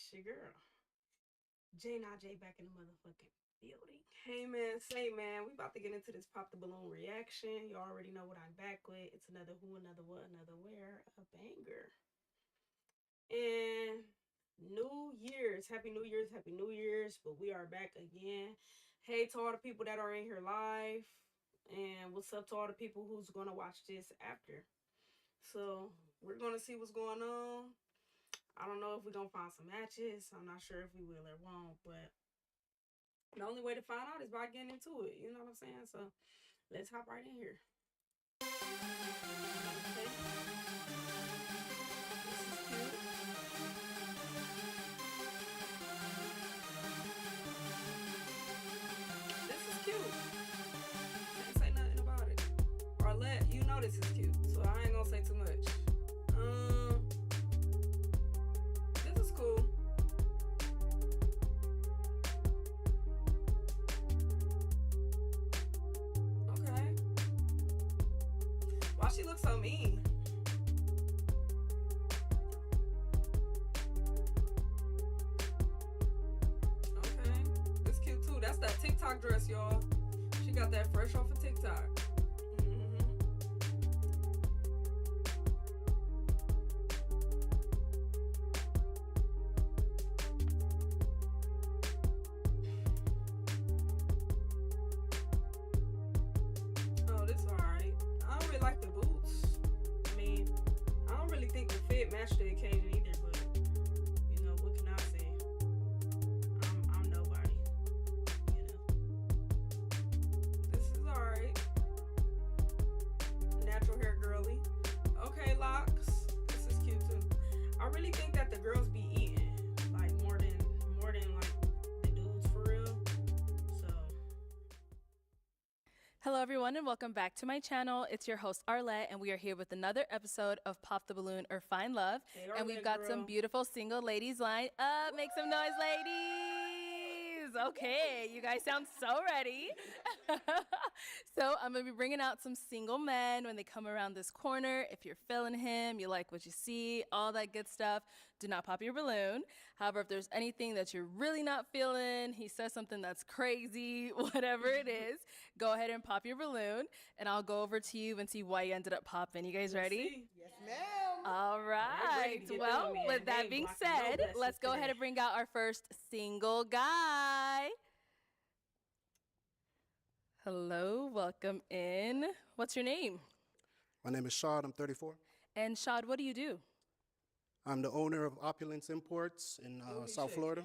It's your girl, JehNotJay, back in the motherfucking building. Hey man, say man, we about to get into this pop the balloon reaction. You already know what I'm back with. It's another who, another what, another where, a banger. And New Year's, Happy New Year's, Happy New Year's. But we are back again. Hey to all the people that are in here live, and what's up to all the people who's gonna watch this after. So we're gonna see what's going on. I don't know if we're gonna find some matches. I'm not sure if we will or won't, but the only way to find out is by getting into it. You know what I'm saying? So let's hop right in here. Okay. This is cute. This is cute. Can't say nothing about it. Or you know this is cute, so I ain't gonna say too much. This is cool. Okay. Why she look so mean? Okay. It's cute too. That's that TikTok dress, y'all. She got that fresh off of TikTok. Match the occasion either, but you know, what can I say? I'm nobody, you know. This is alright. Natural hair girly. Okay, locks. This is cute too. I really think that the girls be eating like more than like the dudes for real. So hello everyone and welcome back to my channel. It's your host Arlette and we are here with another episode of Pop the Balloon or Find Love. hey, and we've got some beautiful single ladies lined up. Make some noise, ladies. Okay, you guys sound so ready. So I'm gonna be bringing out some single men when they come around this corner. If you're feeling him, you like what you see, all that good stuff, do not pop your balloon. However, if there's anything that you're really not feeling, he says something that's crazy, whatever it is, go ahead and pop your balloon and I'll go over to you and see why you ended up popping. You guys ready? Yes, ma'am. All right. Well, with that being said, let's go ahead and bring out our first single guy. Hello, welcome in. What's your name? My name is Shad, I'm 34. And Shad, what do you do? I'm the owner of Opulence Imports in South Florida.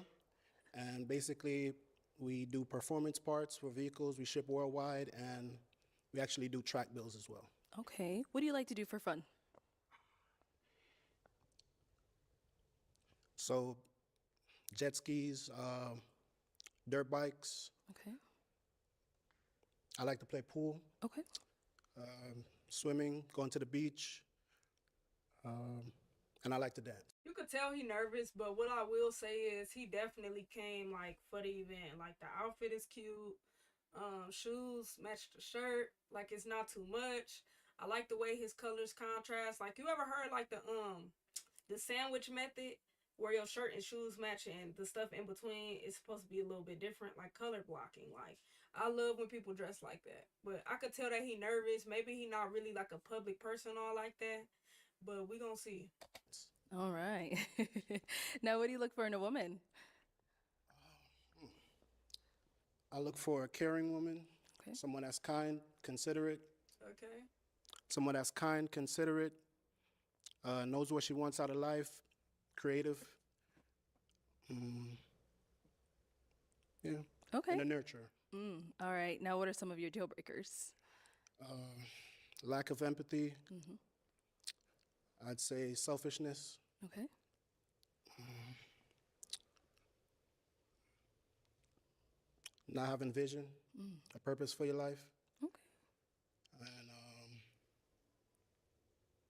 And basically, we do performance parts for vehicles. We ship worldwide, and we actually do track bills as well. Okay. What do you like to do for fun? So, jet skis, dirt bikes. Okay. I like to play pool. Okay. Swimming, going to the beach. And I like to dance. You could tell he nervous, but what I will say is he definitely came like for the event. Like the outfit is cute. Shoes match the shirt. Like it's not too much. I like the way his colors contrast. Like you ever heard like the sandwich method where your shirt and shoes match and the stuff in between is supposed to be a little bit different, like color blocking. Like I love when people dress like that. But I could tell that he nervous. Maybe he not really like a public person or like that. But we gonna see. All right. Now, what do you look for in a woman? I look for a caring woman, okay. Someone that's kind, considerate. Okay. Someone that's kind, considerate, knows what she wants out of life, creative. Yeah. Okay. And a nurturer. All right. Now, what are some of your deal breakers? Lack of empathy. I'd say selfishness. Okay. Not having vision, a purpose for your life. Okay. And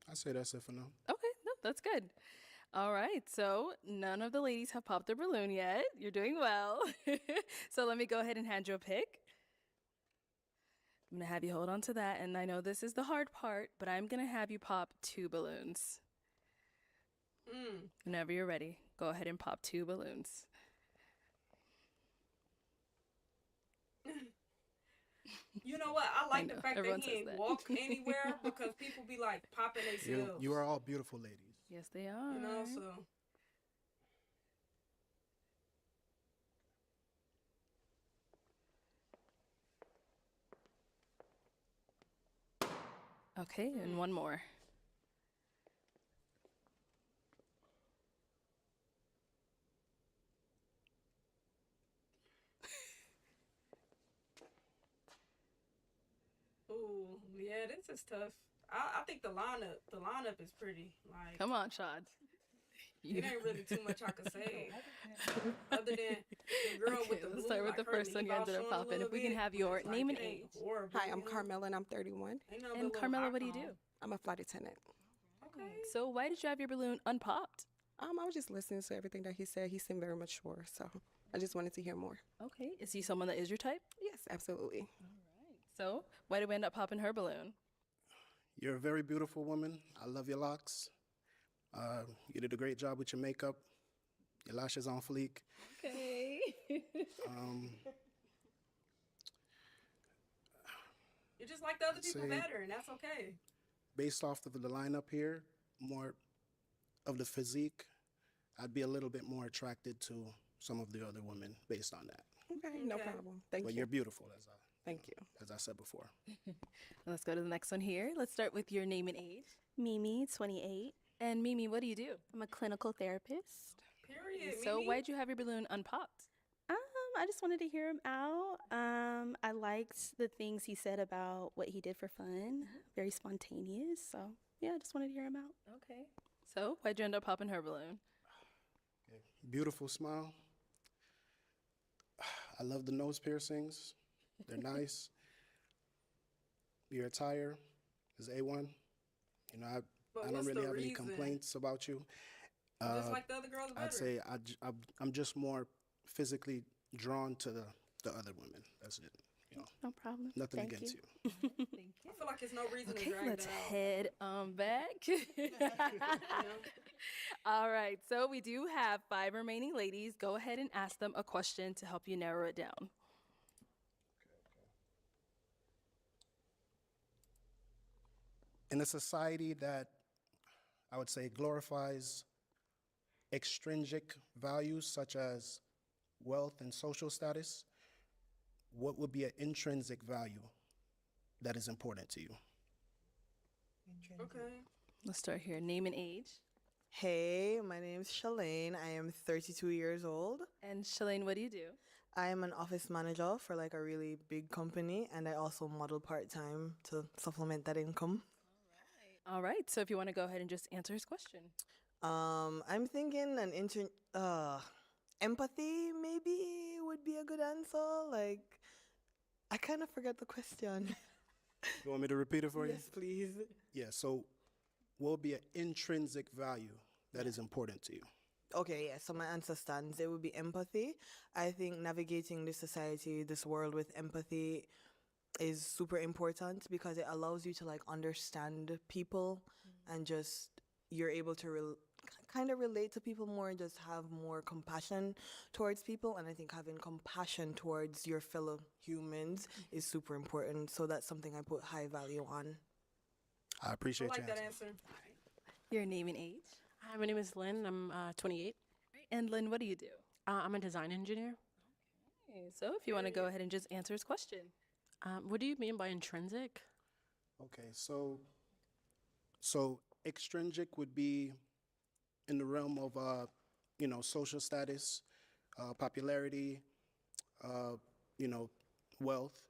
I'd say that's it for now. Okay, no, that's good. All right, so none of the ladies have popped their balloon yet. You're doing well. So let me go ahead and hand you a pick. I'm gonna have you hold on to that, and I know this is the hard part, but I'm gonna have you pop 2 balloons. Whenever you're ready, go ahead and pop 2 balloons. You know what? I like know, the fact everyone that he says ain't that. walk anywhere because people be like popping themselves. You are all beautiful ladies. Yes, they are. You know, so Okay, and one more. ooh, yeah, this is tough. I think the lineup is pretty. Like, Come on, Shad. it ain't really too much I could say. Other than the girl with Okay, the let's balloon, start with like, the her first one you leave out ended up showing a popping. little If we can bit, have but your it's like, name it and ain't age. horrible, Hi, I'm you know? Carmela and I'm 31. Ain't nothing but And a little Carmela, hot what do you on. do? I'm a flight attendant. Okay. So why did you have your balloon unpopped? I was just listening to everything that he said. He seemed very mature, so I just wanted to hear more. Okay, is he someone that is your type? Yes, absolutely. So why did we end up popping her balloon? You're a very beautiful woman. I love your locks. You did a great job with your makeup. Your lashes on fleek. Okay. You're just like the other people say- better, and that's okay. Based off of the lineup here, more of the physique, I'd be a little bit more attracted to some of the other women based on that. Okay, no Okay. problem. Thank But you. you're beautiful, Thank you. as I said before. Let's go to the next one here. Let's start with your name and age. Mimi, 28. And Mimi, what do you do? I'm a clinical therapist. Period. So Mimi. why'd you have your balloon unpopped? I just wanted to hear him out. I liked the things he said about what he did for fun. Very spontaneous. So yeah, I just wanted to hear him out. Okay. So why'd you end up popping her balloon? Beautiful smile. I love the nose piercings. They're nice. Your attire is A1. You know, But I don't what's really the have any reason? complaints about you. Just like the other girls better. I'd say I'm just more physically drawn to the other women. That's it. You know, No problem. nothing Thank against you. you. Thank you. I feel like it's no reason to Okay, drag let's that out. head back. You know? All right, so we do have 5 remaining ladies. Go ahead and ask them a question to help you narrow it down. In a society that I would say glorifies extrinsic values such as wealth and social status, what would be an intrinsic value that is important to you? Okay. Let's start here. Name and age. Hey, my name's Shalane. I am 32 years old. And Shalane, what do you do? I am an office manager for like a really big company, and I also model part-time to supplement that income. All right, so if you want to go ahead and just answer his question. I'm thinking empathy maybe would be a good answer. Like, I kind of forgot the question. You want me to repeat it for you? Yes, please. Yeah, so what would be an intrinsic value that is important to you? Okay, yeah, so my answer stands. It would be empathy. I think navigating this society, this world with empathy is super important because it allows you to like understand people and just you're able to kind of relate to people more, just have more compassion towards people. And I think having compassion towards your fellow humans is super important. So that's something I put high value on. I I appreciate like your that answer. answer. Your name and age. Hi, my name is Lynn. I'm 28. And Lynn, what do you do? I'm a design engineer. Okay, so if you want to go ahead and just answer his question. What do you mean by intrinsic? Okay, so extrinsic would be in the realm of social status, popularity, wealth.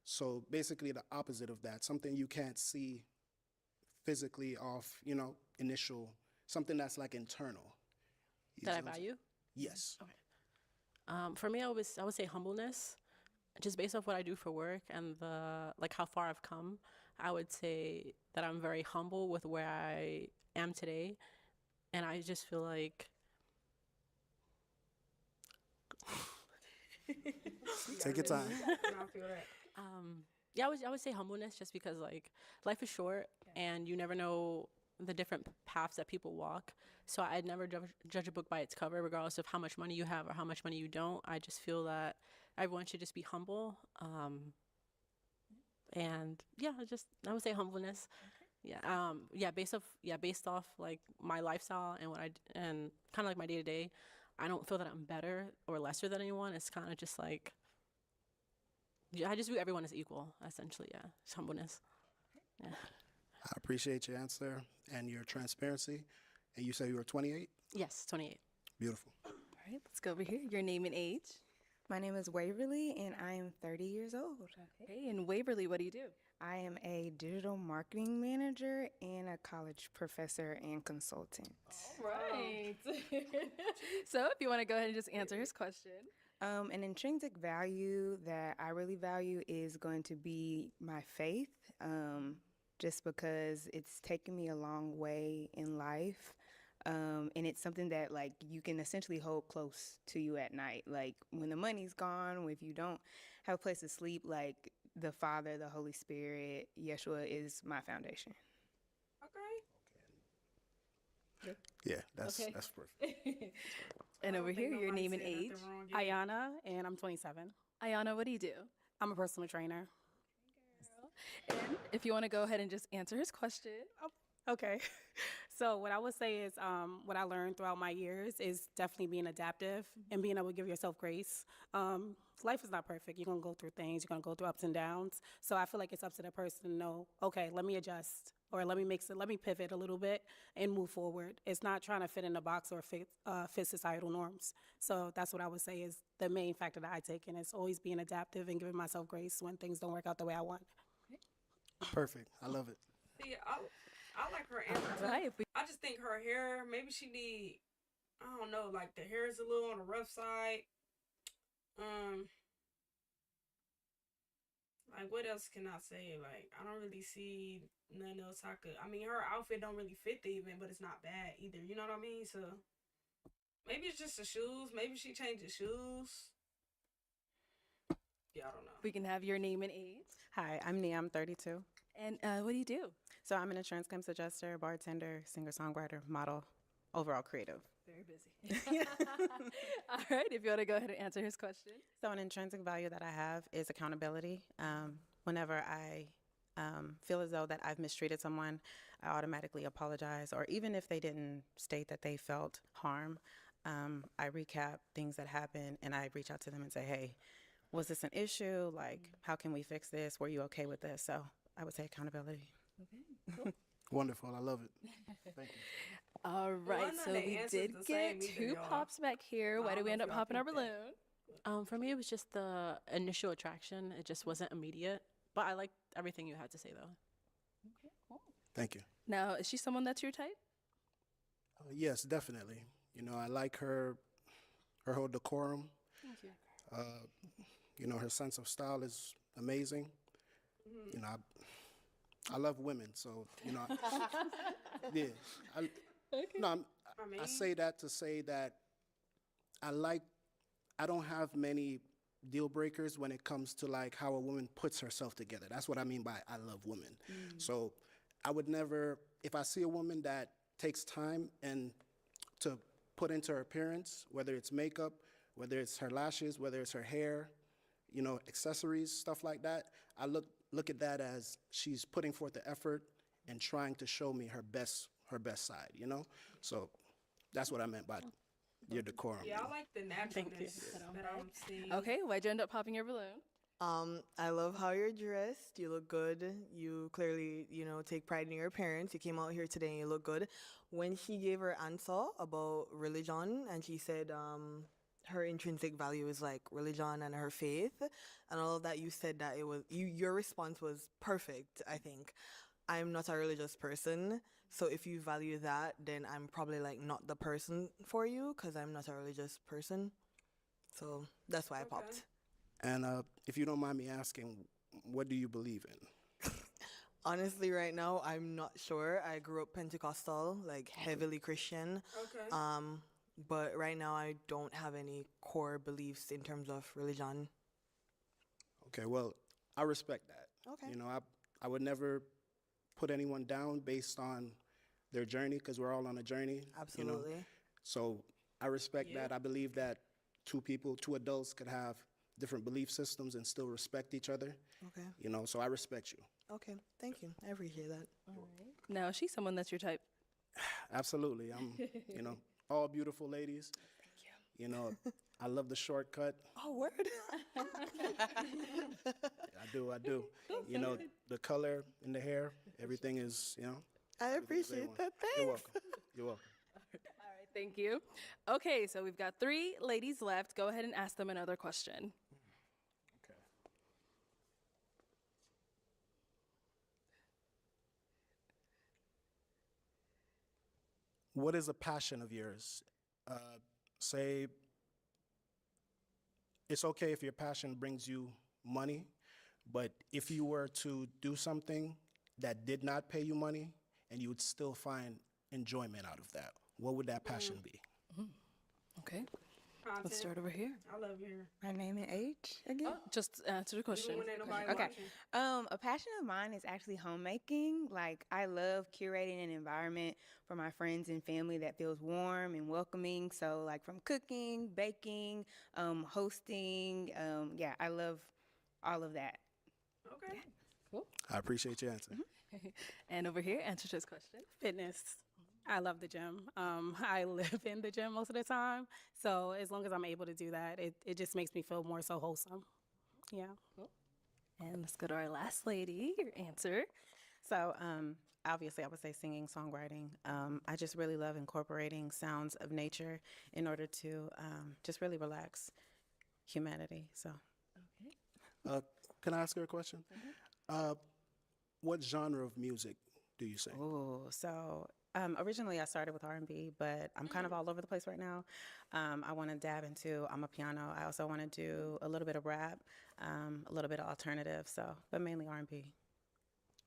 So basically the opposite of that, something you can't see physically off, initial, something that's like internal. You That I see what I'm saying? value? Yes. For me, I would say humbleness. Just based off what I do for work and how far I've come, I would say that I'm very humble with where I am today, and I just feel like Take your time. I feel that. yeah, I would say humbleness just because like life is short and you never know the different paths that people walk. So I'd never judge a book by its cover, regardless of how much money you have or how much money you don't. I just feel that everyone should just be humble. And yeah, I would say humbleness. Yeah. Based off like my lifestyle and and kind of like my day to day, I don't feel that I'm better or lesser than anyone. It's kind of just like, I just view everyone as equal, essentially. Yeah, it's humbleness. Yeah. I appreciate your answer and your transparency. And you say you were 28? Yes, 28. Beautiful. All right, let's go over here. Your name and age. My name is Waverly, and I am 30 years old. Okay, and Waverly, what do you do? I am a digital marketing manager and a college professor and consultant. Right. So if you want to go ahead and just answer his question. An intrinsic value that I really value is going to be my faith, just because it's taken me a long way in life. And it's something that like you can essentially hold close to you at night. Like when the money's gone, if you don't have a place to sleep, like the Father, the Holy Spirit, Yeshua is my foundation. Okay. Yeah, that's Okay. that's perfect. And I over don't think here, your nobody name and said nothing age. wrong yet. Ayana, and I'm 27. Ayana, what do you do? I'm a personal trainer. And if you want to go ahead and just answer his question. Okay. So what I would say is what I learned throughout my years is definitely being adaptive and being able to give yourself grace. Life is not perfect. You're going to go through things. You're going to go through ups and downs. So I feel like it's up to the person to know, okay, let me adjust or let me pivot a little bit and move forward. It's not trying to fit in a box or fit societal norms. So that's what I would say is the main factor that I take in is always being adaptive and giving myself grace when things don't work out the way I want. Perfect. I love it. See, I like her answer too. Right. I just think her hair, maybe she need, I don't know, like the hair is a little on the rough side. Like what else can I say? Like I don't really see nothing else I could. I mean, her outfit don't really fit the event, but it's not bad either. You know what I mean? So maybe it's just the shoes. Maybe she changed the shoes. Yeah, I don't know. We can have your name and age. Hi, I'm Nia. I'm 32. And what do you do? So I'm an insurance claims adjuster, bartender, singer-songwriter, model, overall creative. Very busy. All right, if you want to go ahead and answer his question. So an intrinsic value that I have is accountability. Whenever I feel as though that I've mistreated someone, I automatically apologize. Or even if they didn't state that they felt harm, I recap things that happened and I reach out to them and say, hey, was this an issue? Like, how can we fix this? Were you okay with this? So I would say accountability. Okay, cool. Wonderful. I love it. Thank you. All right, none so of the we answers did the get same either, 2 y'all. pops back here. I Why don't did we know end if up y'all popping our picked balloon? For me, it was just the initial attraction. It just wasn't immediate. But I liked everything you had to say, though. Okay, cool. Thank you. Now, is she someone that's your type? Yes, definitely. You know, I like her whole decorum. Thank you. You know, her sense of style is amazing. You know, I love women, so you know, yeah. I say that to say that I don't have many deal breakers when it comes to like how a woman puts herself together. That's what I mean by I love women. So I would never, if I see a woman that takes time and to put into her appearance, whether it's makeup, whether it's her lashes, whether it's her hair, you know, accessories, stuff like that, I look at that as she's putting forth the effort and trying to show me her best side, you know? So that's what I meant by your decorum. Yeah, I like the naturalness that I'm seeing. Okay, why'd you end up popping your balloon? I love how you're dressed. You look good. You clearly, you know, take pride in your appearance. You came out here today and you look good. When she gave her answer about religion and she said her intrinsic value is like religion and her faith and all of that, you said that it was your response was perfect, I think. I'm not a religious person, so if you value that, then I'm probably like not the person for you because I'm not a religious person. So that's why I popped. And if you don't mind me asking, what do you believe in? Honestly, right now, I'm not sure. I grew up Pentecostal, like heavily Christian. Okay. But right now, I don't have any core beliefs in terms of religion. Okay, well, I respect that. Okay. You know, I would never put anyone down based on their journey, because we're all on a journey. Absolutely. You know? So I respect Yeah. that. I believe that two adults could have different belief systems and still respect each other. Okay. You know, so I respect you. Okay. Thank you. I appreciate that. Now, she's someone that's your type. Absolutely. I'm, you know, all beautiful ladies. Thank you. You know, I love the shortcut. Oh, word. I do. You know, the color in the hair, everything is, you know. I appreciate that. Thanks. You're welcome. You're welcome. All right, thank you. Okay, so we've got 3 ladies left. Go ahead and ask them another question. Okay. What is a passion of yours? Say, it's okay if your passion brings you money, but if you were to do something that did not pay you money and you would still find enjoyment out of that, what would that passion be? Okay, Content. let's start over here. I love hearing. My name and age again. Just answer the question. Even when ain't nobody Okay. watching. A passion of mine is actually homemaking. Like, I love curating an environment for my friends and family that feels warm and welcoming. So, like, from cooking, baking, hosting. Yeah, I love all of that. Okay. I appreciate your answer. And over here, answer this question. Fitness. I love the gym. I live in the gym most of the time. So as long as I'm able to do that, it just makes me feel more so wholesome. Yeah. And let's go to our last lady, your answer. So, obviously, I would say singing, songwriting. I just really love incorporating sounds of nature in order to just really relax humanity. So, Can I ask her a question? What genre of music do you sing? originally I started with R&B, but I'm kind of all over the place right now. I want to dab into amapiano. I also want to do a little bit of rap, a little bit of alternative. So, but mainly R&B.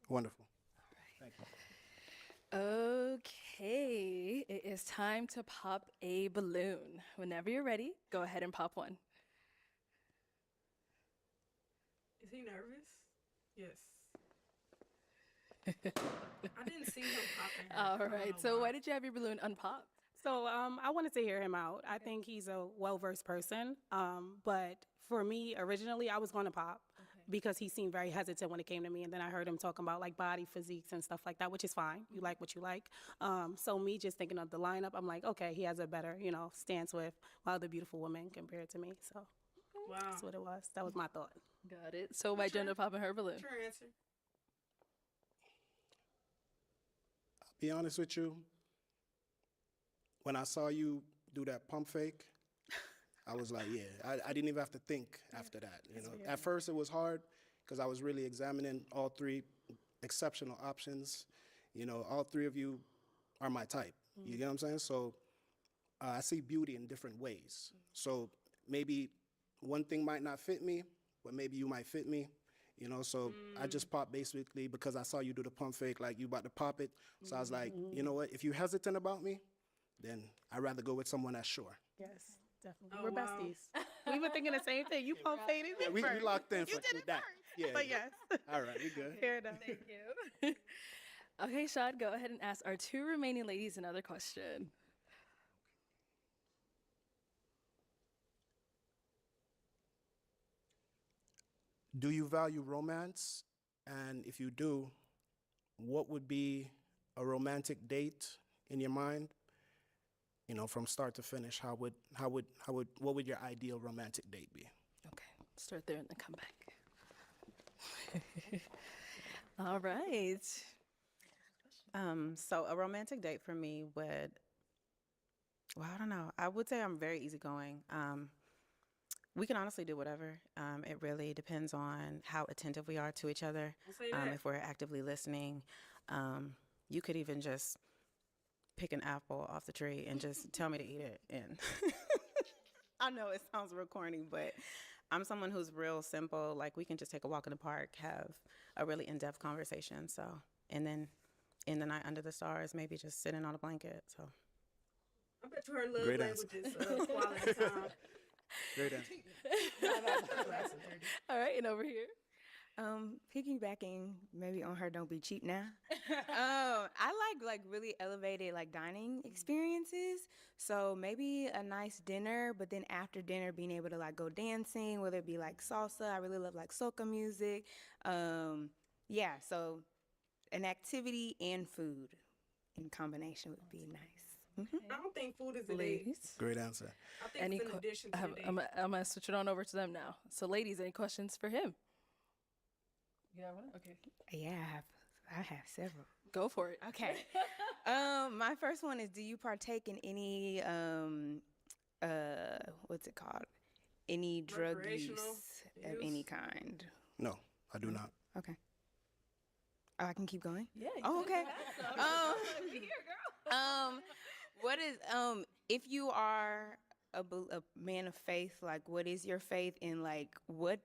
Wonderful. Thank you. Okay, it is time to pop a balloon. Whenever you're ready, go ahead and pop one. Is he nervous? Yes. I didn't see him popping. All right, so why did you have your balloon unpopped? So I wanted to hear him out. I think he's a well-versed person. But for me, originally, I was going to pop because he seemed very hesitant when it came to me. And then I heard him talking about like body physiques and stuff like that, which is fine. You like what you like. So me just thinking of the lineup, I'm like, okay, he has a better, stance with other beautiful women compared to me. So that's what it was. That was my thought. Got it. So why Jenna popping her balloon? What's your answer? Be honest with you, when I saw you do that pump fake, I was like, yeah, I didn't even have to think after that. At first it was hard because I was really examining all three exceptional options. All three of you are my type. You get what I'm saying? So I see beauty in different ways. So maybe one thing might not fit me, but maybe you might fit me. So I just popped basically because I saw you do the pump fake, like you about to pop it. So I was like, you know what? If you're hesitant about me, then I'd rather go with someone that's sure. Yes, definitely. Oh, We're wow. besties. We were thinking the same thing. You pump faded me We first. locked in You for did it that. first. Yeah. But yeah. yes. All right, we good. Fair enough. Thank you. Okay, Shad, go ahead and ask our two remaining ladies another question. Do you value romance? And if you do, what would be a romantic date in your mind? From start to finish, what would your ideal romantic date be? Okay, start there and then come back. All right. So a romantic date for me would, I don't know. I would say I'm very easygoing. We can honestly do whatever. It really depends on how attentive we are to each other. If we're actively listening, you could even just pick an apple off the tree and just tell me to eat it. And I know it sounds real corny, but I'm someone who's real simple. Like, we can just take a walk in the park, have a really in-depth conversation. So, and then in the night under the stars, maybe just sitting on a blanket. So, I bet you her love Great language answer. is quality time. Great answer. All right, and over here. Piggybacking maybe on her "Don't Be Cheap Now." I like really elevated like dining experiences. So maybe a nice dinner, but then after dinner, being able to like go dancing, whether it be like salsa. I really love like soca music. Yeah, so an activity and food in combination would be nice. I don't think food is a date. Ladies. Great answer. I think it's an addition to the date. I'm going to switch it on over to them now. So, ladies, any questions for him? You have one? Okay. Yeah, I have several. Go for it. Okay. My first one is, do you partake in any what's it called? Any drug use of any kind? No, I do not. Okay. Oh, I can keep going? Yeah. Oh, okay. We here, girl. What is if you are a man of faith, like what is your faith in, like what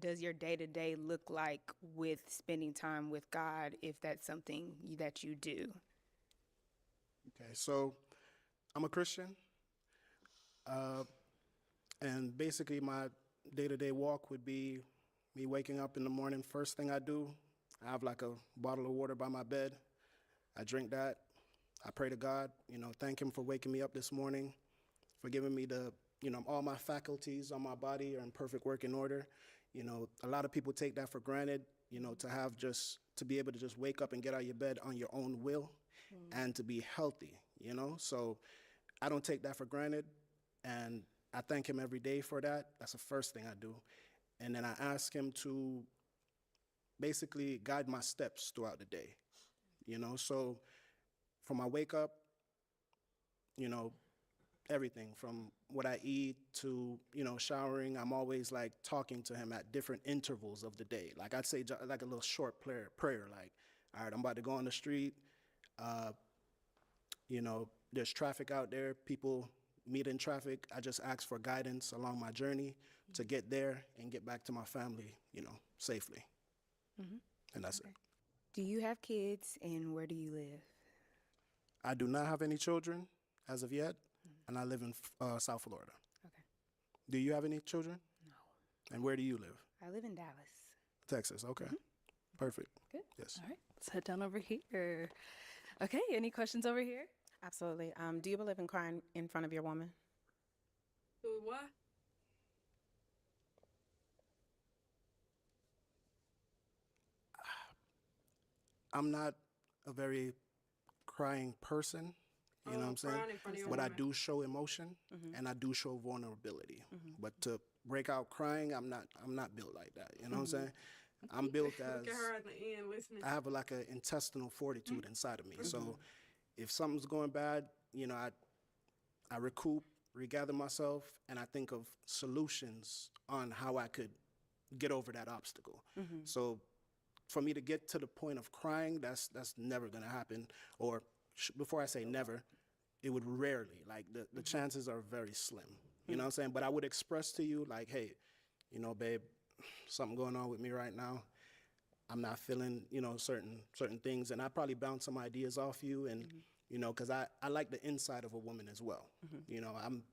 does your day-to-day look like with spending time with God, if that's something that you do? Okay, so I'm a Christian, and basically my day-to-day walk would be me waking up in the morning. First thing I do, I have like a bottle of water by my bed. I drink that. I pray to God, thank him for waking me up this morning, for giving me the, all my faculties on my body are in perfect working order. A lot of people take that for granted, to be able to just wake up and get out of your bed on your own will and to be healthy, So I don't take that for granted, and I thank him every day for that. That's the first thing I do. And then I ask him to basically guide my steps throughout the day, So from my wake up, everything from what I eat to, showering, I'm always like talking to him at different intervals of the day. Like I'd say like a little short prayer, like, all right, I'm about to go on the street. There's traffic out there. People meet in traffic. I just ask for guidance along my journey to get there and get back to my family, safely. Mm-hmm. And that's it. Do you have kids, and where do you live? I do not have any children as of yet, and I live in South Florida. Okay. Do you have any children? No. And where do you live? I live in Dallas. Texas, okay. Perfect. Good. Yes. All right, let's head down over here. Okay, any questions over here? Absolutely. Do you believe in crying in front of your woman? Do what? I'm not a very crying person, you know what I'm saying? Crying in front of your But I woman. do show emotion and I do show vulnerability. But to break out crying, I'm not built like that, you know what I'm saying? I'm built as Look at her at the end listening. I have like an intestinal fortitude inside of me. So if something's going bad, I recoup, regather myself, and I think of solutions on how I could get over that obstacle. So for me to get to the point of crying, that's never gonna happen. Or before I say never, it would rarely. Like the chances are very slim. You know what I'm saying? But I would express to you like, hey, babe, something going on with me right now. I'm not feeling, certain things, and I probably bounce some ideas off you, and because I like the inside of a woman as well. I'm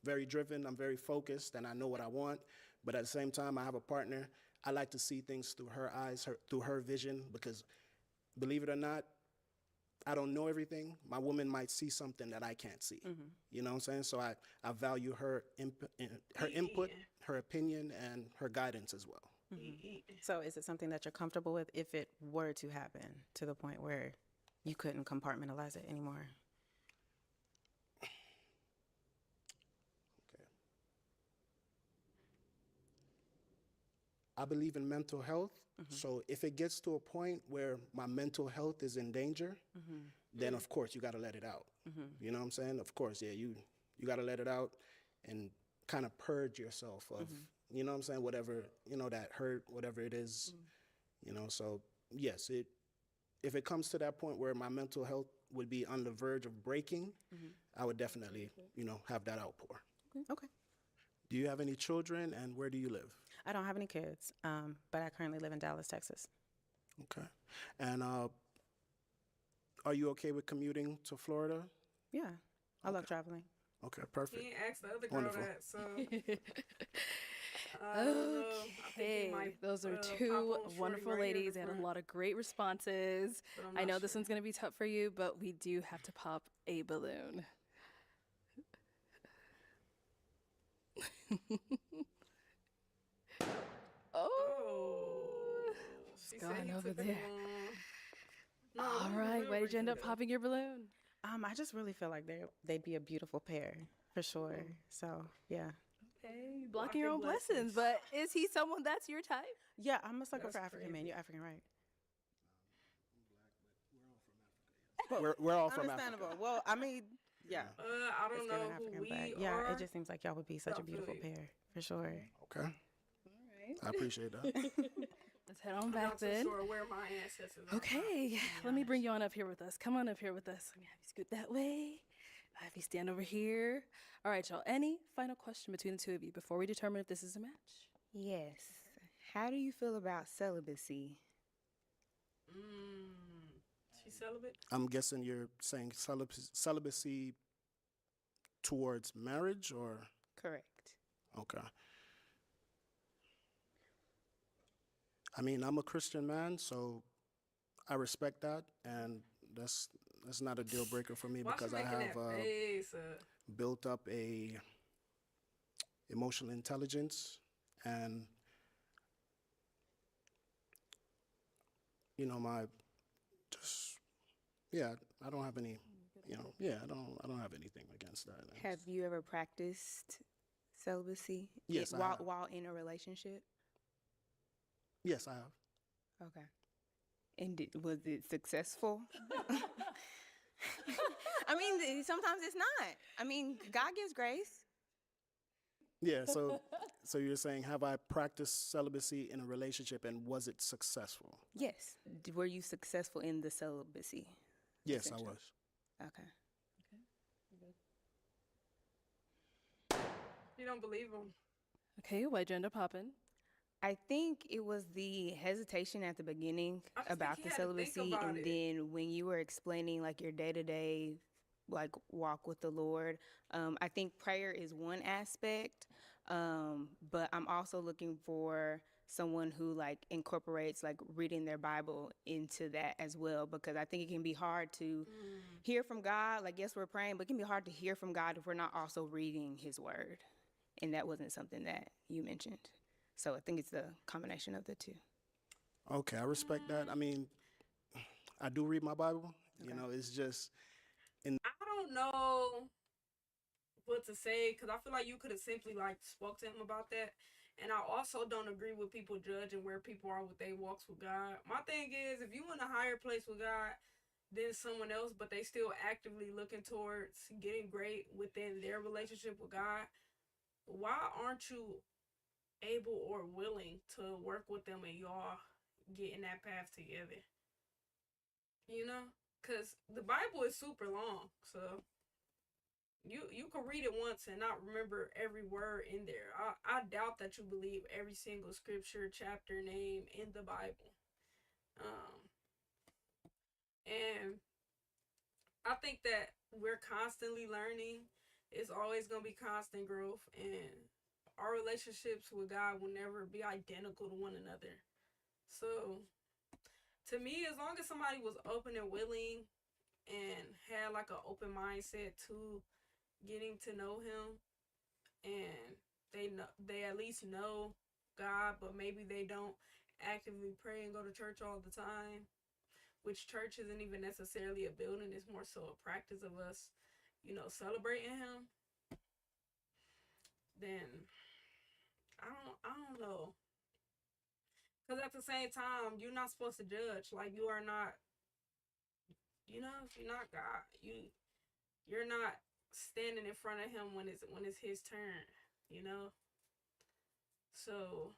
very driven, I'm very focused, and I know what I want. But at the same time, I have a partner. I like to see things through her eyes, through her vision, because believe it or not, I don't know everything. My woman might see something that I can't see. You know what I'm saying? So I value her input, her opinion, and her guidance as well. So is it something that you're comfortable with if it were to happen to the point where you couldn't compartmentalize it anymore? Okay. I believe in mental health. So if it gets to a point where my mental health is in danger, then of course you got to let it out. You know what I'm saying? Of course, yeah, you got to let it out and kind of purge yourself of, you know what I'm saying, whatever, that hurt, whatever it is, so yes, if it comes to that point where my mental health would be on the verge of breaking, I would definitely, have that outpour. Okay. Do you have any children, and where do you live? I don't have any kids, but I currently live in Dallas, Texas. Okay. And are you okay with commuting to Florida? Yeah, I love traveling. Okay, perfect. He ain't asked the other girl Wonderful. that, so I don't know. I think he Okay, might, those are pop two on Shorty wonderful right here in ladies. the They had a front, lot of great responses. but I'm I not know this sure. one's going to be tough for you, but we do have to pop a balloon. Oh, Oh, it's she said gone he over took too there. long. No, All where right, why where did you he end up go? popping your balloon? I just really feel like they'd be a beautiful pair for sure. So yeah, Okay, you blocking Blocking your own blessings, but is he someone that's your type? yeah. I'm a sucker That's for African men. crazy. You're African, right? We're all from Understandable. Africa. Well, I mean, yeah. I don't It's know given who African, we but yeah, are. it just seems like y'all would be such I a feel beautiful you. pair for sure. Okay, All I appreciate that. right, let's head on I'm back not too then. sure where my ancestors are. Okay, let me bring you on up here with us. Come on up here with us. Let me have you scoot that way. Have you stand over here. All right, y'all. Any final question between the two of you before we determine if this is a match? Yes. How do you feel about celibacy? She celibate? I'm guessing you're saying celibacy towards marriage, or Correct. okay. I mean, I'm a Christian man, so I respect that, and that's not a deal breaker for me Why she because I making have that face? built up a emotional intelligence, and my just yeah, I don't have any, I don't have anything against that. Have you ever practiced celibacy? Yes, I while have. while in a relationship? Yes, I have. Okay. And was it successful? I mean, sometimes it's not. I mean, God gives grace. Yeah, so you're saying, have I practiced celibacy in a relationship and was it successful? Yes. Were you successful in the celibacy? Yes, I Essentially. was. Okay. You don't believe him? Okay, why'd you end up popping? I think it was the hesitation at the beginning I just about think the he had to think celibacy, about and it. then when you were explaining like your day-to-day like walk with the Lord, I think prayer is one aspect, but I'm also looking for someone who like incorporates like reading their Bible into that as well, because I think it can be hard to hear from God. Like, yes, we're praying, but it can be hard to hear from God if we're not also reading His Word, and that wasn't something that you mentioned. So I think it's the combination of the two. Okay, I respect that. I mean, I do read my Bible. Okay. It's just I don't know what to say because I feel like you could have simply like spoke to him about that. And I also don't agree with people judging where people are with their walks with God. My thing is, if you in a higher place with God than someone else, but they still actively looking towards getting great within their relationship with God, why aren't you able or willing to work with them and y'all get in that path together? Because the Bible is super long, so you can read it once and not remember every word in there. I doubt that you believe every single scripture, chapter, name in the Bible. And I think that we're constantly learning. It's always gonna be constant growth, and our relationships with God will never be identical to one another. So to me, as long as somebody was open and willing and had like an open mindset to getting to know him, and they at least know God, but maybe they don't actively pray and go to church all the time, which church isn't even necessarily a building, it's more so a practice of us, celebrating him. Then I don't know. Because at the same time, you're not supposed to judge. Like, you are not, if you're not God, you're not standing in front of him when it's his turn, you know? So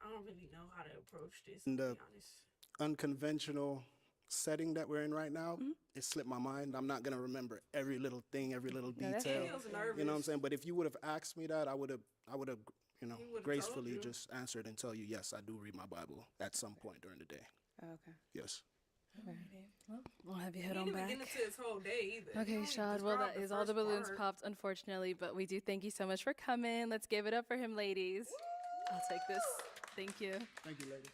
I don't really know how to approach this, to in be the honest. unconventional setting that we're in right now, it slipped my mind. I'm not going to remember every little thing, every little No, that's detail. He was nervous. You know what I'm saying? But if you would have asked me that, I would have, He would've gracefully told you. just answered and tell you, yes, I do read my Bible at some point during the day. Okay. Yes. Alrighty. Well, we'll have you He head didn't on even back. get into his whole day either. Okay, He only Shad. Well, described that the is all the first balloons part. popped, unfortunately, but we do thank you so much for coming. Let's give it up for him, ladies. I'll take this. Thank you. Thank you, ladies.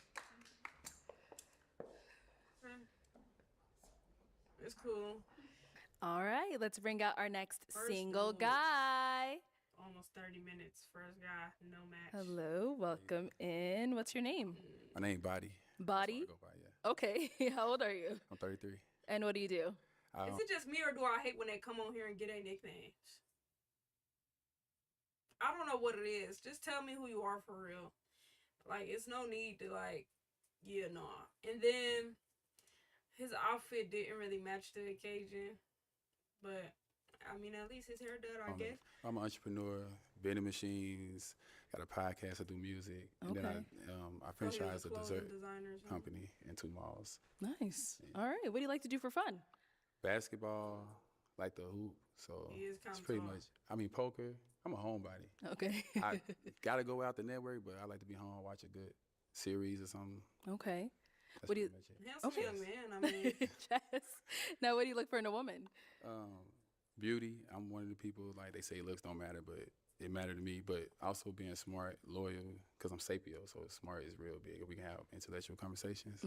It's cool. All right, let's bring out our next First single balloons. guy. Almost 30 minutes. First guy, no match. Hello, welcome in. What's your name? My name Body. Body? That's what I go by, yeah. Okay. How old are you? I'm 33. And what do you do? Is it just me or do I hate when they come on here and get their nicknames? I don't know what it is. Just tell me who you are for real. Like, it's no need to, like, yeah, nah. And then his outfit didn't really match the occasion. But, I mean, at least his hair done, I guess. I'm an entrepreneur, vending machines, got a podcast, I do music. And then I franchise a dessert company in 2 malls. Nice. All right. What do you like to do for fun? Basketball, like the hoop. So it's pretty much, I mean, poker. I'm a homebody. Okay. I got to go out the network, but I like to be home, watch a good series or something. Okay. That's What do you? Handsome young man, I mean. Yes. Now, what do you look for in a woman? Beauty. I'm one of the people, like they say looks don't matter, but it mattered to me. But also being smart, loyal, because I'm sapio, so smart is real big. We can have intellectual conversations.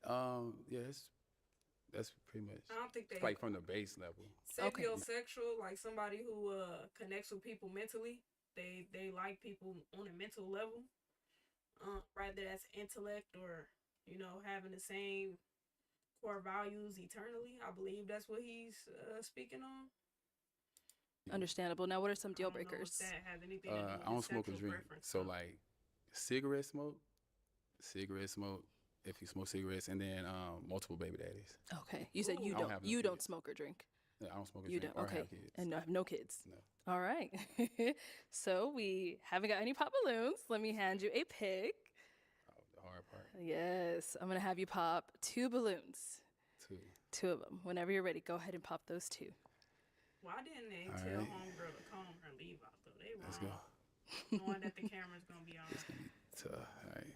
Yeah, that's pretty much. I don't think they like from the base level. Sapiosexual, like somebody who connects with people mentally. They like people on a mental level. Rather that's intellect or, you know, having the same core values eternally. I believe that's what he's speaking on. Understandable. Now, what are some deal I don't know if breakers? that has anything to do with I don't smoke or sexual drink. preference, So though. like cigarette smoke. If you smoke cigarettes, and then multiple baby daddies. Okay. You said I don't have no you don't kids. smoke or drink. Yeah, I don't smoke or You drink don't. or Okay. have kids. And I have no kids. No. All right. So we haven't got any pop balloons. Let me hand you a pick. Oh, the hard part. Yes. I'm gonna have you pop 2 balloons. 2. 2 of them. Whenever you're ready, go ahead and pop those 2. Why didn't they All tell right. homegirl to comb her leave out though? They Let's wrong. go. Knowing that the camera's gonna be on. All right.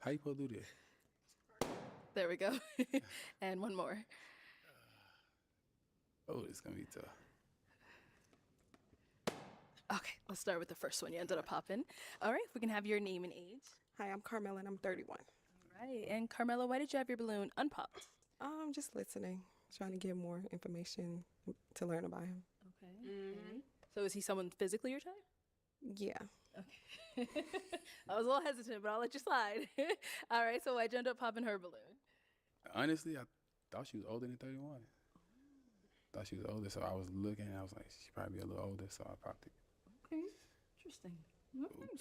How you supposed to do this? There we go. And one more. Oh, it's gonna be tough. Okay, let's start with the first one you ended up popping. All right, if we can have your name and age. Hi, I'm Carmela and I'm 31. All right, and Carmela, why did you have your balloon unpopped? I'm just listening, trying to get more information to learn about him. Okay. So is he someone physically your type? Yeah. Okay. I was a little hesitant, but I'll let you slide. All right, so why'd you end up popping her balloon? Honestly, I thought she was older than 31. Thought she was older, so I was looking and I was like, she probably be a little older, so I popped it. Okay, interesting.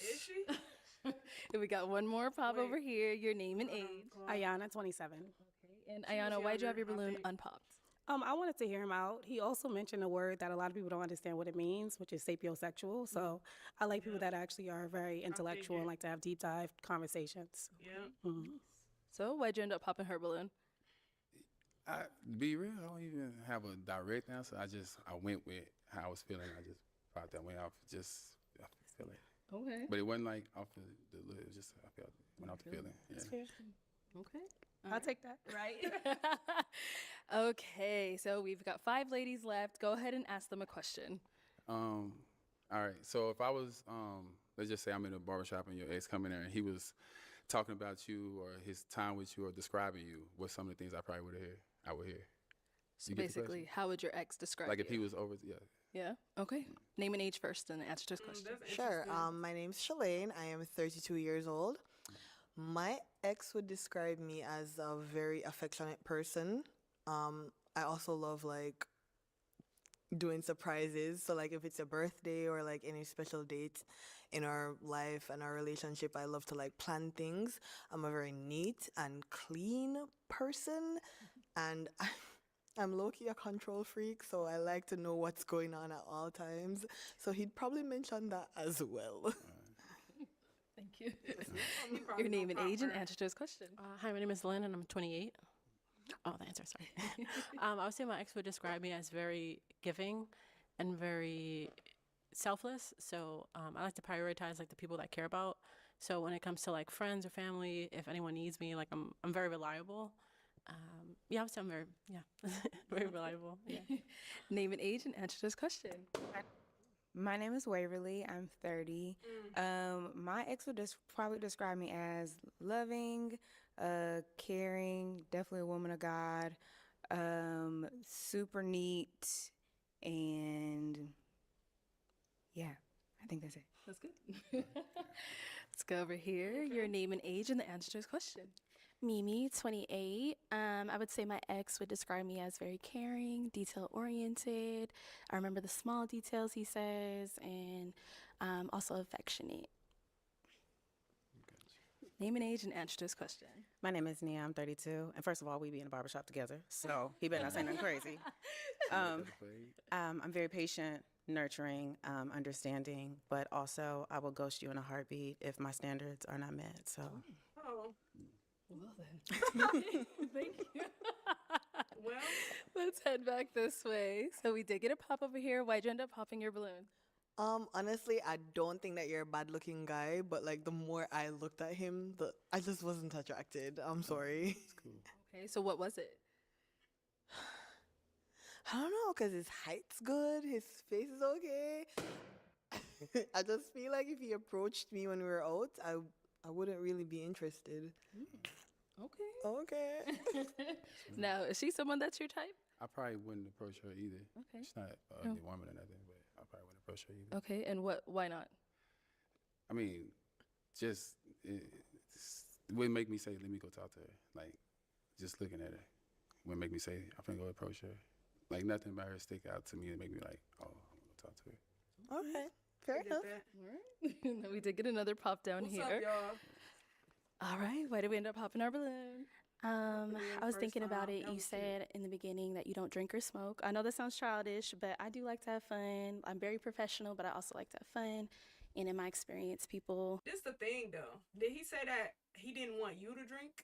Is she? And we got one more pop over here. Your name and age. Ayana, 27. Okay. And Ayana, why'd you have your balloon unpopped? I wanted to hear him out. He also mentioned a word that a lot of people don't understand what it means, which is sapiosexual. So I like people that actually are very intellectual and like to have deep dive conversations. Yeah. So why'd you end up popping her balloon? To be real, I don't even have a direct answer. I went with how I was feeling. I just popped that way off, I feel it. Okay. But it wasn't like off the look. It was just, I felt it went off the feeling. Yeah. That's fair. Okay. I'll take that. Right. Okay, so we've got 5 ladies left. Go ahead and ask them a question. All right. So if I was, let's just say I'm in a barbershop and your ex come in there and he was talking about you or his time with you or describing you, what's some of the things I probably would hear? So You get the basically, question? how would your ex describe Like you? if he was over, yeah. Yeah. Okay. Name and age first, and answer to this question. Sure. My name's Shalane. I am 32 years old. My ex would describe me as a very affectionate person. I also love like doing surprises. So like if it's a birthday or like any special date in our life and our relationship, I love to like plan things. I'm a very neat and clean person, and I'm low-key a control freak, so I like to know what's going on at all times. So he'd probably mention that as well. Thank you. Your name and age and answer to his question. Hi, my name is Lynn, and I'm 28. Oh, the answer, sorry. I would say my ex would describe me as very giving and very selfless. So I like to prioritize like the people that I care about. So when it comes to like friends or family, if anyone needs me, like I'm very reliable. Yeah, I would say I'm very very reliable. Yeah. Name and age and answer this question. My name is Waverly. I'm 30. My ex would probably describe me as loving, caring, definitely a woman of God, super neat, and yeah, I think that's it. That's good. Let's go over here. Your name and age and the answer to this question. Mimi, 28. I would say my ex would describe me as very caring, detail oriented. I remember the small details he says, and also affectionate. Name and age and answer to this question. My name is Nia. I'm 32. And first of all, we be in a barbershop together, so he better not say nothing crazy. I'm very patient, nurturing, understanding, but also I will ghost you in a heartbeat if my standards are not met. So. Oh. Well then. Thank you. Well, let's head back this way. So we did get a pop over here. Why'd you end up popping your balloon? Honestly, I don't think that you're a bad-looking guy, but like the more I looked at him, I just wasn't attracted. I'm sorry. It's cool. Okay, so what was it? I don't know, cause his height's good, his face is okay. I just feel like if he approached me when we were out, I wouldn't really be interested. Okay. Okay. Now, is she someone that's your type? I probably wouldn't approach her either. Okay. She's not an ugly woman or nothing, but I probably wouldn't approach her either. Okay, and why not? I mean, just it wouldn't make me say, let me go talk to her. Like, just looking at her wouldn't make me say, I'm finna go approach her. Like, nothing about her stick out to me and make me like, oh, I'm gonna go talk to her. Okay. Fair enough. All right. We did get another pop down what's here. up, y'all? All right, why did we end up popping our balloon? I was first thinking about time, it. that You was said in the beginning that you don't drink or smoke. I know that sounds childish, but I do like to have fun. I'm very professional, but I also like to have fun. And in my experience, people. This the thing though. Did he say that he didn't want you to drink?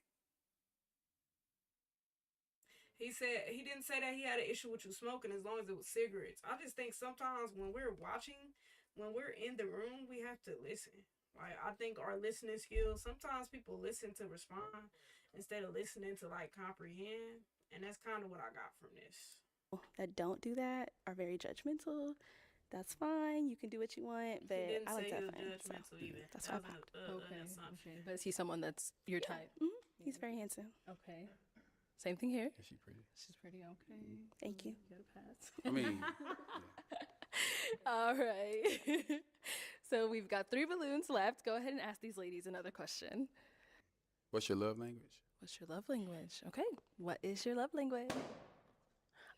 He said he didn't say that he had an issue with you smoking as long as it was cigarettes. I just think sometimes when we're watching, when we're in the room, we have to listen. Like, I think our listening skills, sometimes people listen to respond instead of listening to like comprehend. And that's kind of what I got from this. That don't do that are very judgmental. That's fine. You can do what you want, but He didn't I like say to he have was fun. judgmental either. That's That what I was thought. an assumption. Okay. But is he someone that's your type? He's very handsome. Okay. Same thing here. Is she pretty? She's pretty okay. Thank you. Get a pass. I mean, All right. So we've got 3 balloons left. Go ahead and ask these ladies another question. what's your love language? What's your love language? Okay. What is your love language?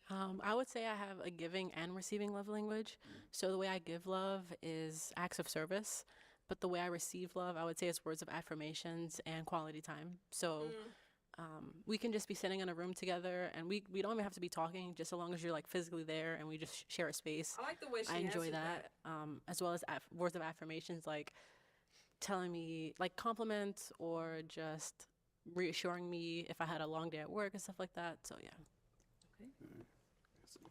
I would say I have a giving and receiving love language. So the way I give love is acts of service, but the way I receive love, I would say it's words of affirmations and quality time. So we can just be sitting in a room together, and we don't even have to be talking, just as long as you're like physically there and we just share a space. I like the way she I enjoy answered that, as well as words of affirmations, like telling me like compliments or just reassuring me if I had a long day at work and stuff like that. So yeah.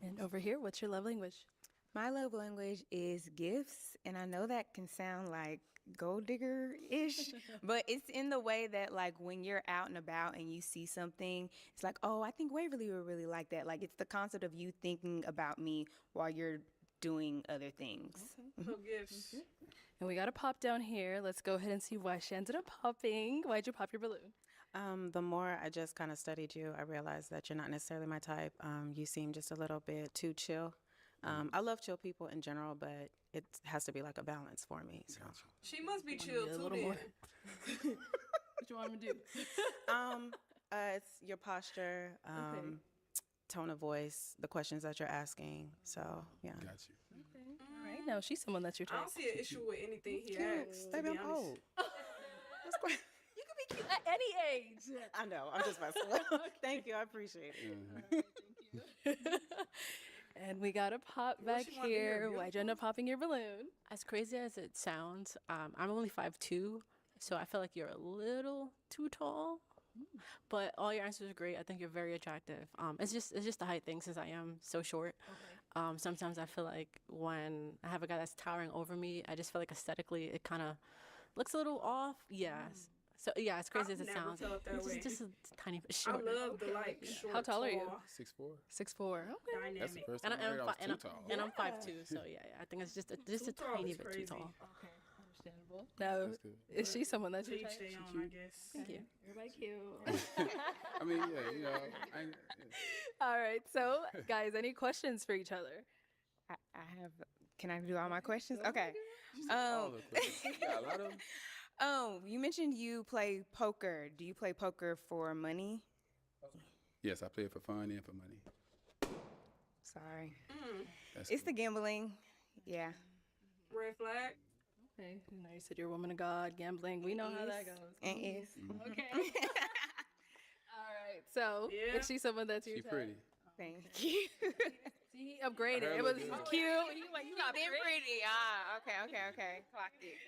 And over here, what's your love language? My love language is gifts, and I know that can sound like gold digger-ish, but it's in the way that like when you're out and about and you see something, it's like, oh, I think Waverly would really like that. Like, it's the concept of you thinking about me while you're doing other things. So gifts. And we got a pop down here. Let's go ahead and see why she ended up popping. Why'd you pop your balloon? The more I just kind of studied you, I realized that you're not necessarily my type. You seem just a little bit too chill. I love chill people in general, but it has to be like a balance for me. So. She must be chill a too little then. more. What you want me to do? It's your posture, tone of voice, the questions that you're asking. So, yeah. Got you. Okay. All right. Now she's someone that's your I type. don't see an issue with anything he asks. To Baby, be I'm honest. old. That's quite. You can be cute at any age. I know. I'm just messing with you. Thank you. I appreciate it. Thank you. And we got a pop What back she wanna hear, here. Why'd you end up popping your balloon? As crazy as it sounds, I'm only 5'2", so I feel like you're a little too tall. But all your answers are great. I think you're very attractive. It's just the height thing, since I am so short. Sometimes I feel like when I have a guy that's towering over me, I just feel like aesthetically it kind of looks a little off. Yes. So yeah, as crazy as it never sounds, felt that way. just a tiny bit I short. love the like short. How tall are you? tall, 6'4". 6'4". Okay. Dynamic. That's the first And, time I heard I was too tall. and I'm 5'2", so yeah, I think it's just a Too tall tiny is bit crazy. too tall. Okay, understandable. Now, That's good. is she someone that's To your each type? their own, I guess. Thank you. Everybody cute. I mean, yeah, you know, I ain't, yeah. All right, so guys, any questions for each other? I have. Can I do all my questions? Okay. All the questions. You got a lot of them. You mentioned you play poker. Do you play poker for money? Yes, I play it for fun and for money. Sorry. That's It's cool. the gambling. Yeah. Red flag. Okay, now you said you're a woman of God, gambling. We know how that goes. And is. Okay. All right, so Yeah. is she someone that's your She type? pretty. Thank you. See, he upgraded. Her It was look good. cute. He was like, you got They're pretty. pretty. Ah, okay.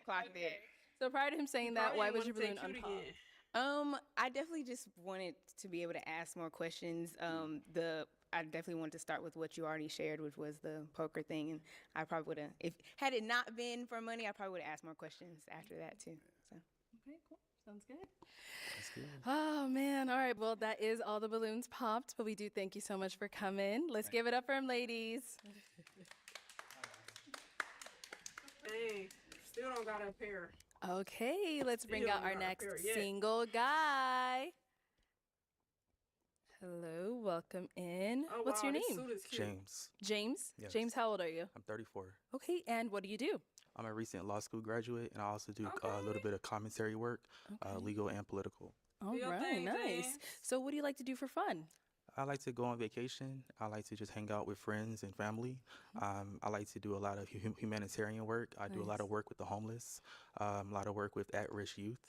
Clocked it. So prior to him saying that, Probably why ain't was your wanna balloon take cute unpopped? again. I definitely just wanted to be able to ask more questions. I definitely wanted to start with what you already shared, which was the poker thing, and I probably would have, if had it not been for money, I probably would have asked more questions after that too. So Okay, cool. Sounds good. That's good. Oh man. All right. Well, that is all the balloons popped, but we do thank you so much for coming. Let's give it up for him, ladies. Dang. Still don't got a pair. Okay, let's bring Still out our not a next pair yet. single guy. Hello, welcome in. Oh, What's wow, your this name? suit is cute. James. James. Yes. James, how old are you? I'm 34. Okay, and what do you do? I'm a recent law school graduate, and I also do a Okay. little bit of commentary work, legal and political. All your right, thing, nice. James. So, what do you like to do for fun? I like to go on vacation. I like to just hang out with friends and family. I like to do a lot of humanitarian work. I do a lot of work with the homeless, a lot of work with at-risk youth,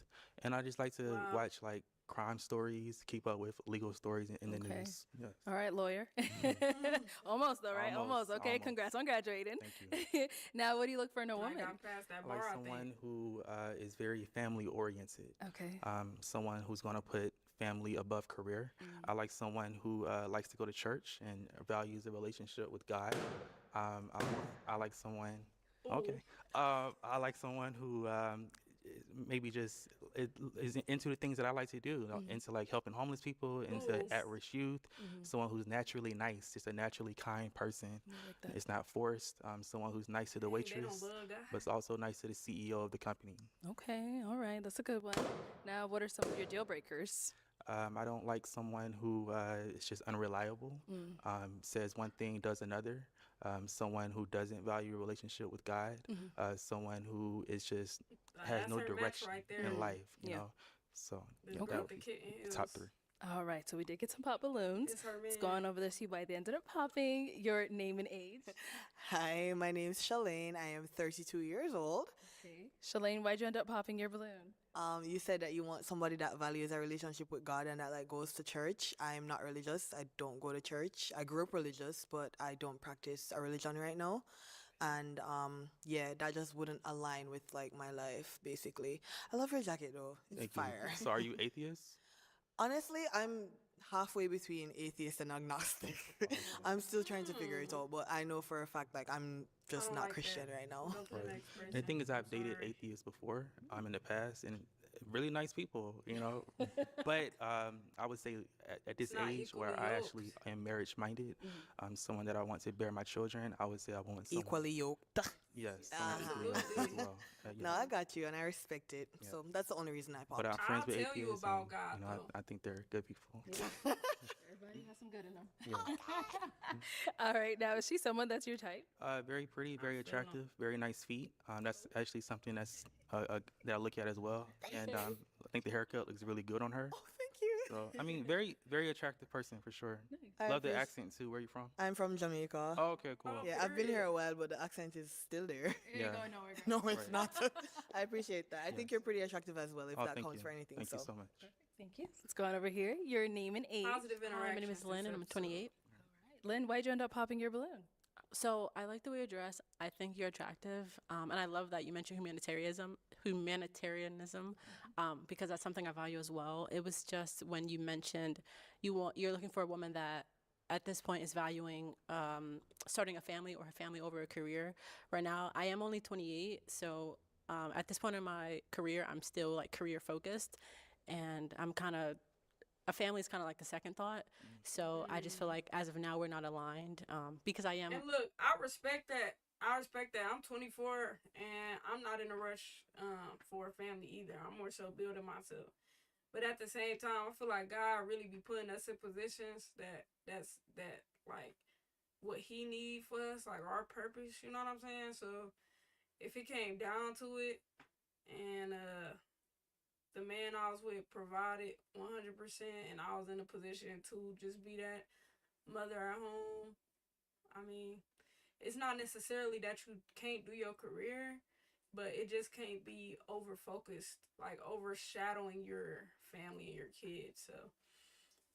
and I just like to Wow. watch like crime stories, keep up with legal stories in the Okay. news. Yes. All right, lawyer. Almost though, right? Almost. Almost, Okay, almost. congrats on graduating. Thank you. Now, what do you look for in a I woman? got past that I bar, like I someone think. who is very family oriented. Okay. Someone who's going to put family above career. I like someone who likes to go to church and values a relationship with God. I like someone. Okay. I like someone who maybe just is into the things that I like to do, into like helping homeless people, into Ooh. at-risk youth. Someone who's naturally nice, just a naturally kind person. like that. It's not forced. Someone who's nice to the Dang, they waitress, don't love that. but it's also nice to the CEO of the company. Okay, all right, that's a good one. Now, what are some of your deal breakers? I don't like someone who is just unreliable, says one thing, does another. Someone who doesn't value a relationship with God. Someone who is just has That's no her match direction right there. in life. You Yeah. know, so The that girl would with the be kittens. top 3. All right, so we did get some pop balloons. It's her Let's man. go on over this. You by the ended up popping your name and age. Hi, my name's Shalane. I am 32 years old. Okay. Shalane, why'd you end up popping your balloon? You said that you want somebody that values a relationship with God and that like goes to church. I'm not religious. I don't go to church. I grew up religious, but I don't practice a religion right now. And yeah, that just wouldn't align with like my life basically. I love your jacket though. It's Thank fire. you. So are you atheist? Honestly, I'm halfway between atheist and agnostic. I'm still trying to figure it out, but I know for a fact like I'm just don't not like Christian that. right now. Don't put an expression. The thing is, I've dated Sorry. atheists before in the past, and really nice people, you know. But I would say at this It's not age where equally I yoked. actually am marriage minded, someone that I want to bear my children, I would say I want someone. Equally yoked. Yes, someone Uh-huh. equally yoked as well. Yeah. No, I got you and I respect it. Yeah. So that's the only reason I popped. But I'm friends I'll with tell you atheists, about and, God, you know, though. I think they're good people. Everybody has some good in them. Yeah. All right, now is she someone that's your type? Very pretty, very feel 'em. attractive, very nice feet. That's actually something that's that I look at as well. And I think the haircut looks really good on her. Oh, thank you. So I mean, very, very attractive person for sure. I Love the appreci- accent too. Where you from? I'm from Jamaica. Oh, okay, cool. Oh, Yeah, I've been here period. a while, but the accent is still there. Yeah. nowhere. No, it's Right. not. I appreciate that. I think Yes. you're pretty attractive as well, if Oh, that thank counts you. for anything. Thank so. you so much. Thank you. Let's go on over here. Your name and age. Positive Hi, interaction. my name is Lynn, and I'm 28. Lynn, why'd you end up popping your balloon? So I like the way you dress. I think you're attractive, and I love that you mentioned humanitarianism, because that's something I value as well. It was just when you mentioned you're looking for a woman that at this point is valuing starting a family or a family over a career. Right now, I am only 28, so At this point in my career, I'm still like career focused, and I'm kind of a family is kind of like the second thought. So I just feel like as of now we're not aligned because I am. And look, I respect that. I respect that. I'm 24 and I'm not in a rush for a family either. I'm more so building myself. But at the same time, I feel like God really be putting us in positions that like what He need for us, like our purpose. You know what I'm saying? So if it came down to it, and the man I was with provided 100%, and I was in a position to just be that mother at home, I mean, it's not necessarily that you can't do your career, but it just can't be over focused, like overshadowing your family and your kids. So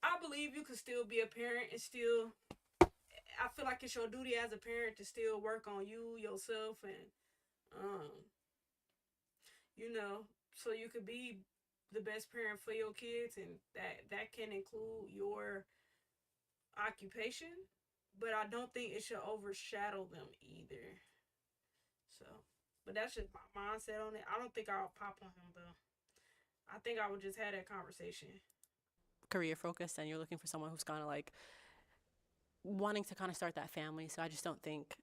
I believe you could still be a parent and still, I feel like it's your duty as a parent to still work on you, yourself, and, you know, so you could be the best parent for your kids, and that can include your occupation, but I don't think it should overshadow them either. So, but that's just my mindset on it. I don't think I'll pop on him though. I think I would just have that conversation. Career focused, and you're looking for someone who's kind of like wanting to kind of start that family. So I just don't think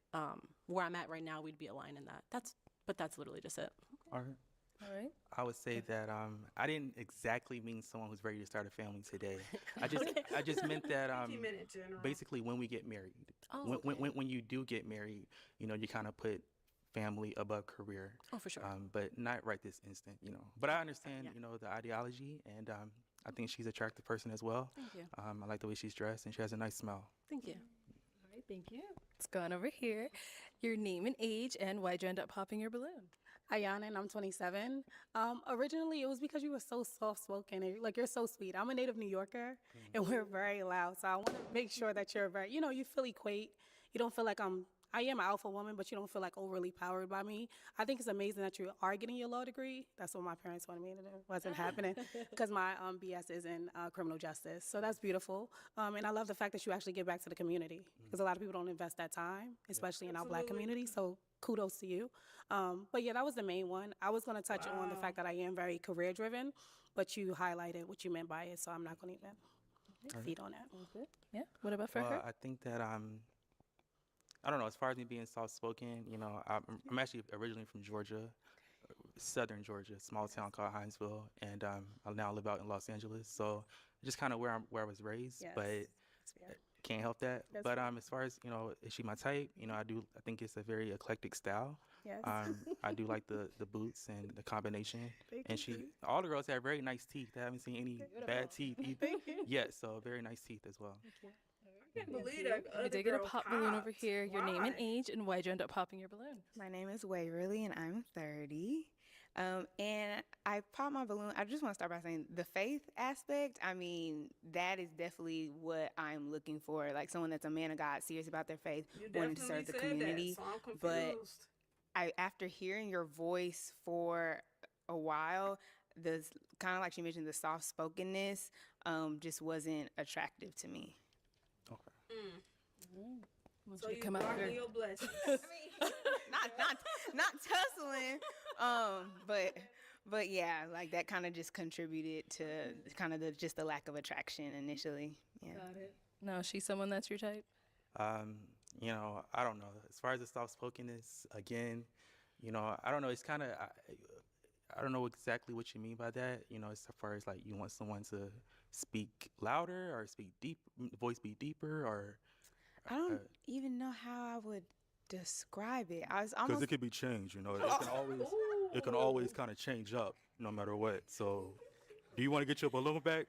where I'm at right now we'd be aligned in that. That's literally just it. All right. All right. I would say that I didn't exactly mean someone who's ready to start a family today. I just meant that He meant in general. basically when we get married, Oh, when you do get married, you know, you kind of put family above career. Oh, for sure. But not right this instant, you know. But I understand, you know, the ideology, and I think she's an attractive person as well. Thank you. I like the way she's dressed, and she has a nice smile. Thank you. All right, thank you. Let's go on over here. Your name and age, and why'd you end up popping your balloon? Ayana, and I'm 27. Originally, it was because you were so soft-spoken. And, like, you're so sweet. I'm a native New Yorker, and we're very loud. So I want to make sure that you're very, you know, you feel equate. You don't feel like I am an alpha woman, but you don't feel like overly powered by me. I think it's amazing that you are getting your law degree. That's what my parents wanted me to do. Wasn't happening because my BS is in criminal justice. So that's beautiful. And I love the fact that you actually give back to the community because a lot of people don't invest that time, especially in our Black community. So kudos to you. But yeah, that was the main one. I was going to touch on the fact that I am very career driven, but you highlighted what you meant by it. So I'm not going to even feed on that. Good. Yeah. What about for Well, her? I think that I don't know. As far as me being soft-spoken, you know, I'm actually originally from Georgia, southern Georgia, small town called Hinesville, and I now live out in Los Angeles. So just kind of where I was raised, Yes. but can't help that. That's But fair. as far as, you know, is she my type? You know, I think it's a very eclectic style. Yes. I do like the boots and the combination. Thank And you. all the girls have very nice teeth. I haven't seen any bad teeth yet. So very nice teeth as well. I can't believe that. We did get a pop balloon over here. Your name and age, and why'd you end up popping your balloon? My name is Waverly, and I'm 30. And I popped my balloon. I just want to start by saying the faith aspect, I mean, that is definitely what I'm looking for. Like someone that's a man of God, serious about their faith, You wanting to definitely serve the said community. that, so I'm But confused. after hearing your voice for a while, the kind of like she mentioned, the soft spokenness just wasn't attractive to me. So you blocking your blessings. not tussling, but yeah, like that kind of just contributed to kind of just the lack of attraction initially. Yeah. Got it. No, she's someone that's your type? You know, I don't know. As far as the soft-spokenness, again, you know, I don't know. It's kind of, I don't know exactly what you mean by that. You know, as far as like you want someone to speak louder or speak deep, voice be deeper, or I don't even know how I would describe it. I was Because almost it could be changed, you know. It can always kind of change up no matter what. So, do you want to get your balloon back?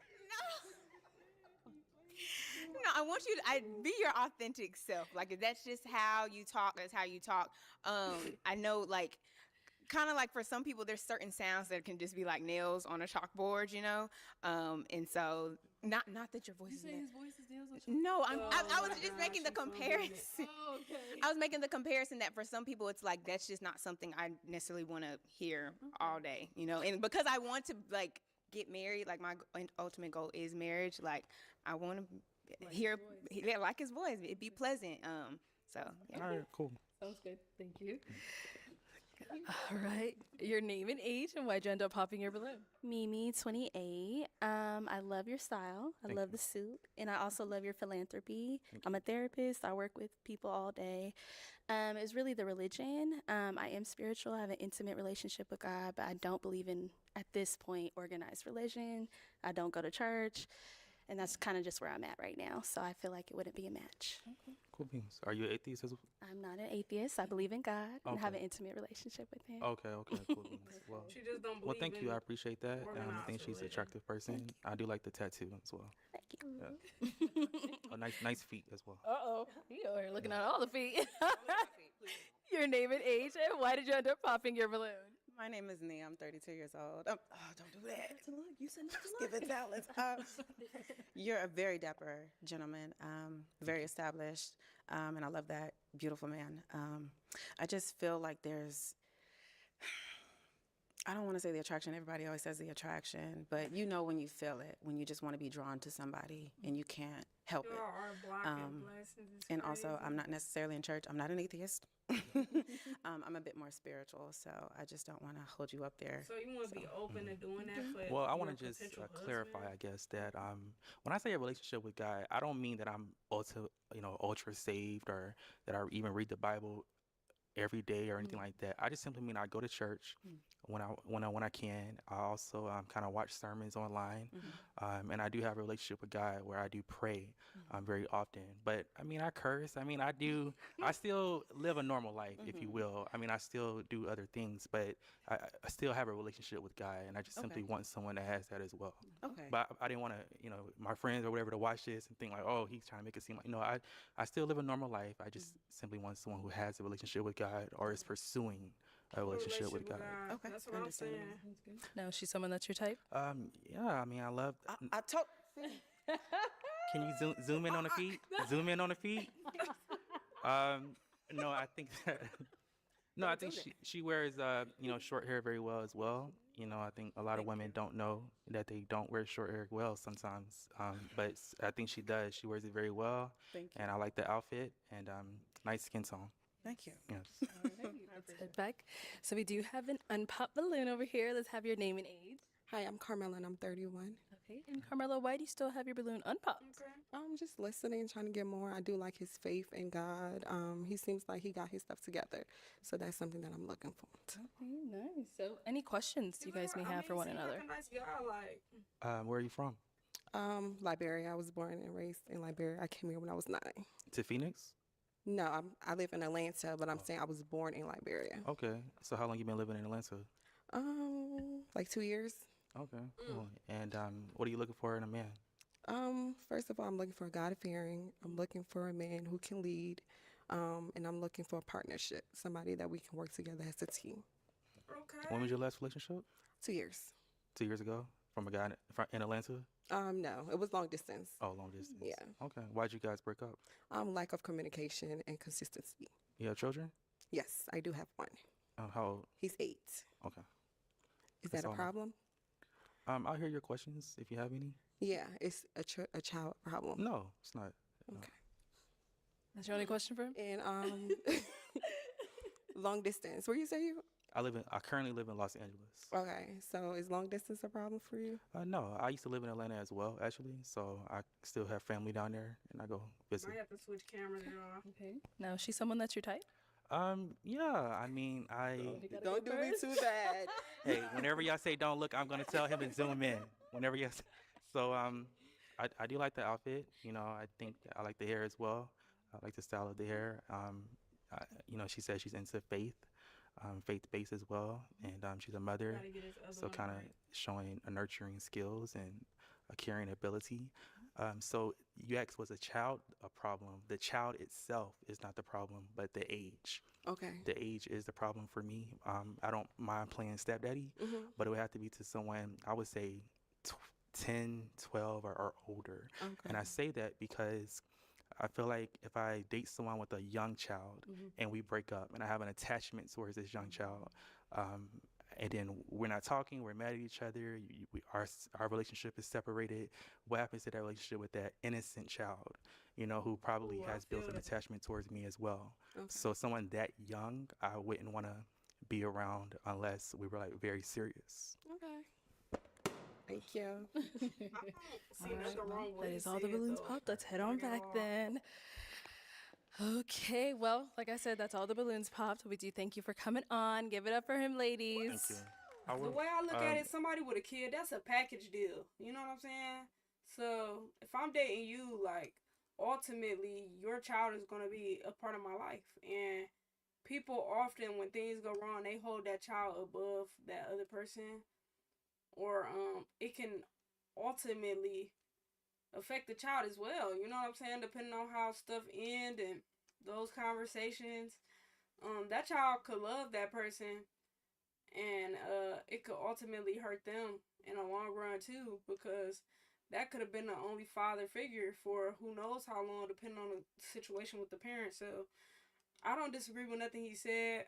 No, I want you to be your authentic self. Like if that's just how you talk, that's how you talk. I know like kind of like for some people there's certain sounds that can just be like nails on a chalkboard, you know? And so not that your voice is his voice is nails on No, I Oh was my just gosh, making the I'm so comparison. Oh, okay. I was making the comparison that for some people it's like that's just not something I necessarily want to hear all day, you know. And because I want to like get married, like my ultimate goal is marriage. Like I want to hear, like his voice. It'd be pleasant. So yeah. all right, cool. Sounds good. Thank you. All right. Your name and age, and why'd you end up popping your balloon? Mimi, 28. I love your style. I love the suit. And I also love your philanthropy. I'm a therapist. I work with people all day. It's really the religion. I am spiritual. I have an intimate relationship with God, but I don't believe in, at this point, organized religion. I don't go to church. And that's kind of just where I'm at right now. So I feel like it wouldn't be a match. Okay. Cool beans. Are you an atheist as well? I'm not an atheist. I believe in God and have an Okay. intimate relationship with Him. Okay, cool beans. Well, She just don't well, believe thank you. in I appreciate that. I organized think she's an religion. attractive person. I do like the tattoo as well. Thank you. Yeah. Nice feet as well. Uh-oh. You over here looking at all the feet. Your name and age, and why did you end up popping your balloon? My name is Nia. I'm 32 years old. Oh, don't do that. You said not Just give it talent. You're a very dapper gentleman, very established, and I love that. Beautiful man. I just feel like there's, I don't want to say the attraction. Everybody always says the attraction, but you know when you feel it, when you just want to be drawn to somebody and you can't help Y'all it. are blocking blessings. It's And also, crazy. I'm not necessarily in church. I'm not an atheist. I'm a bit more spiritual, so I just don't want to hold you up there. So you want to be open to doing that for Well, I your want to just potential clarify, husband? I guess, that when I say a relationship with God, I don't mean that I'm ultra saved or that I even read the Bible every day or anything like that. I just simply mean I go to church when I can. I also kind of watch sermons online, and I do have a relationship with God where I do pray very often. But I mean, I curse. I mean, I still live a normal life, if you will. I mean, I still do other things, but I still have a relationship with God, and I just simply want someone that has that as well. Okay. But I didn't want to, my friends or whatever to watch this and think like, oh, he's trying to make it seem like, I still live a normal life. I just simply want someone who has a relationship with God or is pursuing a relationship with God. Okay, That's what I'm saying. Now, is she someone that's your type? Yeah, I mean, I love. I told. Can you zoom in on the feet? Zoom in on the feet. No, I think no, I think she wears short hair very well as well. I think a lot of women don't know that they don't wear short hair well sometimes. But I think she does. She wears it very well. Thank you. And I like the outfit and nice skin tone. Thank you. Yes. Let's head back. So we do have an unpopped balloon over here. Let's have your name and age. Hi, I'm Carmela and I'm 31. Okay. And Carmelo, why do you still have your balloon unpopped? I'm just listening, trying to get more. I do like his faith in God. He seems like he got his stuff together. So that's something that I'm looking for. Okay, nice. So any questions you guys may have for one another? Like a nice guy, like. Where are you from? Liberia. I was born and raised in Liberia. I came here when I was 9. To Phoenix? No, I live in Atlanta, but I'm saying I was born in Liberia. Okay. So how long you been living in Atlanta? Like 2 years. Okay. Cool. And what are you looking for in a man? First of all, I'm looking for a God-fearing. I'm looking for a man who can lead, and I'm looking for a partnership, somebody that we can work together as a team. Okay. When was your last relationship? 2 years. 2 years ago? From a guy in Atlanta? No, it was long distance. Oh, long distance. Yeah. Okay. Why'd you guys break up? Lack of communication and consistency. You have children? Yes, I do have one. How old? He's 8. Okay. Is That's that a all. problem? I'll hear your questions if you have any. Yeah, it's a child problem. No, it's not. Okay. That's your only question for him? And long distance. Where you say you? I currently live in Los Angeles. Okay, so is long distance a problem for you? No, I used to live in Atlanta as well, actually. So I still have family down there, and I go visit. Might have to switch cameras, y'all. Okay. Now, is she someone that's your type? Yeah. I mean, Don't do me too bad. Hey, whenever y'all say don't look, I'm gonna tell him to zoom in. Whenever y'all say, so I do like the outfit. I think I like the hair as well. I like the style of the hair. She says she's into faith. Faith-based as well, and she's a mother, so kind of showing a nurturing skills and a caring ability. So you asked, was a child a problem? The child itself is not the problem, but the age. Okay. The age is the problem for me. I don't mind playing stepdaddy, but it would have to be to someone, I would say 10, 12, or older. Okay. And I say that because I feel like if I date someone with a young child and we break up and I have an attachment towards this young child, and then we're not talking, we're mad at each other, our relationship is separated, what happens to that relationship with that innocent child, who probably has built an attachment towards me as well? Okay. So someone that young, I wouldn't want to be around unless we were like very serious. Okay. Thank you. See nothing wrong with what That he is all the said, balloons though. popped. Let's head on Not at back all. then. Okay, well, like I said, that's all the balloons popped. We do thank you for coming on. Give it up for him, ladies. Thank you. I The would, way I look at it, somebody with a kid, that's a package deal. You know what I'm saying? So if I'm dating you, like, ultimately, your child is going to be a part of my life. And people often, when things go wrong, they hold that child above that other person. Or it can ultimately affect the child as well. You know what I'm saying? Depending on how stuff end and those conversations. That child could love that person. And it could ultimately hurt them in the long run too, because that could have been the only father figure for who knows how long, depending on the situation with the parents. So I don't disagree with nothing he said.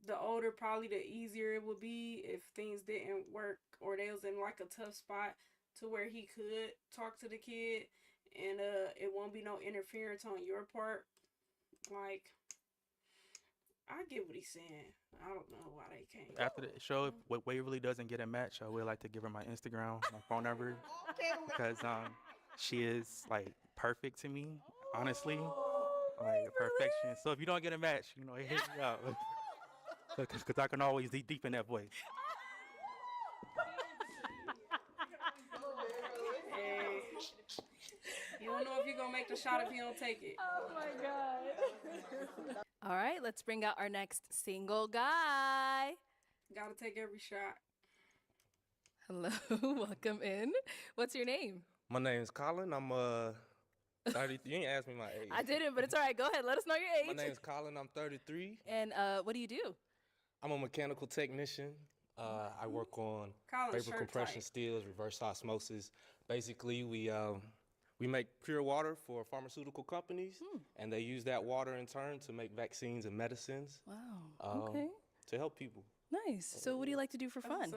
The older, probably the easier it would be if things didn't work or they was in like a tough spot to where he could talk to the kid and it won't be no interference on your part. Like, I get what he's saying. I don't know why they can't. after the show, if Waverly doesn't get a match, I would like to give her my Instagram, my phone number, because she is like perfect to me, honestly, like perfection. So if you don't get a match, you know, hit me up, because I can always deep in that voice. Hey, you don't know if you're gonna make the shot if you don't take it. Oh my God. All right, let's bring out our next single guy. Gotta take every shot. Hello, welcome in. What's your name? My name's Colin. I'm 30. You ain't asked me my age. I didn't, but it's all right. Go ahead. Let us know your age. My name's Colin. I'm 33. And what do you do? I'm a mechanical technician. I work on Colin's vapor shirt compression tight. steels, reverse osmosis. Basically, we make pure water for pharmaceutical companies, and they use that water in turn to make vaccines and medicines. Wow. Okay. To help people. Nice. So what do you like to do for fun?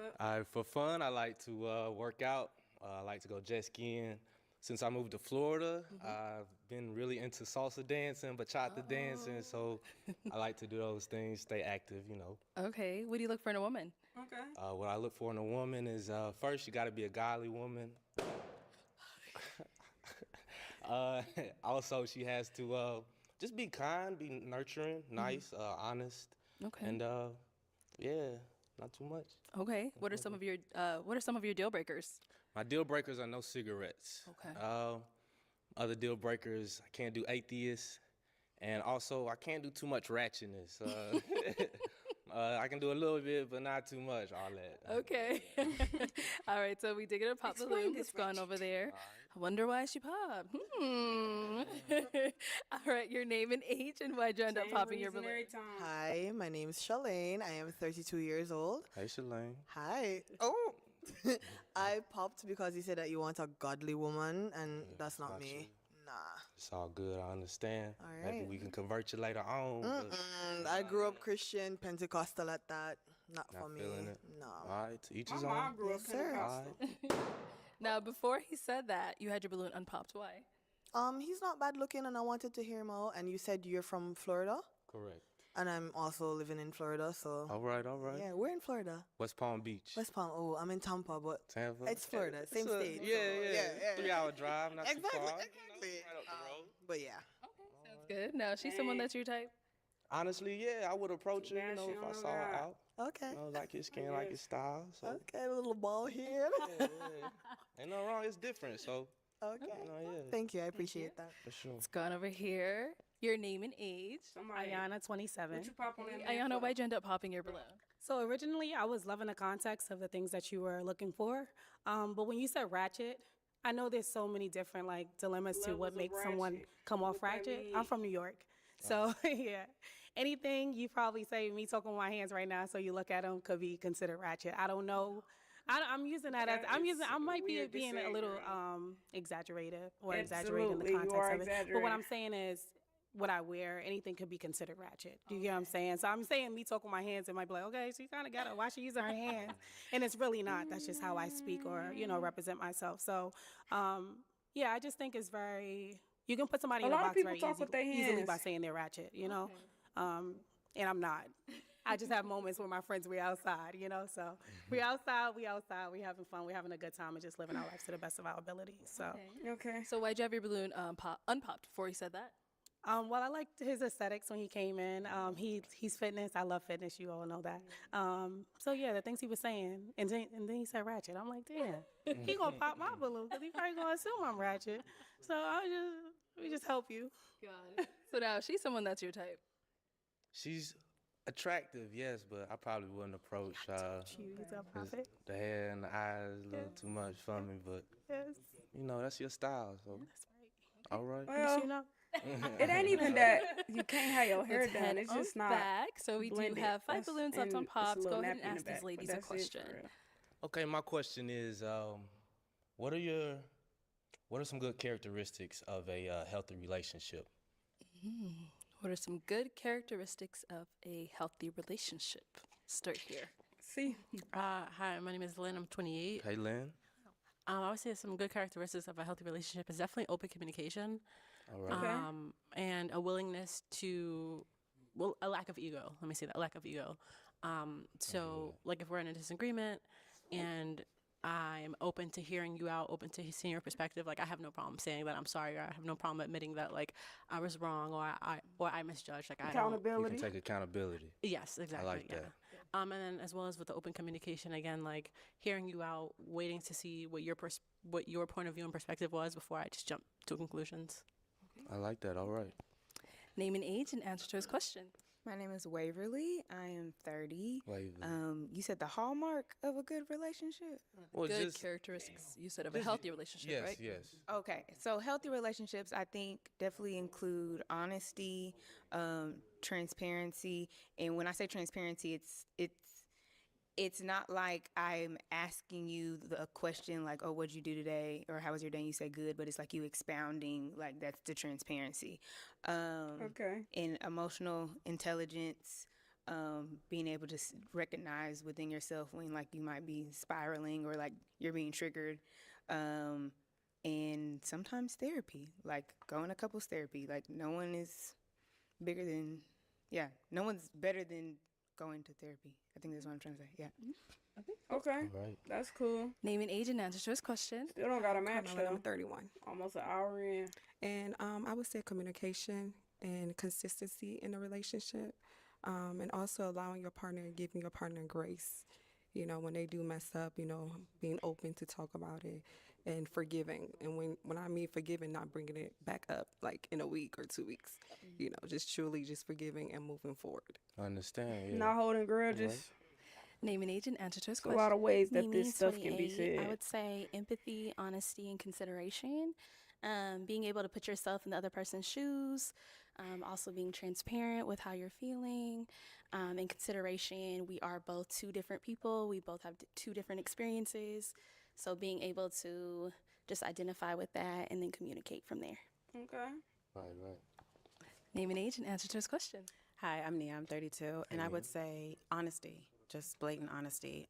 For fun, I like to work out. I like to go jet skiing. Since I moved to Florida, I've been really into salsa dancing, bachata dancing, so I like to do those things, stay active, you know. Okay. What do you look for in a woman? Okay. What I look for in a woman is, first, you gotta be a godly woman. Also, she has to just be kind, be nurturing, nice, honest. Okay. And yeah, not too much. Okay. What are some of your deal breakers? My deal breakers are no cigarettes. Okay. Other deal breakers, I can't do atheists, and also I can't do too much ratchetness. I can do a little bit, but not too much. All that. Okay. All right. So we did get a pop Explain balloon. this It's gone over there. I wonder why she popped. All right. Your name and age and why'd you end up Same popping your reason balloon? every time. Hi, my name is Shalane. I am 32 years old. Hey, Shalane. Hi. Oh. I popped because you said that you want a godly woman, and that's not got me. you. Nah. It's all good. I understand. All Maybe right. we can convert you later on. but I grew up Christian, Pentecostal at that. Not Not for me. feeling it. No. All right, to each My his mom own. grew up Yes, sir. Pentecostal. All right. Now, before he said that, you had your balloon unpopped. Why? He's not bad looking, and I wanted to hear him out. And you said you're from Florida, Correct. and I'm also living in Florida, so. All right, all right. Yeah, we're in Florida. West Palm Beach. West Palm. Oh, I'm in Tampa, but Tampa. it's Florida, same It's a- state. Yeah, so, yeah. 3-hour drive, not Exactly, too far. exactly. Right up the road. But yeah. Sounds good. Now, she's someone that's your type. Honestly, yeah, I would approach her, Bad you know, she if don't I know saw her God. out. Okay. You know, like his skin, like his style. So, Okay, a little bald head. yeah. Ain't no wrong, it's different. So, Okay. you know, yeah, Thank you. I appreciate that. for sure. It's gone over here. Your name and age. Somebody, Ayana, 27. what you pop on that man Ayana, for? why'd you end up popping your balloon? So originally, I was loving the context of the things that you were looking for. But when you said ratchet, I know there's so many different like dilemmas to Levels what of makes someone ratchet. come off What that ratchet. mean? I'm from New York. So yeah, anything you probably say, me talking with my hands right now, so you look at them, could be considered ratchet. I don't know. I'm using that as, That is I might be weird to being say, a little girl. exaggerated or exaggerating the Absolutely, you are context of it. But what I'm exaggerating. saying is, what I wear, anything could be considered ratchet. Do you get what I'm saying? So I'm saying me talking with my hands, it might be like, okay, she kind of got it. Why she using her hands? And it's really not. That's just how I speak or, represent myself. So, yeah, I just think it's very, you can put somebody A in a lot of box people very talk with their easily by hands. saying they're ratchet, and I'm not. I just have moments where my friends, we outside, you know, so we outside, we having fun, we having a good time and just living our lives to the best of our abilities. So, Okay. So why'd you have your balloon unpopped before you said that? well, I liked his aesthetics when he came in. He's fitness. I love fitness. You all know that. So yeah, the things he was saying, and then he said ratchet. I'm like, damn, he gonna pop my balloon because he probably gonna assume I'm ratchet. So we just help you. Got it. So now she's someone that's your type. She's attractive, yes, but I probably wouldn't approach He's a 'cause prophet. the hair and the eyes a little too much for me. But you know, that's your style, so That's right. all right. Well, You know. it ain't even that you can't have your hair Let's done. head It's on just not back. So we do blended. have 5 That's- balloons left and on it's a pops. Go little ahead and nappy in the ask these back, but ladies a that's it for question. real. Okay, my question is, what are some good characteristics of a healthy relationship? What are some good characteristics of a healthy relationship? Start here. See, Hi, my name is Lynn. I'm 28. Hey, Lynn. I would say some good characteristics of a healthy relationship is definitely open communication. All right. Okay. And a willingness to, well, a lack of ego. Let me say that, a lack of ego. So, like, if we're in a disagreement and I'm open to hearing you out, open to seeing your perspective, like, I have no problem saying that I'm sorry, or I have no problem admitting that, like, I was wrong, or I misjudged. Like, I don't. You Accountability. can take accountability. Yes, exactly. like yeah. that. And then as well as with the open communication, again, like hearing you out, waiting to see what your point of view and perspective was before I just jump to conclusions. I like that. All right. Name and age and answer to his question. My name is Waverly. I am 30. Waverly. You said the hallmark of a good relationship? Well, Good just characteristics, you said, of a just- healthy relationship, yes, right? yes. Okay, so healthy relationships, I think, definitely include honesty, transparency, and when I say transparency, it's not like I'm asking you a question like, "Oh, what'd you do today?" or "How was your day?" And you say good, but it's like you expounding, like that's the transparency. Okay. And emotional intelligence, being able to recognize within yourself when like you might be spiraling or like you're being triggered. And sometimes therapy, like going to couples therapy. Like no one is bigger than, no one's better than going to therapy. I think that's what I'm trying to say. Yeah. Okay. All right. That's cool. Name and age and answer to his question. Still don't got a match Carmela, I'm though. 31. Almost an hour in. And I would say communication and consistency in a relationship, and also allowing your partner and giving your partner grace. You know, when they do mess up, you know, being open to talk about it and forgiving. And when I mean forgiving, not bringing it back up like in a week or 2 weeks. You know, just truly just forgiving and moving forward. I understand. Yeah. Not holding grudges. Right. Name and age and answer to his There's a question. lot of ways that Mimi, this stuff can be 28. said. I would say empathy, honesty, and consideration. Being able to put yourself in the other person's shoes. Also being transparent with how you're feeling. In consideration, we are both 2 different people. We both have 2 different experiences. So being able to just identify with that and then communicate from there. Okay. Right. Name and age and answer to his question. Hi, I'm Nia. I'm 32, and I would say honesty, just blatant honesty,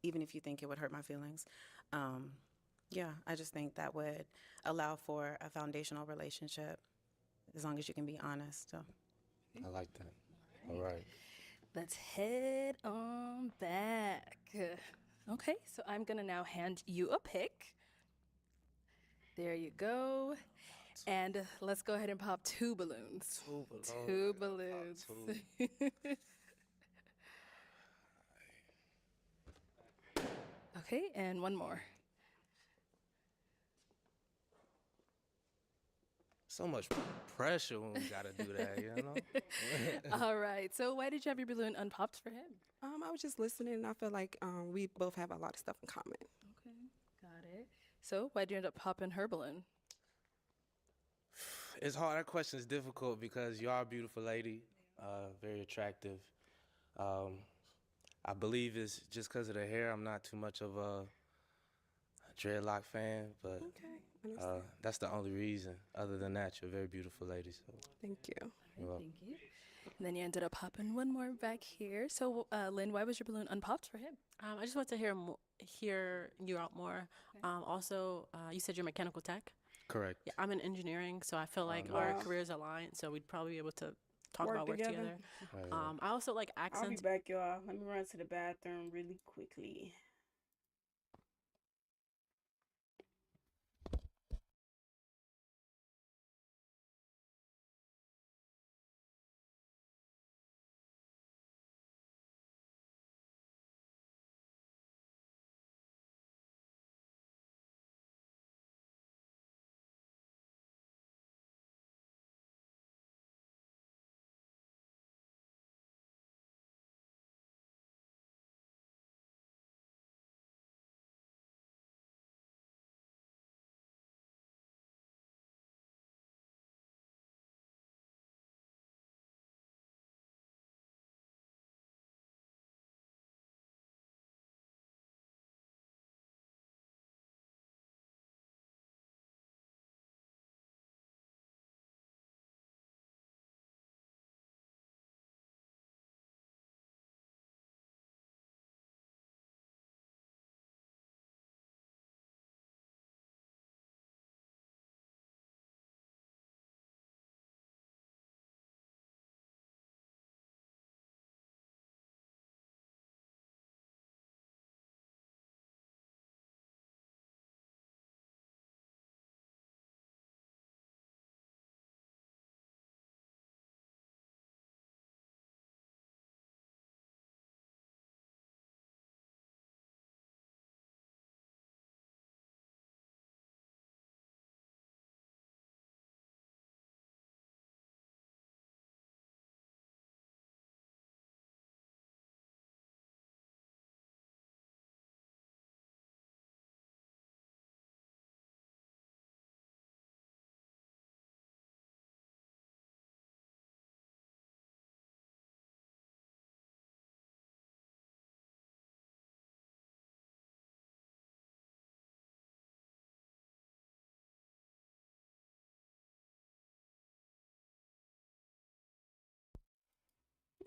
even if you think it would hurt my feelings. Yeah, I just think that would allow for a foundational relationship as long as you can be honest. So. I like that. All right. Let's head on back. Okay, so I'm gonna now hand you a pick. There you go. And let's go ahead and pop 2 balloons. 2 balloons. Okay, and one more. So much pressure when we gotta do that, you know. All right, so why did you have your balloon unpopped for him? I was just listening, and I feel like we both have a lot of stuff in common. Okay, got it. So why'd you end up popping her balloon? It's hard. That question is difficult because you are a beautiful lady, very attractive. I believe it's just because of the hair. I'm not too much of a dreadlock fan, but that's the only reason. Other than that, you're a very beautiful lady. So Thank you. you're welcome. Thank you. And then you ended up popping one more back here. So, Lynn, why was your balloon unpopped for him? I just want to hear you out more. Also, you said you're mechanical tech. Correct. Yeah, I'm in engineering, so I feel like our careers align. So we'd probably be able to talk about work together. Right. I also like I'll be accents. back, y'all. Let me run to the bathroom really quickly.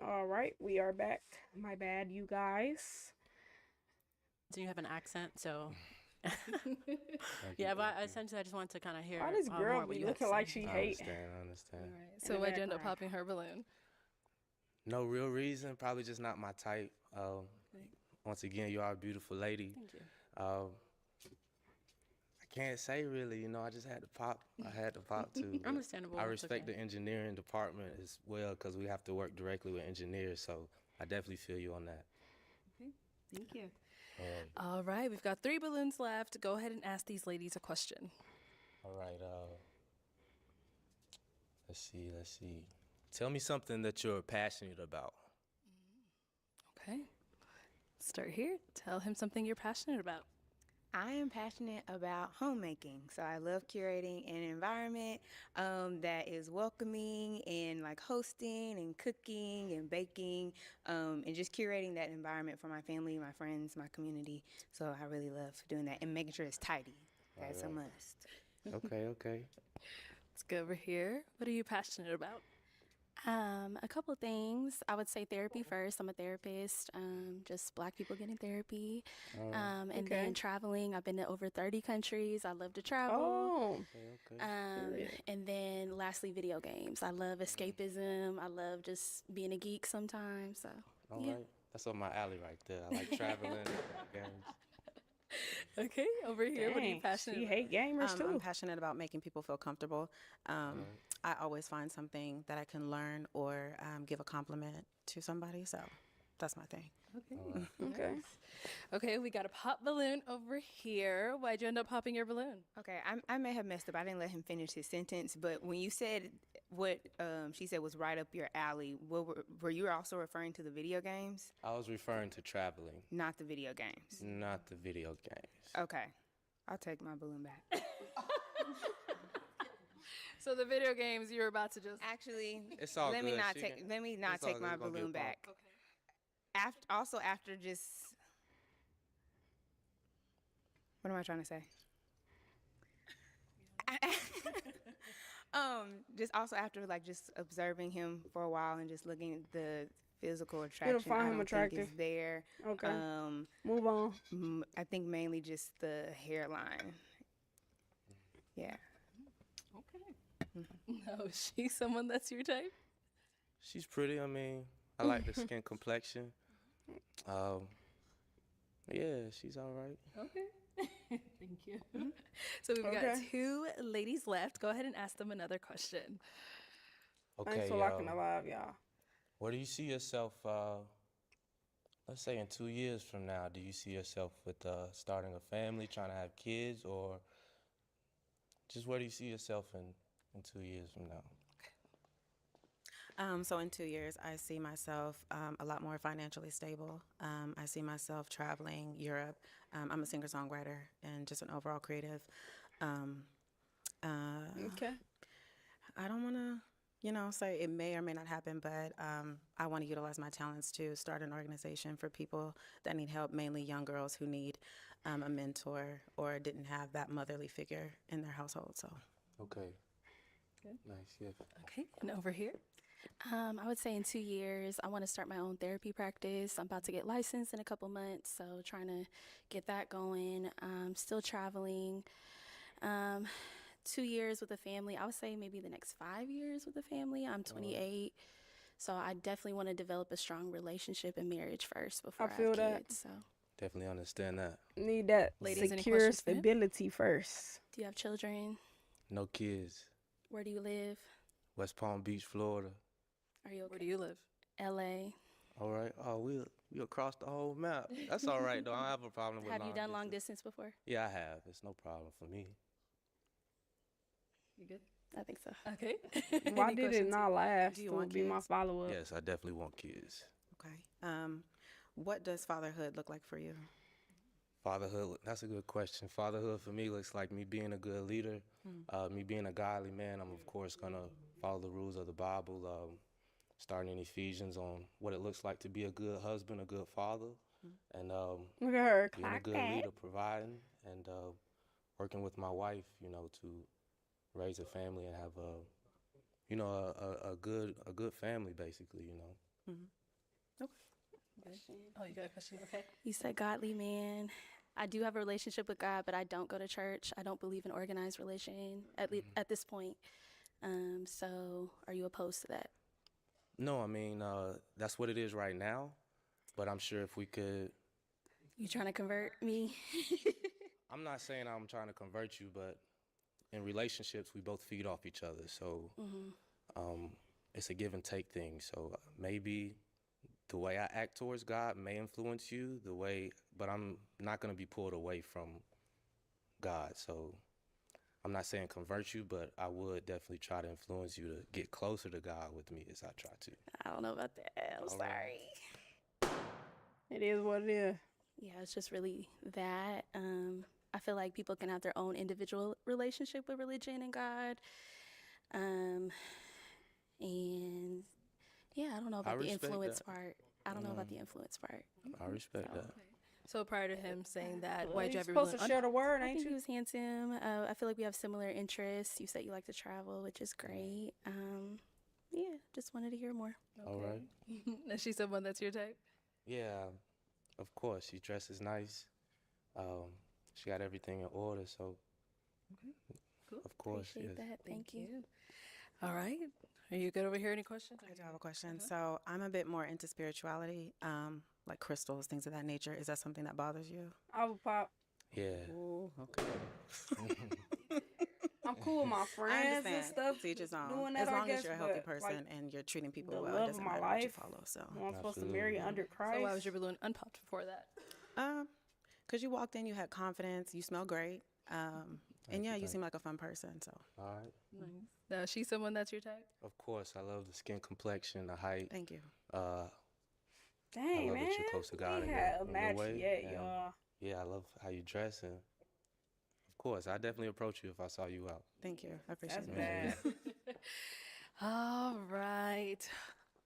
All right, we are back. My bad, you guys. So you have an accent, so Yeah, but essentially I just wanted to kind of hear Why this more girl what be you had to looking like say. she I hate? understand. In So the why'd you end up background. popping her balloon? No real reason, probably just not my type. Once again, you are a beautiful lady. Thank you. I can't say really, I just had to pop. I had to pop too. but Understandable. I It's respect okay. the engineering department as well because we have to work directly with engineers. So I definitely feel you on that. Okay, thank you. All right. All right, we've got 3 balloons left. Go ahead and ask these ladies a question. All right. Let's see. Tell me something that you're passionate about. Okay, start here. Tell him something you're passionate about. I am passionate about homemaking. So I love curating an environment that is welcoming and like hosting and cooking and baking and just curating that environment for my family, my friends, my community. So I really love doing that and making sure it's tidy. That's a Alright. must. Okay. Let's go over here. What are you passionate about? A couple things. I would say therapy first. I'm a therapist. Just Black people getting therapy. And Okay. then traveling. I've been to over 30 countries. I love to travel. Oh, Okay. And then lastly, video games. I love escapism. I love just being a geek sometimes. So All yeah. right. That's up my alley right there. I like traveling, games. Okay, over here. What are you dang, passionate she about? hate gamers too. I'm passionate about making people feel comfortable. I always find something that I can learn or give a compliment to somebody. So that's my thing. Okay. Okay. Okay, we got a pop balloon over here. Why'd you end up popping your balloon? Okay, I may have messed up. I didn't let him finish his sentence, but when you said what she said was right up your alley, were you also referring to the video games? I was referring to traveling, Not the video games. not the video games. Okay, I'll take my balloon back. So the video games you were about to just Actually, It's all let me good. not She take can- let me not it's all take good. my It's gonna be a balloon bump. back. After just what am I trying to say? Just also after like just observing him for a while and just looking at the physical attraction, find I him don't attractive. think is there. Okay. Move on. I think mainly just the hairline. Yeah. okay. No, is she someone that's your type? She's pretty. I mean, I like the skin complexion. Yeah, she's all right. Okay. Thank you. So we've got 2 ladies left. Go ahead and ask them another question. Okay. Thanks for locking the live, y'all. Where do you see yourself? Let's say in 2 years from now, do you see yourself with starting a family, trying to have kids, or just where do you see yourself in 2 years from now? So in 2 years, I see myself a lot more financially stable. I see myself traveling Europe. I'm a singer-songwriter and just an overall creative. Okay. I don't want to, say it may or may not happen, but I want to utilize my talents to start an organization for people that need help, mainly young girls who need a mentor or didn't have that motherly figure in their household. So. Okay. Good. Nice. Yeah. Okay, and over here. I would say in 2 years, I want to start my own therapy practice. I'm about to get licensed in a couple months, so trying to get that going. Still traveling. 2 years with a family. I would say maybe the next 5 years with a family. I'm 28, so I definitely want to develop a strong relationship and marriage first before I feel have that. kids. So, Definitely understand that. Need that Ladies, any secure questions for him? stability first. do you have children? No kids. Where do you live? West Palm Beach, Florida. Are you okay? Where do you live? LA. All right. Oh, we across the whole map. That's all right though. I don't have a problem with Have you done long distance. distance before? Yeah, I have. It's no problem for me. You good? I think so. Okay. Why Any did it questions? not last? Do you Would want be my kids? follow-up. Yes, I definitely want kids. Okay. What does fatherhood look like for you? Fatherhood, that's a good question. Fatherhood for me looks like me being a good leader, me being a godly man. I'm, of course, going to follow the rules of the Bible, starting in Ephesians on what it looks like to be a good husband, a good father, and Look at her. being a Clock good that. leader, providing, and working with my wife, to raise a family and have a good family, basically, Oh, you got a question? Okay. You said godly man. I do have a relationship with God, but I don't go to church. I don't believe in organized religion at this point. So are you opposed to that? No, I mean, that's what it is right now, but I'm sure if we could... You trying to convert me? I'm not saying I'm trying to convert you, but in relationships, we both feed off each other. So it's a give and take thing. So maybe the way I act towards God may influence you, but I'm not going to be pulled away from God. So I'm not saying convert you, but I would definitely try to influence you to get closer to God with me as I try to. I don't know about that. I'm sorry. It is what it is. Yeah, it's just really that. I feel like people can have their own individual relationship with religion and God. And yeah, I don't know about the influence part. I don't know about the influence part. I respect that. So prior to him saying that, Well, why'd you you have your supposed to balloon share the word, I ain't think he you? was handsome. I feel like we have similar interests. You said you like to travel, which is great. Yeah, just wanted to hear more. All right. Is she someone that's your type? Yeah, of course. She dresses nice. She got everything in order, so Cool. of course, Appreciate yes. that. Thank you. All right. Are you good over here? Any questions? I do have a question. So I'm a bit more into spirituality, like crystals, things of that nature. Is that something that bothers you? I would pop. Yeah. Oh, okay. I'm cool with my I friends and understand. stuff. To each his own. Doing that, As I long guess, as you're a healthy but, person like, and you're treating people the well, love it of doesn't my matter what you life. follow. So, Who I'm supposed to marry Absolutely. under Christ. So why was your balloon unpopped before that? because you walked in, you had confidence, you smell great, and yeah, you thank seem like a fun person. So, All right. Nice. Now, is she someone that's your type? Of course, I love the skin complexion, the height. thank you. I Dang, love man. that you're close to God We in had a your match way. yet, and y'all. yeah, I love how you dress, and of course, I definitely approach you if I saw you out. Thank you. I appreciate That's it. bad. All right.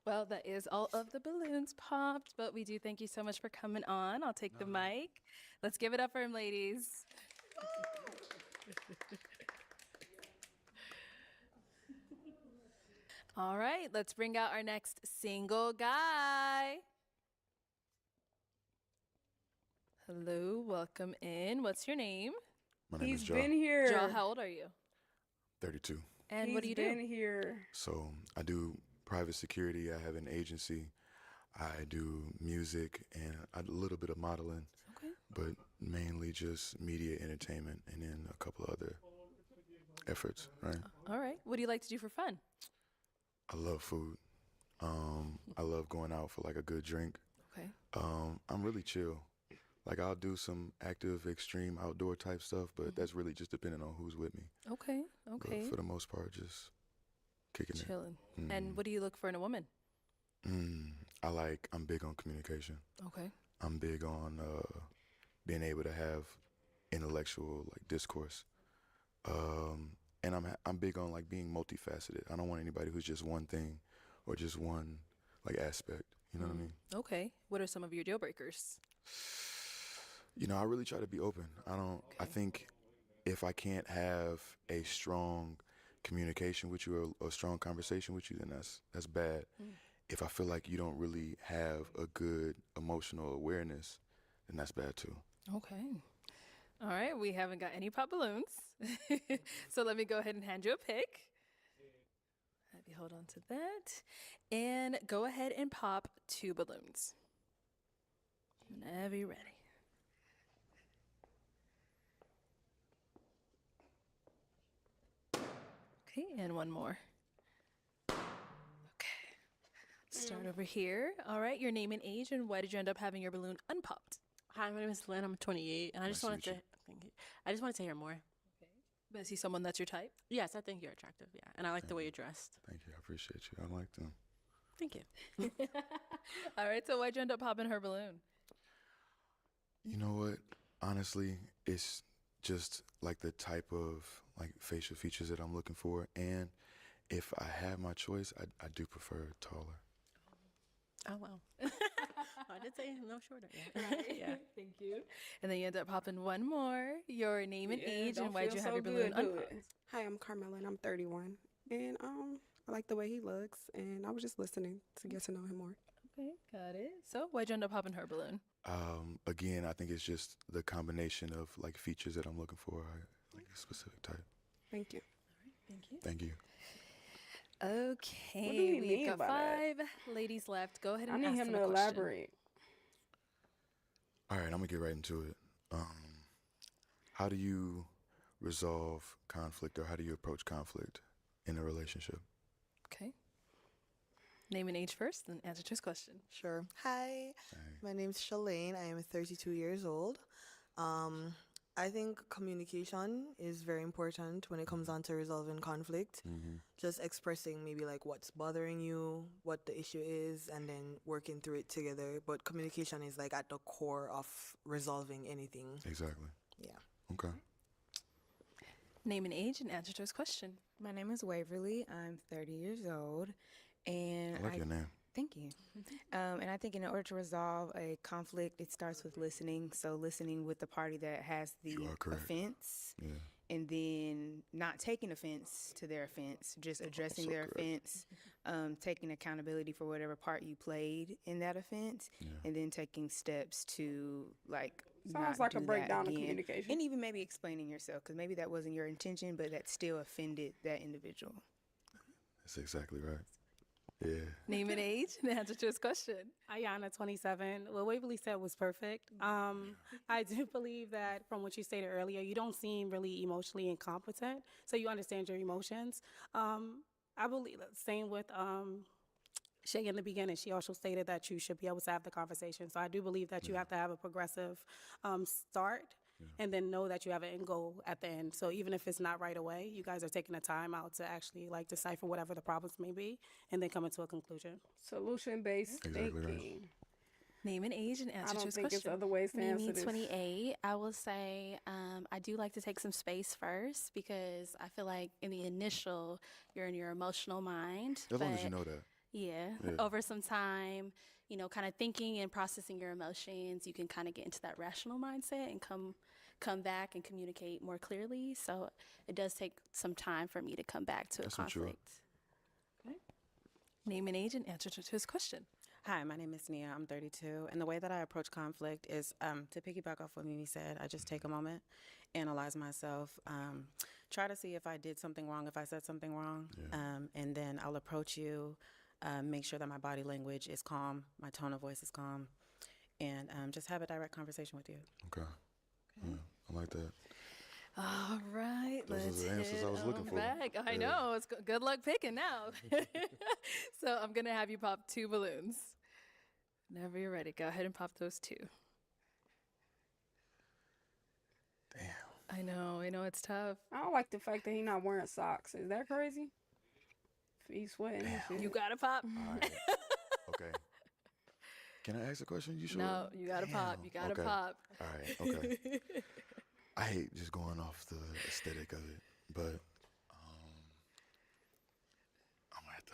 Well, that is all of the balloons popped, but we do thank you so much for coming on. I'll take the mic. Let's give it up for him, ladies. All right, let's bring out our next single guy. Hello, welcome in. What's your name? My name is He's Joe. been here. Joel, how old are you? 32. And what do you He's do? been here. So I do private security. I have an agency. I do music and a little bit of modeling, but mainly just media entertainment and then a couple of other efforts, right? All right. What do you like to do for fun? I love food. I love going out for like a good drink. Okay. I'm really chill. Like I'll do some active, extreme outdoor type stuff, but that's really just depending on who's with me. Okay. Okay. But for the most part, just kicking it. Chilling. And what do you look for in a woman? I'm big on communication. Okay. I'm big on being able to have intellectual like discourse. And I'm big on like being multifaceted. I don't want anybody who's just one thing or just one like aspect. You know what I mean? Okay. What are some of your deal breakers? You know, I really try to be open. I think if I can't have a strong communication with you or a strong conversation with you, then that's bad. If I feel like you don't really have a good emotional awareness, then that's bad too. Okay. All right. We haven't got any pop balloons. So let me go ahead and hand you a pick. Have you hold on to that. And go ahead and pop 2 balloons. Whenever you're ready. Okay, and one more. Okay. Start over here. All right, your name and age, and why did you end up having your balloon unpopped? Hi, my name is Lynn. I'm 28, and I just wanted to thank you. I just wanted to hear more. Okay. But is he someone that's your type? Yes, I think you're attractive. Yeah, and I like the way you're dressed. Thank you. I appreciate you. I like them. Thank you. All right, so why'd you end up popping her balloon? You know what? Honestly, it's just like the type of like facial features that I'm looking for, and if I have my choice, I do prefer taller. Oh, wow. I did say no shorter. Yeah. Yeah. Thank you. And then you end up popping one more. Your name and age, don't and why'd feel you have so your balloon good, do unpopped? it. Hi, I'm Carmela, and I'm 31. And I like the way he looks, and I was just listening to get to know him more. Okay, got it. So why'd you end up popping her balloon? Again, I think it's just the combination of like features that I'm looking for, like a specific type. Thank you. Thank you. Thank you. Okay, What do you we've mean got by 5 that? ladies left. Go ahead and I need ask him them to a question. elaborate. All right, I'm gonna get right into it. How do you resolve conflict, or how do you approach conflict in a relationship? Okay. Name and age first, then answer to his question. Sure. Hi, my name's Shalane. I am 32 years old. I think communication is very important when it comes on to resolving conflict. Just expressing maybe like what's bothering you, what the issue is, and then working through it together. But communication is like at the core of resolving anything. Exactly. Yeah. Okay. Name and age and answer to his question. My name is Waverly. I'm 30 years old. And I like your name. Thank you. And I think in order to resolve a conflict, it starts with listening. So listening with the party that has the offense, and then not taking offense to their offense, just addressing their offense, taking accountability for whatever part you played in that offense, and then taking steps to like Sounds not like do a that breakdown of again. communication. And even maybe explaining yourself, because maybe that wasn't your intention, but that still offended that individual. That's exactly right. Yeah. Name and age and answer to his question. Ayana, 27. What Waverly said was perfect. I do believe that from what you stated earlier, you don't seem really emotionally incompetent, so you understand your emotions. I believe same with Shay in the beginning. She also stated that you should be able to have the conversation. So I do believe that you have to have a progressive start. And then know that you have an end goal at the end. So even if it's not right away, you guys are taking the time out to actually like decipher whatever the problems may be and then come into a conclusion. Solution-based thinking. Right. Name and age and answer I to don't his think question. it's other ways to answer Mimi, this. 28. I will say I do like to take some space first because I feel like in the initial, you're in your emotional mind. As long as you know that. Yeah. Over some time, you know, kind of thinking and processing your emotions, you can kind of get into that rational mindset and come back and communicate more clearly. So it does take some time for me to come back to That's a mature. conflict. Okay. Name and age and answer to his question. Hi, my name is Nia. I'm 32. And the way that I approach conflict is to piggyback off what Mimi said, I just take a moment, analyze myself, try to see if I did something wrong, if I said something wrong, and then I'll approach you make sure that my body language is calm, my tone of voice is calm, and just have a direct conversation with you. Okay. Yeah, I like that. All right, Those let's are the answers hit I was looking for. back. I Yeah. know. It's good luck picking now. So I'm going to have you pop 2 balloons. Whenever you're ready, go ahead and pop those 2. Damn. I know, it's tough. I don't like the fact that he not wearing socks. Is that crazy? If he's sweating and shit. You got to pop. All right. Okay. Can I ask a question? You sure? No, you got to pop. You got to Okay. pop. All right. Okay. I hate just going off the aesthetic of it, but I'm gonna have to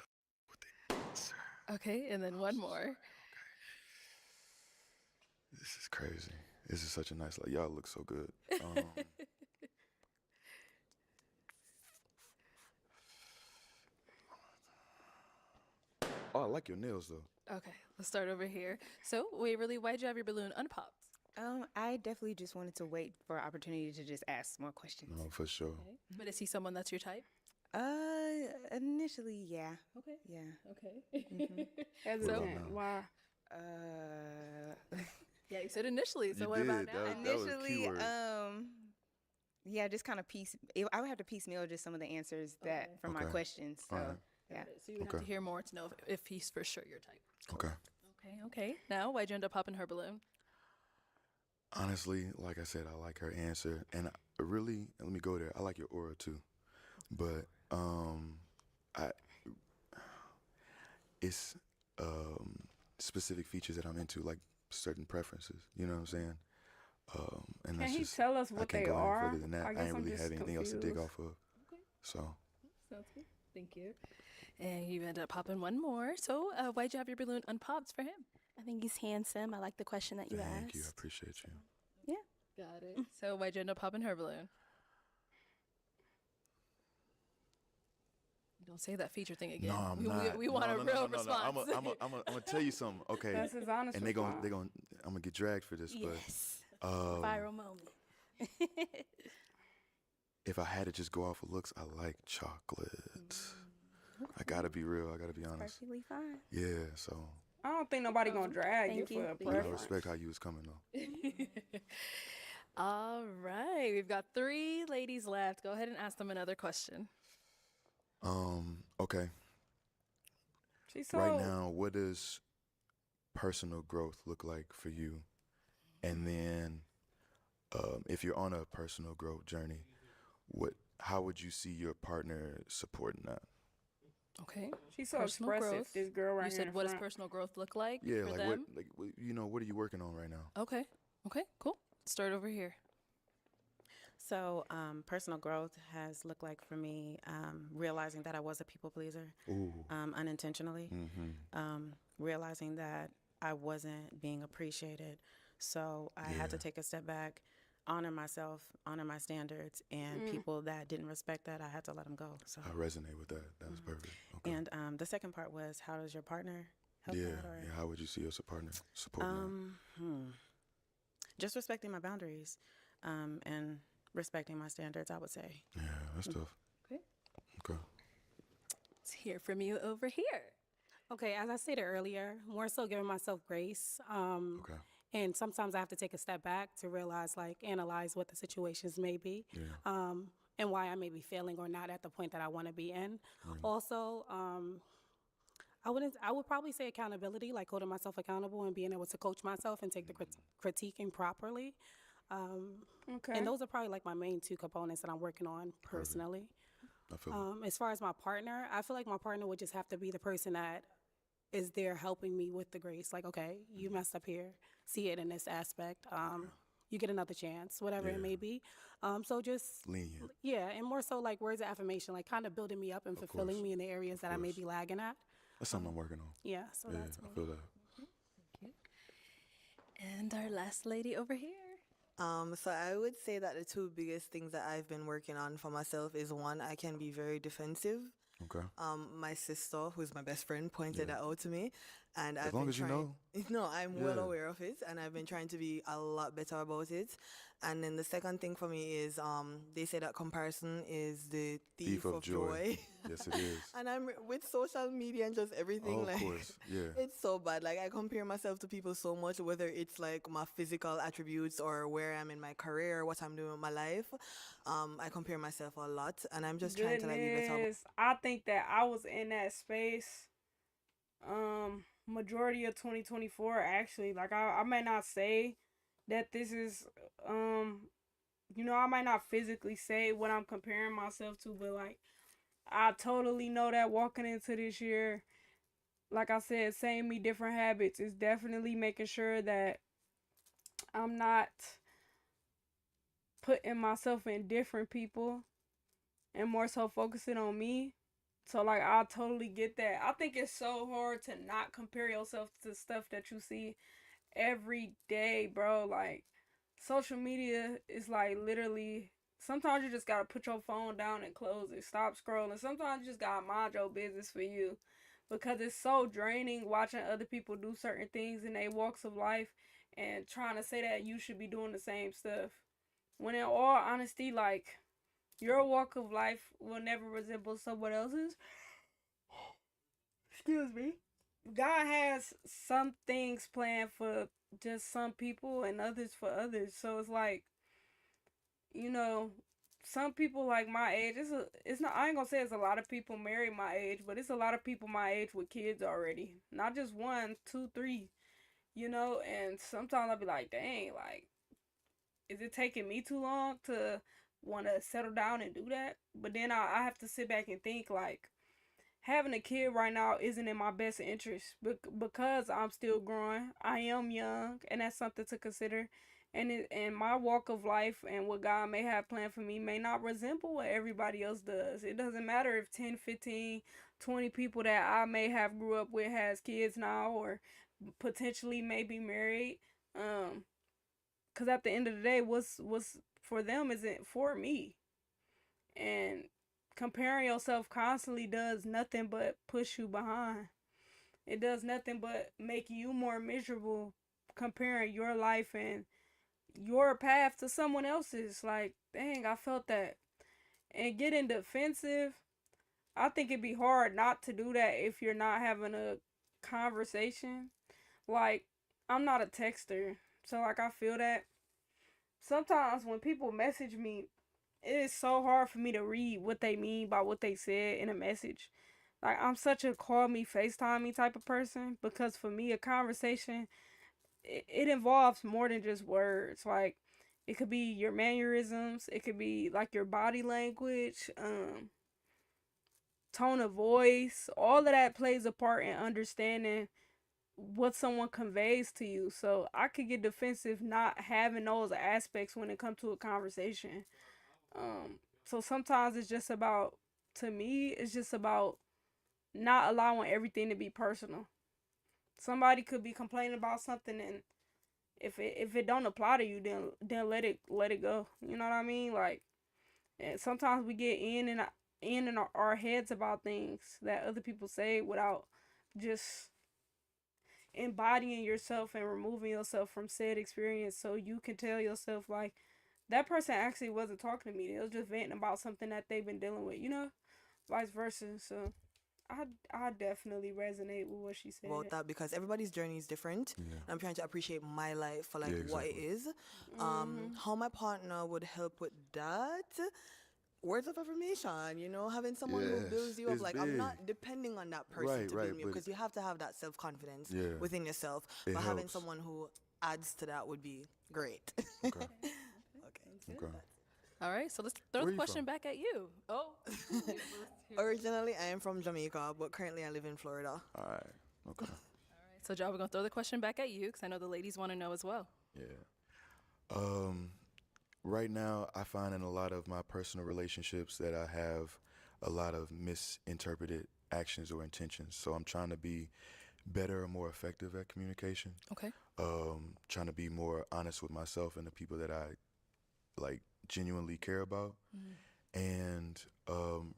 with the answer. Okay, and then one more. This is crazy. This is such a nice. Like, y'all look so good. Oh, I like your nails though. Okay, let's start over here. So, Waverly, why'd you have your balloon unpopped? I definitely just wanted to wait for an opportunity to just ask more questions. No, for sure. Okay. But is he someone that's your type? Initially, yeah. Okay. Yeah. Okay. Hesitant. Why? Yeah, you said initially. So You what about did. now? That was Initially, keyword. yeah, just kind of I would have to piecemeal just some of the answers that from my Okay. questions. So, All right. yeah. So you would have to hear more to know if he's for sure your type. Okay. Okay. Now, why'd you end up popping her balloon? Honestly, like I said, I like her answer, and really, let me go there. I like your aura too, but it's specific features that I'm into, like certain preferences. You know what I'm saying? And Can that's he just, tell us I what can't they go any are? further than that. I I guess ain't I'm really just have anything else to dig confused. off of. So Sounds good. Thank you. And you end up popping one more. So why'd you have your balloon unpopped for him? I think he's handsome. I like the question that you thank asked. you. I appreciate you. Got it. So why'd you end up popping her balloon? Don't say that feature thing again. No, I'm not. We want a real response. I'm gonna tell you something. Okay. That's his honest And response. I'm gonna get dragged for this, Yes. but Viral moment. if I had to just go off of looks, I like chocolate. I gotta be real. I gotta be honest. Perfectly fine. Yeah. So I don't think nobody gonna drag you Thank you. for a Thank I preference. respect how you was coming though. All right. We've got 3 ladies left. Go ahead and ask them another question. Okay. She's so Right now, what does personal growth look like for you? And then, if you're on a personal growth journey, how would you see your partner supporting that? Okay. She's so Personal expressive. growth. This girl right You here. said, what does personal growth look like Yeah, for like them? what are you working on right now? Okay. Okay, cool. Start over here. So, personal growth has looked like for me realizing that I was a people pleaser Ooh. unintentionally, Mm-hmm. realizing that I wasn't being appreciated. So I had to take a step back, honor myself, honor my standards, and people that didn't respect that, I had to let them go. So I resonate with that. That was perfect. Okay. And the second part was, how does your partner help yeah, out? Or, yeah. How would you see your partner supporting that? Just respecting my boundaries and respecting my standards, I would say. Yeah, that's tough. Okay. Okay. Let's hear from you over here. Okay, as I stated earlier, more so giving myself grace. Okay. And sometimes I have to take a step back to realize, like, analyze what the situations may be. Yeah. And why I may be failing or not at the point that I want to be in. Right. Also, I would probably say accountability, like holding myself accountable and being able to coach myself and take the critiquing properly. Okay. And those are probably like my main 2 components that I'm working on personally. I feel As far as my partner, I feel like my partner would just have to be the person that is there helping me with the grace. Like, okay, you messed up here. See it in this aspect. You get another chance, whatever it may be. So just lenient. yeah, and more so like words of affirmation, like kind of building me up and fulfilling course. me in the areas that I may be lagging at. That's something I'm working on. Yeah, so Yeah, that's I me. feel that. And our last lady over here. So I would say that the 2 biggest things that I've been working on for myself is, 1, I can be very defensive. Okay. My sister, who's my best friend, pointed that out to me, and As I've long been as you trying. know. No, I'm well Yeah. aware of it, and I've been trying to be a lot better about it. And then the second thing for me is they say that comparison is the thief of joy. Yes, it is. And I'm with social media and just everything, Oh, like of course, yeah. it's so bad. Like I compare myself to people so much, whether it's like my physical attributes or where I'm in my career, what I'm doing with my life. I compare myself a lot, and I'm just trying to like be better. Goodness, I think that I was in that space majority of 2024 actually. Like I may not say that this is I might not physically say what I'm comparing myself to, but like I totally know that walking into this year, like I said, same me different habits is definitely making sure that I'm not putting myself in different people and more so focusing on me. So like I totally get that. I think it's so hard to not compare yourself to stuff that you see every day, bro. Like social media is like literally sometimes you just gotta put your phone down and close it. Stop scrolling. Sometimes you just gotta mind your business for you. Because it's so draining watching other people do certain things in their walks of life and trying to say that you should be doing the same stuff. When in all honesty, like your walk of life will never resemble someone else's. Excuse me. God has some things planned for just some people and others for others. So it's like, some people like my age, it's not, I ain't gonna say it's a lot of people married my age, but it's a lot of people my age with kids already. Not just one, two, three, and sometimes I'll be like, dang, like, is it taking me too long to want to settle down and do that? But then I have to sit back and think like having a kid right now isn't in my best interest because I'm still growing. I am young, and that's something to consider. And my walk of life and what God may have planned for me may not resemble what everybody else does. It doesn't matter if 10, 15, 20 people that I may have grew up with has kids now or potentially may be married. Cause at the end of the day, what's for them isn't for me. And comparing yourself constantly does nothing but push you behind. It does nothing but make you more miserable comparing your life and your path to someone else's. Like, dang, I felt that. And getting defensive, I think it'd be hard not to do that if you're not having a conversation. Like, I'm not a texter, so like I feel that. Sometimes when people message me, it is so hard for me to read what they mean by what they said in a message. Like I'm such a call me, FaceTime me type of person because for me a conversation it involves more than just words. Like it could be your mannerisms, it could be like your body language, tone of voice, all of that plays a part in understanding what someone conveys to you. So I could get defensive not having those aspects when it comes to a conversation. So sometimes it's just about, to me, it's just about not allowing everything to be personal. Somebody could be complaining about something, and if it don't apply to you, then let it go. You know what I mean? Like, and sometimes we get in our heads about things that other people say without just embodying yourself and removing yourself from said experience, so you can tell yourself like that person actually wasn't talking to me. They was just venting about something that they've been dealing with, vice versa. So I definitely resonate with what she said about that because everybody's journey is different. Yeah. And I'm trying to appreciate my life for like Yeah, what it exactly. is. How my partner would help with that. Words of affirmation, having someone who Yes, builds you up. it's Like I'm big. not depending on that person Right, to right, build me up but- because you have to have that self-confidence Yeah. within yourself. It But having helps. someone who adds to that would be great. Okay. Okay. Okay. All right, so let's throw Where the you question from? back at you. Oh. Originally, I am from Jamaica, but currently I live in Florida. All right. Okay. So, Joe, we're going to throw the question back at you because I know the ladies want to know as well. Yeah. Right now, I find in a lot of my personal relationships that I have a lot of misinterpreted actions or intentions. So I'm trying to be better and more effective at communication. Okay. Trying to be more honest with myself and the people that I like genuinely care about. And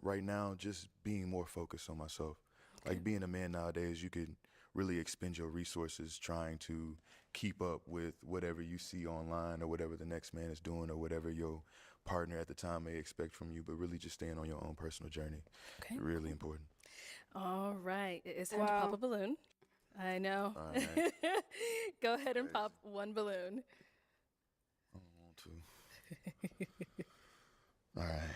right now, just being more focused on myself. Like being a man nowadays, you could really expend your resources trying to keep up with whatever you see online or whatever the next man is doing or whatever your partner at the time may expect from you, but really just staying on your own personal journey. Okay. Really important. All right. It's time to pop a balloon. I know. All right. Go ahead and pop one balloon. I don't want to. All right.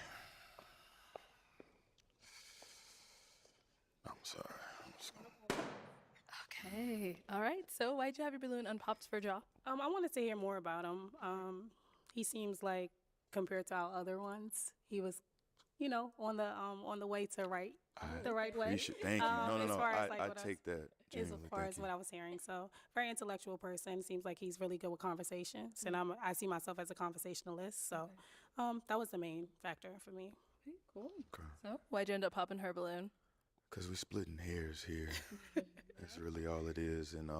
I'm sorry. I'm just gonna... Okay. All right. So why'd you have your balloon unpopped for Jaw? I wanted to hear more about him. He seems like, compared to our other ones, he was, you know, on the way to the right way. Thank you. No. I As take that. As far as what I was hearing. So very intellectual person. Seems like he's really good with conversations, and I see myself as a conversationalist. So that was the main factor for me. Okay, cool. Okay. So why'd you end up popping her balloon? Because we splitting hairs here. That's really all it is. And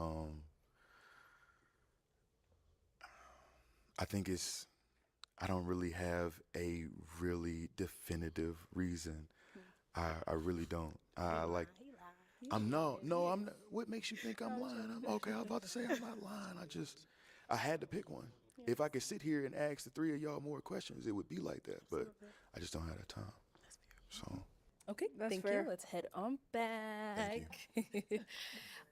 I think I don't really have a really definitive reason. I really don't. I'm not. What makes you think I'm lying? I was about to say I'm not lying. I had to pick one. Yeah. If I could sit here and ask the three of y'all more questions, it would be like that. But I just don't have the time. So. Okay, thank you. Let's head on back.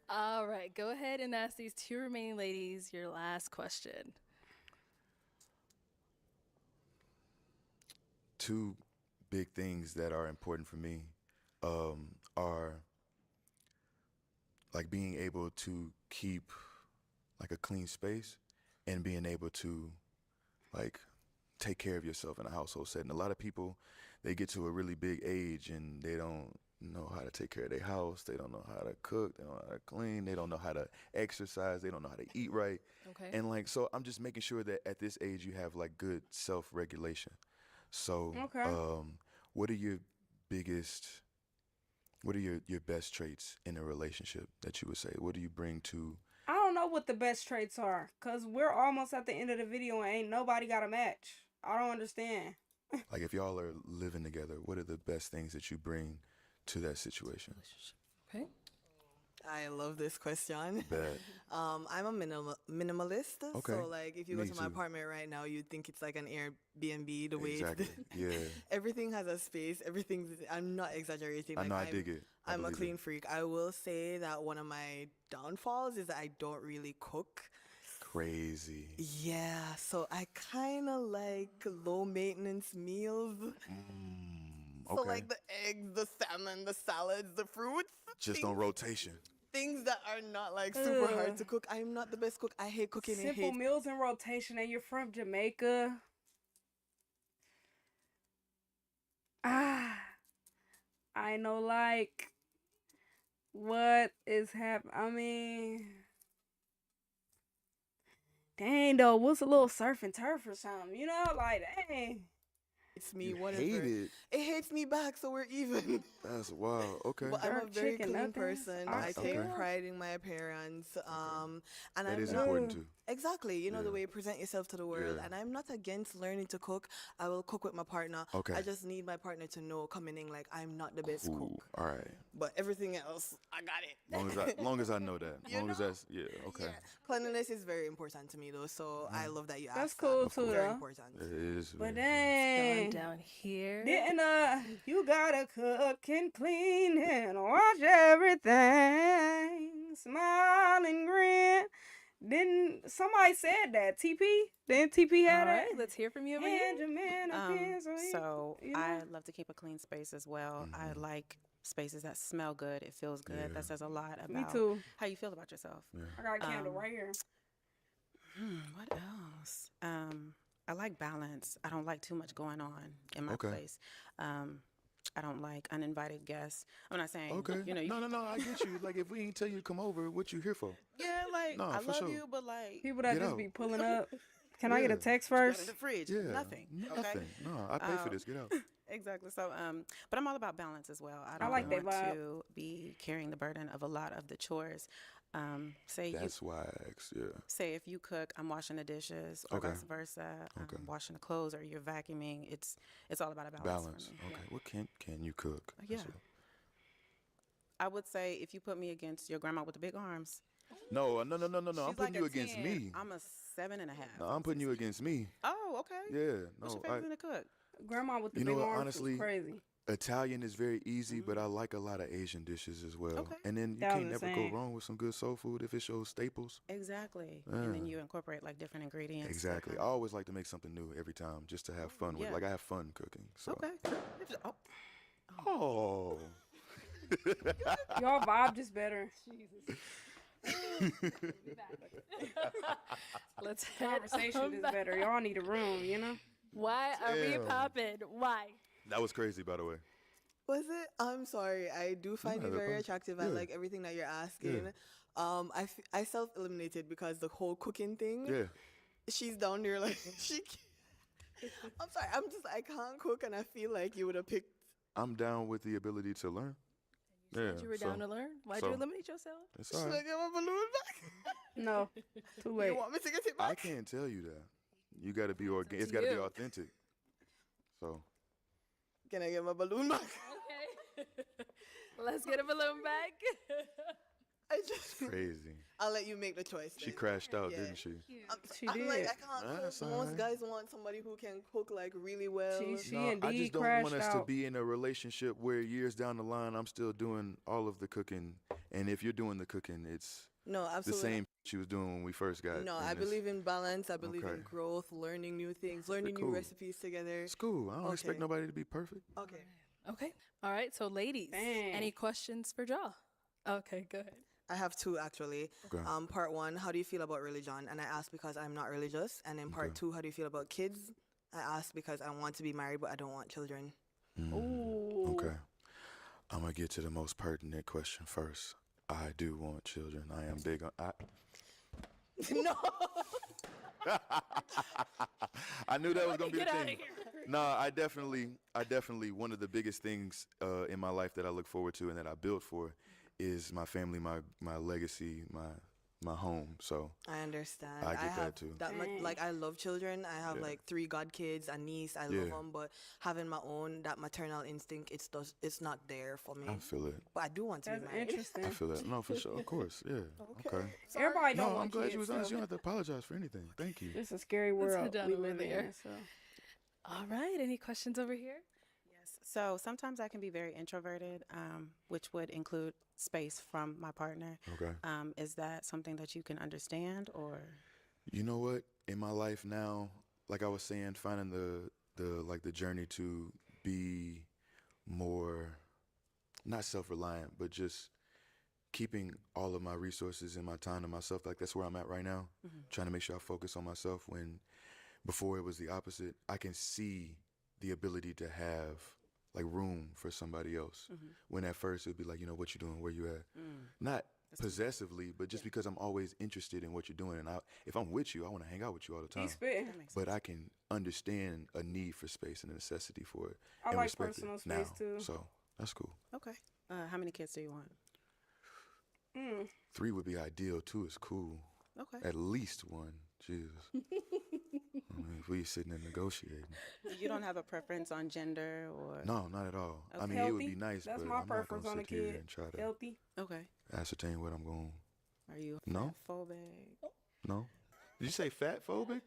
All right, go ahead and ask these two remaining ladies your last question. Two big things that are important for me are like being able to keep like a clean space and being able to like take care of yourself in a household setting. A lot of people, they get to a really big age and they don't know how to take care of their house. They don't know how to cook. They don't know how to clean. They don't know how to exercise. They don't know how to eat right. Okay. And like, so I'm just making sure that at this age you have like good self-regulation. So, what are your best traits in a relationship that you would say? What do you bring to? I don't know what the best traits are, cause we're almost at the end of the video and ain't nobody got a match. I don't understand. Like if y'all are living together, what are the best things that you bring to that situation? Okay. I love this question. Bet. I'm a minimalist. Okay. So like if you go to my apartment right now, you'd think it's like an Airbnb the way exactly. Yeah. Everything has a space. I'm not exaggerating. I know, I dig it. I'm a clean freak. I will say that one of my downfalls is that I don't really cook. Crazy. Yeah, so I kind of like low maintenance meals. Okay. So like the eggs, the salmon, the salads, the fruits. Just on rotation. Things that are not like super hard to cook. I'm not the best cook. I hate cooking. Simple meals in rotation, and you're from Jamaica. I know, like, what is happening? I mean, dang, though, what's a little surf and turf or something? You know, like, dang. It's me, you whatever. Hate it. It hates me back, so we're even. That's wild. Okay. But I'm a very clean person. I take pride in my appearance. And that is important too. Exactly. You know, the way you present yourself to the world. And I'm not against learning to cook. I will cook with my partner. Okay. I just need my partner to know coming in like I'm not the best cook. All right. But everything else, I got it. Long as I know that. Long as that's okay. Yeah. Cleanliness is very important to me though, so I love that you asked. That's cool too, very though. important. It is. But dang. Down here. Didn't you gotta cook and clean and wash everything, smile and grin. Didn't somebody said that? TP? Didn't TP have that? Let's hear from you over here. So I love to keep a clean space as well. I like spaces that smell good. It feels good. That says a lot about how you feel about yourself. I got a candle right here. What else? I like balance. I don't like too much going on in my place. I don't like uninvited guests. I'm not saying, you know. No, I get you. Like, if we ain't tell you to come over, what you here for? Yeah, like, no, I love sure. you, but like. People that just be pulling up. Can I get a text first? In the fridge. Yeah. Nothing. Nothing. No, I pay for this. Get out. Exactly. So, but I'm all about balance as well. I don't like want that to be carrying the burden of a lot of the chores. That's why I asked, Say if you cook, I'm washing the dishes, or vice versa. I'm washing the clothes, or you're vacuuming. It's all about a balance. Okay. What can you cook? Yeah. I would say if you put me against your grandma with the big arms. No. I'm She's putting like you a against 10. me. I'm a 7.5. No, I'm putting you against me. Oh, okay. Yeah. What's No. your favorite thing to cook? Grandma with the You know big what, arms honestly, was crazy. Italian is very easy, but I like a lot of Asian dishes as well. Okay. And then you That was can't never insane. go wrong with some good soul food if it's your staples. Exactly. Yeah. And then you incorporate like different ingredients. that Exactly. I kind of- always like to make something new every time just to have fun with. yeah. Like I have fun cooking. So. Okay. Oh. Oh. Y'all vibe just better. Let's head Conversation on is back. better. Y'all need a room, you know? Why are we Damn. popping? Why? That was crazy, by the way. Was it? I'm sorry. I do find No, you that very was- attractive. I yeah. like everything that you're asking. I self-eliminated because the whole cooking thing. Yeah. She's down there like she. I'm sorry. I can't cook, and I feel like you would have picked. I'm down with the ability to learn. Yeah. You were down to learn. Why'd so- you eliminate yourself? It's Should all I right. get my balloon back? No. Too late. You want me to get it I back? can't tell you that. You got to be organic. It's to got to be you. authentic. So. Can I get my balloon back? Okay. Let's get a balloon back. I just. Crazy. I'll let you make the choice. She then. crashed out, Yeah. didn't she? She I'm did. like, I can't cook. That's all Most right. guys want somebody who can cook like really well. She No, I indeed just don't crashed want us out. to be in a relationship where years down the line I'm still doing all of the cooking, and if you're doing the cooking, it's No, the absolutely. same she was doing when we first got. No, in I this. believe in balance. I believe Okay. in growth, learning new things, learning cool. new recipes together. It's cool. I don't expect Okay. nobody to be perfect. Okay. Okay. All right. So, ladies, Dang. any questions for Ja? Okay, go ahead. I have two actually. Okay. Part one, how do you feel about religion? And I ask because I'm not religious. And then part Okay. two, how do you feel about kids? I ask because I want to be married, but I don't want children. Ooh. Okay. I'm gonna get to the most pertinent question first. I do want children. I am big on. No. I knew that was gonna be the Get outta thing. here. No, I definitely. One of the biggest things in my life that I look forward to and that I built for is my family, my legacy, my home. So I understand. I get that have too. That much, like I love children. I have Yeah. like 3 godkids, a niece. I love Yeah. them, but having my own, that maternal instinct, it's not there for me. I feel it. But I do want to That's be married. interesting. I feel it. No, for sure. Of course. Yeah. Okay. Everybody don't No, want I'm glad kids, you was honest. so You don't have to apologize for anything. Thank you. It's a scary Let's head world down we over live there. in. So. All right. Any questions over here? Yes. So sometimes I can be very introverted, which would include space from my partner. Okay. Is that something that you can understand, or? You know what? In my life now, like I was saying, finding the journey to be more, not self-reliant, but just keeping all of my resources and my time to myself. Like that's where I'm at right now. Trying to make sure I focus on myself when before it was the opposite. I can see the ability to have like room for somebody else. When at first it'd be like, you know, what you doing, where you at? Not possessively, but just because I'm always interested in what you're doing. And if I'm with you, I want to hang out with you all the time. He's spitting. But I can understand a need for space and a necessity for it. I and like respect personal it space now. too. So that's cool. Okay. How many kids do you want? 3 would be ideal. 2 is cool. Okay. At least 1. Jesus. I mean, if we sitting and negotiating. You don't have a preference on gender or? No, not at all. I Okay. mean, it would be Healthy. nice, That's but my I'm not preference gonna on a sit here kid. and try to Healthy. Okay. ascertain what I'm going. Are you No. phobic? No. Did you say fat phobic?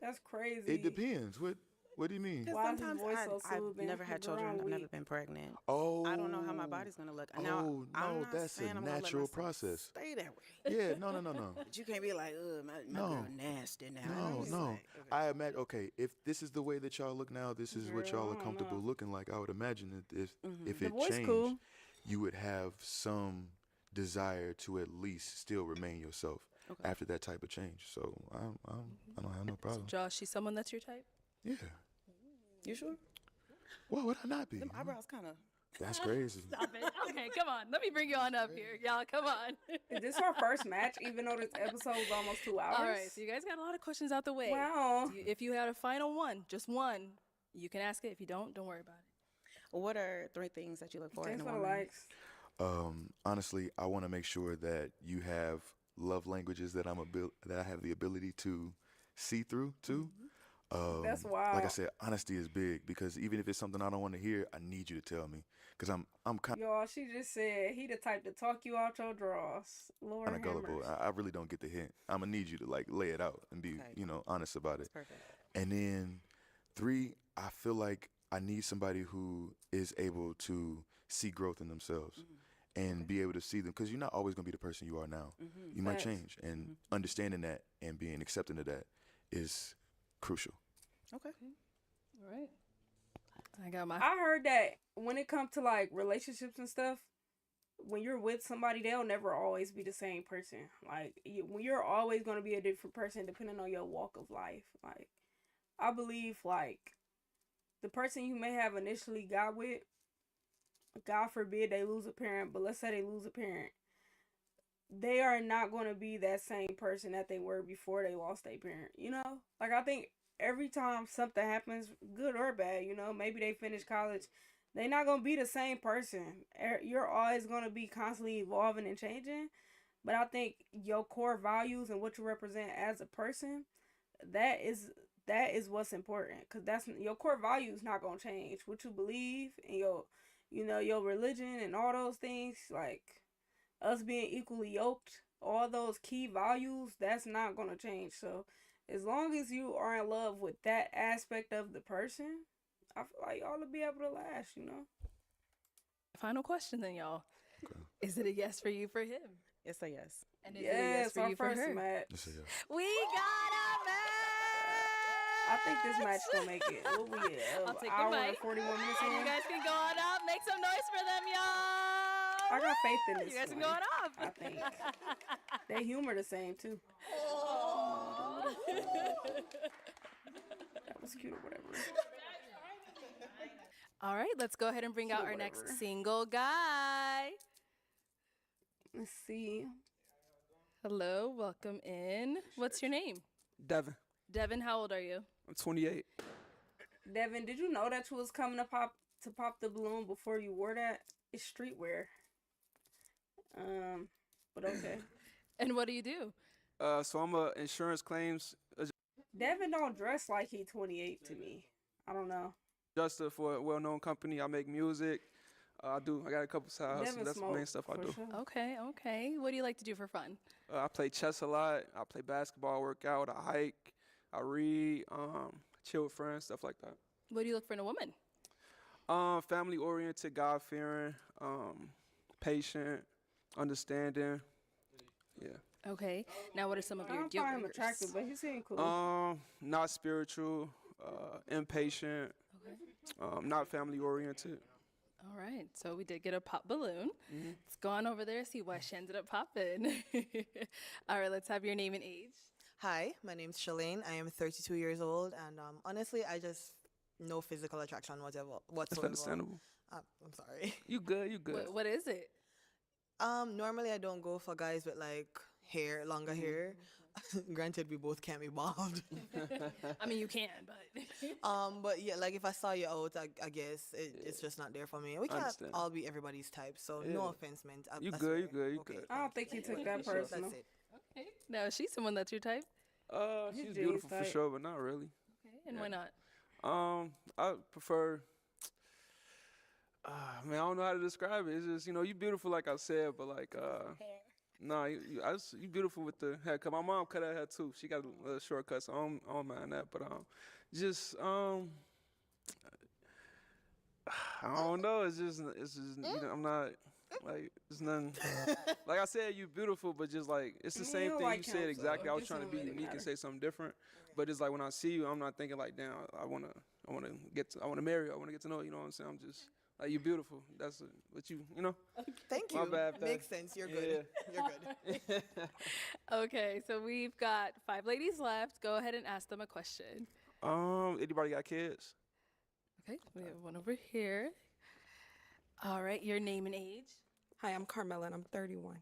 That's crazy. It depends. What do you mean? Why is his Sometimes voice so I've soothing? never had It's children. around I've never weak. been pregnant. Oh. I don't know how my body's gonna look. Oh, Now, I'm no, not that's a saying I'm gonna let natural myself process. Stay that way. Yeah, no. But you can't be like, ugh, my No. girl nasty now. No, It's no. like, okay. I imagine, okay, if this is the way that y'all look now, this is what Girl, y'all I are don't comfortable know. looking like, I would imagine that if The it voice changed, cool. you would have some desire to at least still remain yourself after that type of change. So I don't have no problem. Josh, she's someone that's your type? Yeah. You sure? Why would I not be? Them eyebrows kind of. That's crazy. Stop it. Okay, come on. Let me bring you on up here. Y'all, come on. Is this our first match, even though this episode was almost 2 hours? All right, so you guys got a lot of questions out the way. Wow. If you had a final one, just one, you can ask it. If you don't worry about it. What are 3 things that you look for in Thanks a for the woman? likes. Honestly, I want to make sure that you have love languages that I have the ability to see through too. That's Like I wild. said, honesty is big because even if it's something I don't want to hear, I need you to tell me because I'm kind Y'all, she just said he the type to talk you out your drawers. Lord of gullible. hammers. I really don't get the hint. I'm gonna need you to like lay it out and be, Okay. you know, honest about it. Perfect. And then 3, I feel like I need somebody who is able to see growth in themselves and be able to see them because you're not always gonna be the person you are now. You might Facts. change, and understanding that and being accepting of that is crucial. Okay. All right. I got my. I heard that when it comes to like relationships and stuff, when you're with somebody, they'll never always be the same person. Like when you're always gonna be a different person depending on your walk of life. Like I believe like the person you may have initially got with, God forbid they lose a parent, but let's say they lose a parent, they are not going to be that same person that they were before they lost their parent, you know? Like, I think every time something happens, good or bad, you know, maybe they finish college, they're not going to be the same person. You're always going to be constantly evolving and changing. But I think your core values and what you represent as a person, that is what's important. Because that's your core values not going to change. What you believe and your, you know, your religion and all those things, like us being equally yoked, all those key values, that's not going to change. So as long as you are in love with that aspect of the person, I feel like y'all will be able to last, you know? Final question then, y'all. Is it a yes for you for him? It's a yes. And is it a yes for our you for first her? match. Just say yes. We got a match! I think this match gonna make it. What we at? I'll take the Hour and mic. 41 minutes And in. you guys can go on up. Make some noise for them, y'all. I got faith in this You guys can one. go on up. I think they humor the same too. That was cute or whatever. All right, let's go ahead and bring out our next Whatever. single guy. Let's see. Hello, welcome in. What's your name? Devin. Devin, how old are you? I'm 28. Devin, did you know that you was coming to pop the balloon before you wore that? It's streetwear. But okay. And what do you do? So I'm a insurance claims Devin don't dress like he 28 to me. I don't know. adjuster for a well-known company. I make music. I got a couple side hustles. Devin That's the smoke, main stuff I for do. sure. Okay. What do you like to do for fun? I play chess a lot. I play basketball, work out, I hike, I read, chill with friends, stuff like that. What do you look for in a woman? Family-oriented, God-fearing, patient, understanding. Yeah. Okay. Now, what are some of I your don't deal find him breakers? attractive, but he seemed cool. Not spiritual, impatient, not family-oriented. All right. So we did get a pop balloon. Let's go on over there, see why she ended up popping. All right. Let's have your name and age. Hi, my name's Shalane. I am 32 years old, and honestly, I just no physical attraction whatsoever. That's understandable. I'm sorry. You good. What is it? Normally I don't go for guys with like longer hair. Granted, we both can't be bald. I mean, you can, but. But yeah, like if I saw you out, I guess it's just not there for me. We can't Understand. all be everybody's type, so Yeah. no offense meant. You that's good. fair. Okay. I don't think he took that personal. That's it. Okay. Now, is she someone that's your type? He's She's Jay's beautiful for type. sure, but not really. Okay. And why not? I prefer. Man, I don't know how to describe it. It's just you beautiful, like I said, but like nah, you beautiful with the haircut. My mom cut her hair too. She got a little shortcut, so I don't mind that. But just I don't know. It's just I'm not like it's nothing. Like I said, you beautiful, but just like it's the Yeah, same you don't thing like you him, said exactly. so I I was guess trying it to be don't really unique and matter. say something different. But it's like when I see you, I'm not thinking like, damn, I wanna marry you. I wanna get to know you. You know what I'm saying? I'm just like you beautiful. That's what you know. Thank you. My bad. Makes sense. You're good. You're good. Okay. So we've got 5 ladies left. Go ahead and ask them a question. Anybody got kids? Okay. We have one over here. All right. Your name and age. Hi, I'm Carmela, and I'm 31.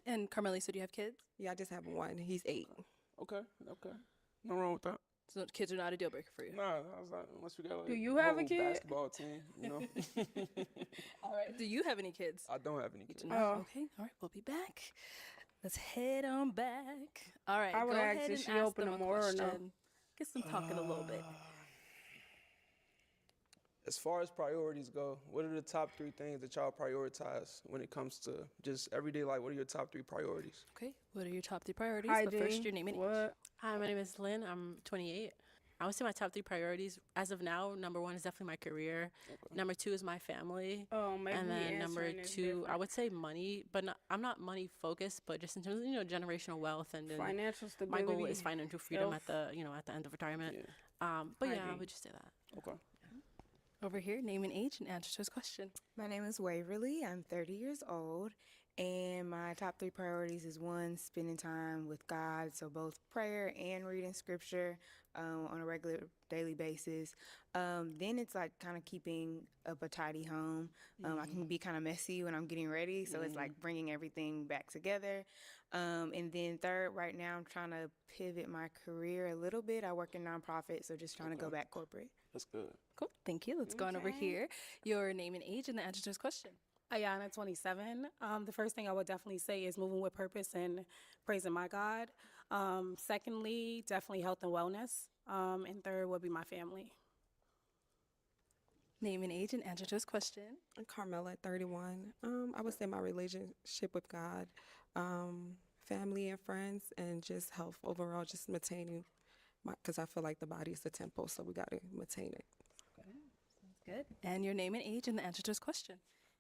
And Carmeli, so do you have kids? Yeah, I just have one. He's 8. Okay. No wrong with that. So kids are not a deal breaker for you. Nah, I was like, unless you got like Do you have a whole kid? basketball team, you know. All right. Do you have any kids? I don't have any kids. No. Okay. All right. We'll be back. Let's head on back. All right. I would go ask ahead if and she ask open them them a more or no? question. Get some talking a little bit. As far as priorities go, what are the top 3 things that y'all prioritize when it comes to just everyday life? What are your top 3 priorities? Okay, what are your top 3 priorities? Hi, But first, Dean. your name and age. What? Hi, my name is Lynn. I'm 28. I would say my top 3 priorities as of now. Number 1 is definitely my career. Number 2 is my family. Oh, maybe And we then number answering this 2, different. I would say money, but I'm not money focused, but just in terms of generational wealth and then Financial my goal stability, is financial freedom health. at the end of retirement. But Hi, yeah, I Dean. would just say that. Okay. Over here, name and age and answer to his question. My name is Waverly. I'm 30 years old, and my top 3 priorities is 1, spending time with God, so both prayer and reading scripture on a regular daily basis. Then it's like kind of keeping up a tidy home. I can be kind of messy when I'm getting ready, so it's like bringing everything back together. And then third, right now I'm trying to pivot my career a little bit. I work in nonprofit, so just trying to go back corporate. That's good. Cool, thank you. Let's go on over here. Your name and age and the answer to his question. Ayana, 27. The first thing I would definitely say is moving with purpose and praising my God. Secondly, definitely health and wellness. And third would be my family. Name and age and answer to his question. I'm Carmela at 31. I would say my relationship with God, family and friends, and just health overall, just maintaining because I feel like the body is the temple, so we got to maintain it. Sounds good. And your name and age and the answer to his question.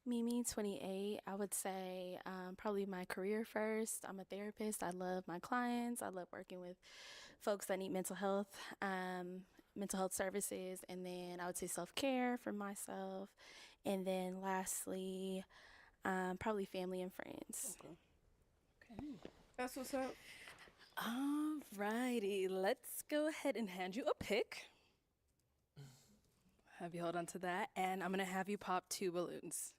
Mimi, 28. I would say probably my career first. I'm a therapist. I love my clients. I love working with folks that need mental health services. And then I would say self-care for myself. And then lastly, probably family and friends. Okay. That's what's up. Alrighty, let's go ahead and hand you a pick. Have you hold on to that, and I'm gonna have you pop 2 balloons.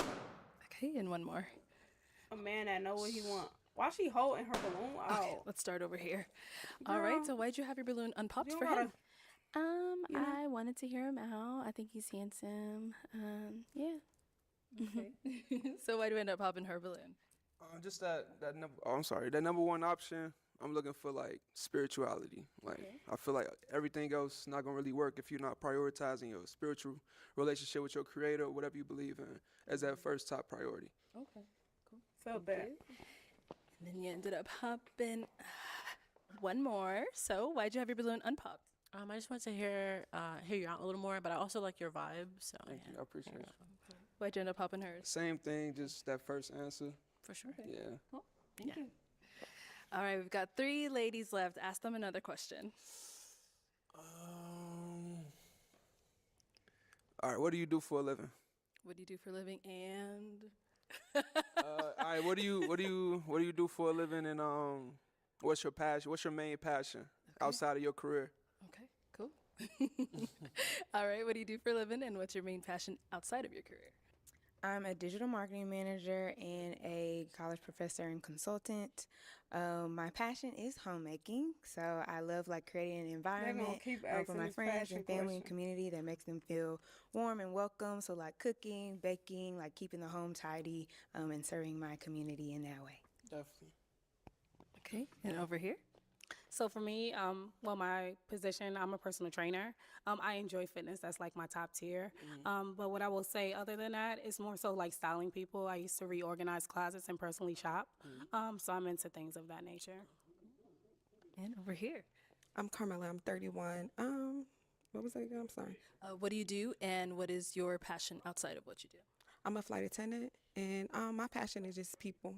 Okay, and 1 more. A man that know what he want. Why she holding her balloon out? Okay, let's start over here. All right, so why'd you have your balloon unpopped You for gotta- him? I wanted to hear him out. I think he's handsome. Yeah. Okay. So why do you end up popping her balloon? Just that number. Oh, I'm sorry. That number 1 option. I'm looking for like spirituality. Like I feel like everything else not gonna really work if you're not prioritizing your spiritual relationship with your Creator, or whatever you believe in, as that first top priority. Okay, cool. Felt that. And then you ended up popping 1 more. So why'd you have your balloon unpopped? I just wanted to hear you out a little more, but I also like your vibe. So Thank you. I appreciate it. Why'd you end up popping hers? Same thing, just that first answer. For sure. Yeah. Well, thank you. All right, we've got 3 ladies left. Ask them another question. All right. What do you do for a living? What do you do for a living? And All right. What do you do for a living? And what's your passion? What's your main passion outside of your career? okay, cool. All right, what do you do for a living? And what's your main passion outside of your career? I'm a digital marketing manager and a college professor and consultant. My passion is homemaking, so I love like creating an environment keep for asking my this friends passion and family and question. community that makes them feel warm and welcome. So like cooking, baking, like keeping the home tidy, and serving my community in that way. Definitely. Okay, and over here? So for me, my position, I'm a personal trainer. I enjoy fitness. That's like my top tier. But what I will say other than that is more so like styling people. I used to reorganize closets and personally shop. So I'm into things of that nature. And over here? I'm Carmela. I'm 31. What was that again? I'm sorry. What do you do, and what is your passion outside of what you do? I'm a flight attendant, and my passion is just people.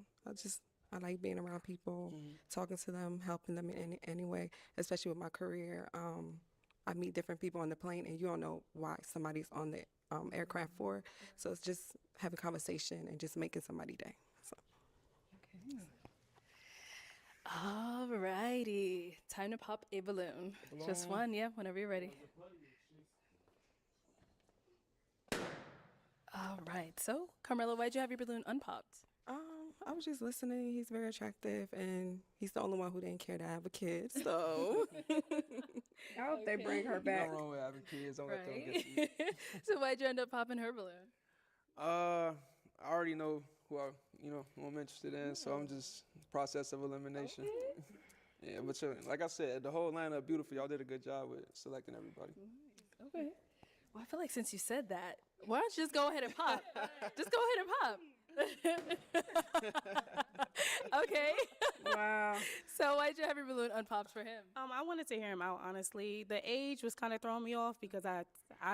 I like being around people, talking to them, helping them in any way, especially with my career. I meet different people on the plane, and you don't know why somebody's on the aircraft for. So it's just having conversation and just making somebody's day. So. All righty, time to pop a balloon. Just 1, yeah, whenever you're ready. All right, so Carmela, why'd you have your balloon unpopped? I was just listening. He's very attractive, and he's the only one who didn't care to have a kid. So I hope they bring her back. Nothing wrong with having kids. Don't let them get to you. So why'd you end up popping her balloon? I already know who I'm interested in, so I'm just process of elimination. Yeah, but like I said, the whole lineup beautiful. Y'all did a good job with selecting everybody. Okay. Well, I feel like since you said that, why don't you just go ahead and pop? Just go ahead and pop. Okay. Wow. So why'd you have your balloon unpopped for him? I wanted to hear him out, honestly. The age was kind of throwing me off because I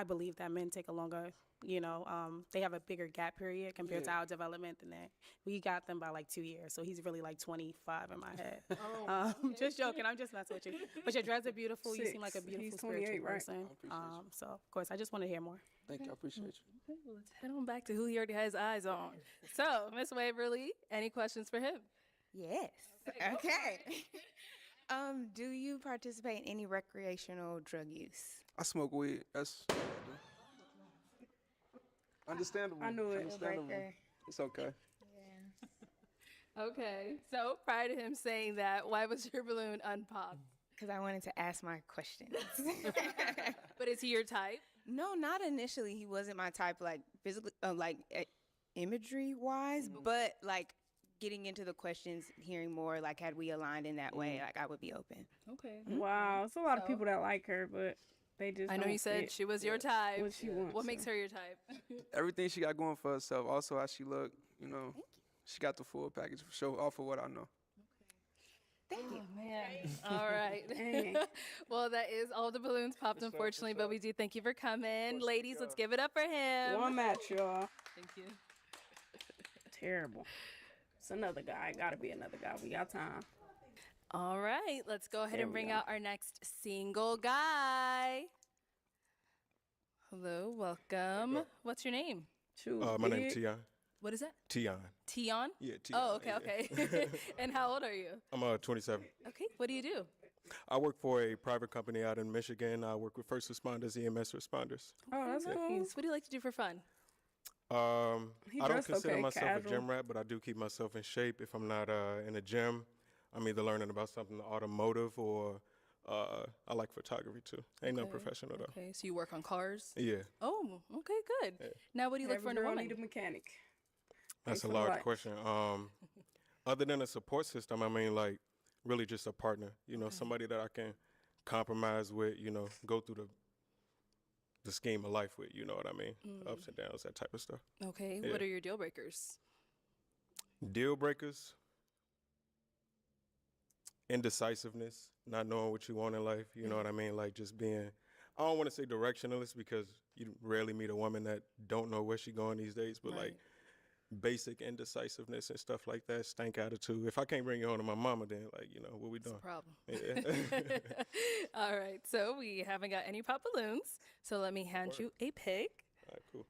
believe that men take a longer, they have a bigger gap period compared to our development than that. We got them by like 2 years, so he's really like 25 in my head. Just joking, I'm just messing with you. But your dreads are beautiful. You seem like a beautiful He's spiritual 28, right? person. So of course, I just want to hear more. Thank you. I appreciate you. Okay, well, let's head on back to who he already has eyes on. So, Miss Waverly, any questions for him? Yes. Okay. Do you participate in any recreational drug use? I smoke weed. That's understandable. I knew it. Understandable. It's okay. Okay. So prior to him saying that, why was your balloon unpopped? Because I wanted to ask my questions. But is he your type? No, not initially. He wasn't my type, like physically, imagery wise, but like getting into the questions, hearing more, like had we aligned in that way, like I would be open. Okay. Wow, it's a lot of people that like her, but they just. I know you said she was your type. What she wants. What makes her your type? Everything she got going for herself. Also, how she look. She got the full package for sure. Off of what I know. Thank you. Oh, man. All right. Well, that is all the balloons popped, unfortunately, but we do thank you for coming. Ladies, let's give it up for him. One match, y'all. Thank you. Terrible. It's another guy. Gotta be another guy. We got time. All right. Let's go ahead There and we bring go. out our next single guy. Hello. Welcome. What's your name? My name's Tion. What is that? Tion. Tion? Yeah, Tion. Oh, okay, yeah. okay. And how old are you? I'm 27. Okay. What do you do? I work for a private company out in Michigan. I work with first responders, EMS responders. Oh, that's cool. Nice. What do you like to do for fun? He I don't dressed consider okay, myself casual. a gym rat, but I do keep myself in shape. If I'm not in a gym, I'm either learning about something automotive or I like photography too. Ain't no Okay, professional though. Okay, so you work on cars? Yeah. Oh, okay, good. Now, what do you look for in a woman? Need a mechanic. That's a Thanks for the large light. question. Other than a support system, I mean, like, really just a partner. Somebody that I can compromise with. Go through the scheme of life with. You know what I mean? Ups and downs, that type of stuff. Okay, Yeah. what are your deal breakers? Deal breakers. Indecisiveness, not knowing what you want in life. You know what I mean? Like just being. I don't want to say directionless because you rarely meet a woman that don't know where she going these days. But like basic indecisiveness and stuff like that, stank attitude. If I can't bring you home to my mama, then what we doing? Problem. Yeah. All right, so we haven't got any pop balloons. So let me hand you a pick. All right, cool.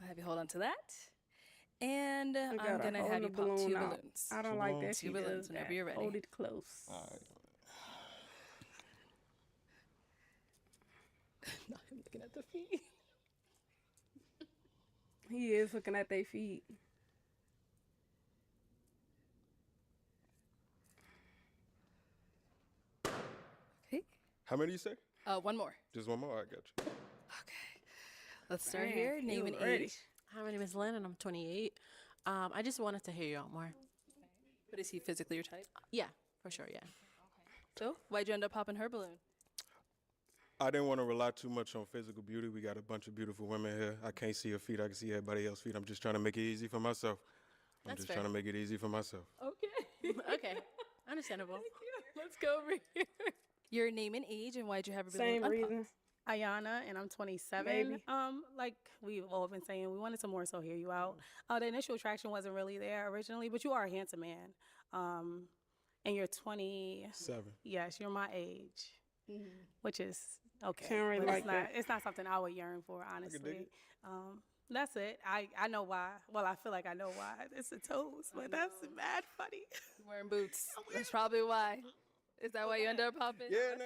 I'll have you hold on to that. And I'm gotta going to hold have the you pop balloon two out. balloons. I don't like that. Two she balloons does whenever that. you're ready. Hold it close. All right. No, I'm looking at the feet. He is looking at their feet. Okay. How many you say? One more. Just one more. I got you. Okay. Let's start Dang, here. he Name was and ready. age. Hi, my name is Lynn, and I'm 28. I just wanted to hear you out more. But is he physically your type? Yeah, for sure, yeah. So why'd you end up popping her balloon? I didn't want to rely too much on physical beauty. We got a bunch of beautiful women here. I can't see her feet. I can see everybody else's feet. I'm just trying to make it easy for myself. That's trying to make it easy for myself. Okay. Okay, understandable. Let's go over here. Your name and age, and why'd you have her balloon Same unpopped? reason. Ayana, and I'm 27. Baby. Like we've all been saying, we wanted to more so hear you out. The initial attraction wasn't really there originally, but you are a handsome man. And you're 27. Yes, you're my age, which is okay. Can't really but like it's not. that. It's not something I would yearn for, honestly. That's it. I know why. Well, I feel like I know why. It's the toes, but that's mad funny. Wearing boots. That's probably why. Is that why you end up popping? Yeah, no,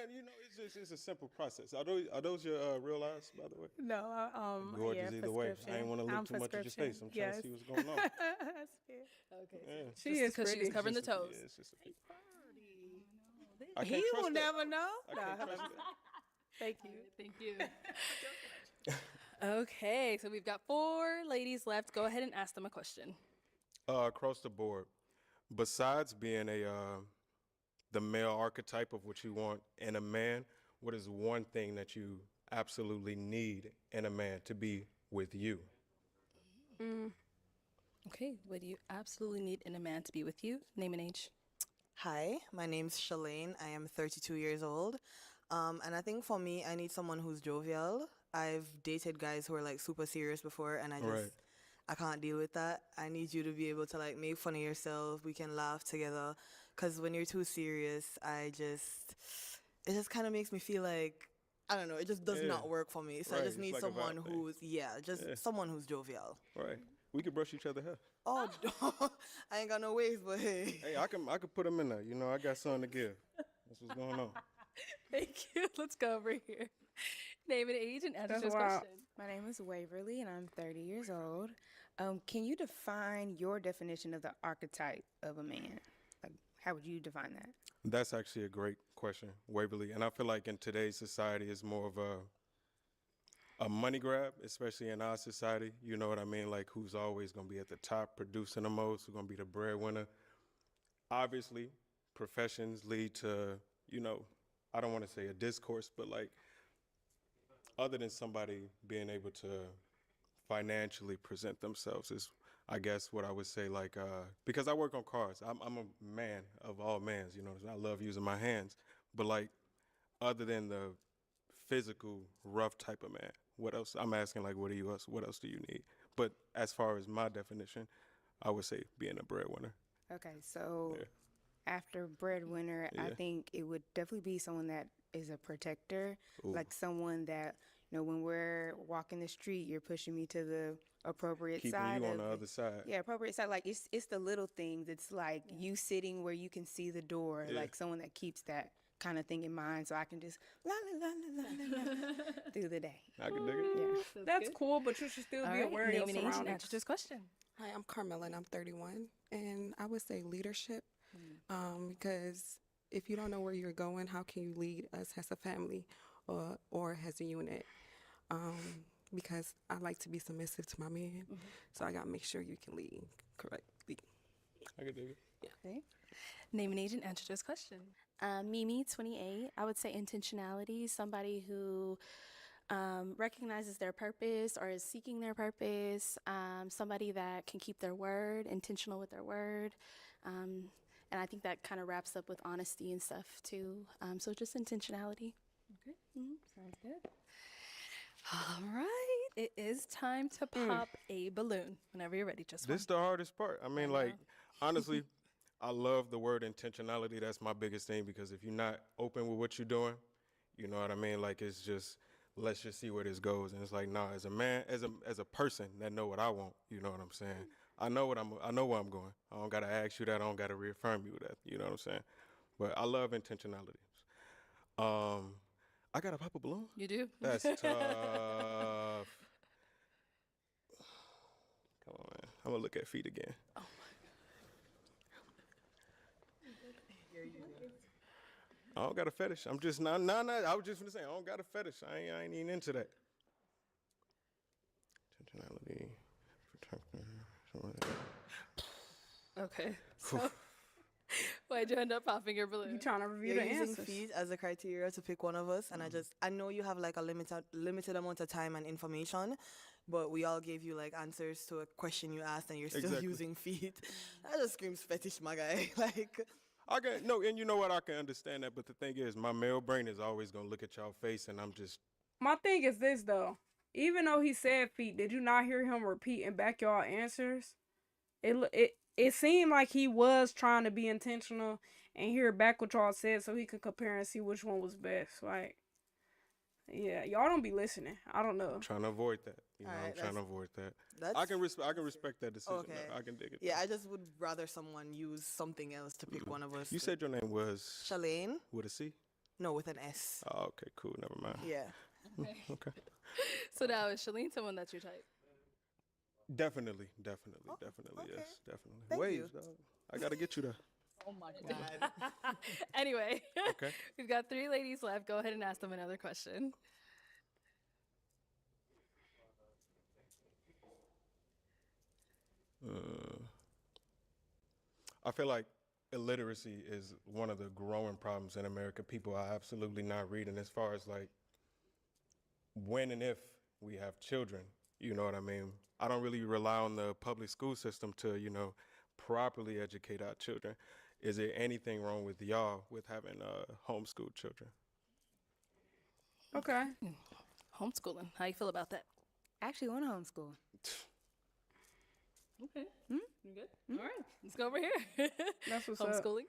it's a simple process. Are those your real eyes, by the way? No, Gorgeous yeah, either way. I prescription. ain't want to look I'm too much at your face. I'm trying to see what's going on. That's fair. Okay. Yeah. She is because she was pretty. covering the It's just a- toes. yeah, it's just a feet. I He can't trust will that. never know. I Nah, can't hold trust on. Thank you. Thank you. Okay, so we've got 4 ladies left. Go ahead and ask them a question. Across the board, besides being a the male archetype of what you want in a man, what is one thing that you absolutely need in a man to be with you? Okay, what do you absolutely need in a man to be with you? Name and age. Hi, my name's Shalane. I am 32 years old. And I think for me, I need someone who's jovial. I've dated guys who are like super serious before, and I can't deal with that. I need you to be able to like make fun of yourself. We can laugh together. Cause when you're too serious, it just kind of makes me feel like, I don't know, it just does not work for me. So I just need it's like a someone vibe thing. who's, someone who's jovial. Right. We could brush each other hair. Oh, I ain't got no waves, but hey. Hey, I could put them in there. You know, I got something to give. That's what's going on. Thank you. Let's go over here. Name and age and answer this question. My name is Waverly, and I'm 30 years old. Can you define your definition of the archetype of a man? Like, how would you define that? That's actually a great question, Waverly. And I feel like in today's society, it's more of a money grab, especially in our society. You know what I mean? Like, who's always going to be at the top, producing the most, who's going to be the breadwinner. Obviously, professions lead to, you know, I don't want to say a discourse, but like, other than somebody being able to financially present themselves is, I guess, what I would say, like, because I work on cars. I'm a man of all mans, you know, I love using my hands. But like, other than the physical, rough type of man, what else? I'm asking, like, what else do you need? But as far as my definition, I would say being a breadwinner. Okay, so after breadwinner, I think it would definitely be someone that is a protector, like someone that, you know, when we're walking the street, you're pushing me to the appropriate Keeping side. you on the other side. Yeah, appropriate side. Like it's the little things. It's like you sitting where you can see the door, like someone that keeps that kind of thing in mind, so I can just la la la la la la through the day. I can dig it. Yeah, That's cool, but you should still be aware of your Name and age and surroundings. answer this question. Hi, I'm Carmela, and I'm 31, and I would say leadership, because if you don't know where you're going, how can you lead us as a family or as a unit? Because I like to be submissive to my man, so I gotta make sure you can lead correctly. I can dig it. Okay. Name and age and answer this question. Mimi, 28. I would say intentionality, somebody who recognizes their purpose or is seeking their purpose, somebody that can keep their word, intentional with their word. And I think that kind of wraps up with honesty and stuff too. So just intentionality. Okay. Sounds good. All right. It is time to pop a balloon. Whenever you're ready, just This is the hardest part. I mean, like, honestly, I love the word intentionality. That's my biggest thing, because if you're not open with what you're doing, you know what I mean? Like, it's just, let's just see where this goes. And it's like, nah, as a man, as a person that know what I want, you know what I'm saying? I know where I'm going. I don't gotta ask you that. I don't gotta reaffirm you that. You know what I'm saying? But I love intentionality. I gotta pop a balloon. You do? That's tough. Come on, man. I'm gonna look at feet again. Oh I don't got a fetish. I'm just not. I was just gonna say I don't got a fetish. I ain't even into that. Intentionality, protector. Okay. So, why'd you end up popping your balloon? You trying to review You're the using answers? feet as a criteria to pick one of us, and I know you have like a limited amount of time and information, but we all gave you like answers to a question you asked, and you're still using feet. That just screams fetish, my guy. Like, and you know what? I can understand that, but the thing is, my male brain is always gonna look at y'all face, and I'm just. My thing is this though. Even though he said feet, did you not hear him repeating back y'all answers? It seemed like he was trying to be intentional and hear back what y'all said so he could compare and see which one was best. Like, yeah, y'all don't be listening. I don't know. I'm trying to avoid that. You know, Alright, I'm trying to avoid that. that's- I can respect that decision. Okay. I can dig it. yeah, I just would rather someone use something else to pick one of us. You said your name was Shalane? with a C? No, with an S. Oh, okay, cool. Never mind. Yeah. Okay. So now is Shalene someone that's your type? Definitely, yes, definitely. Thank Waves, dog. I gotta get you there. Oh my God. Anyway, Okay. we've got 3 ladies left. Go ahead and ask them another question. I feel like illiteracy is one of the growing problems in America. People are absolutely not reading as far as like when and if we have children, you know what I mean? I don't really rely on the public school system to, you know, properly educate our children. Is there anything wrong with y'all with having homeschooled children? Okay. Homeschooling. How you feel about that? I actually want to homeschool. Okay. You good? All right. Let's go over here. That's what's up. Homeschooling.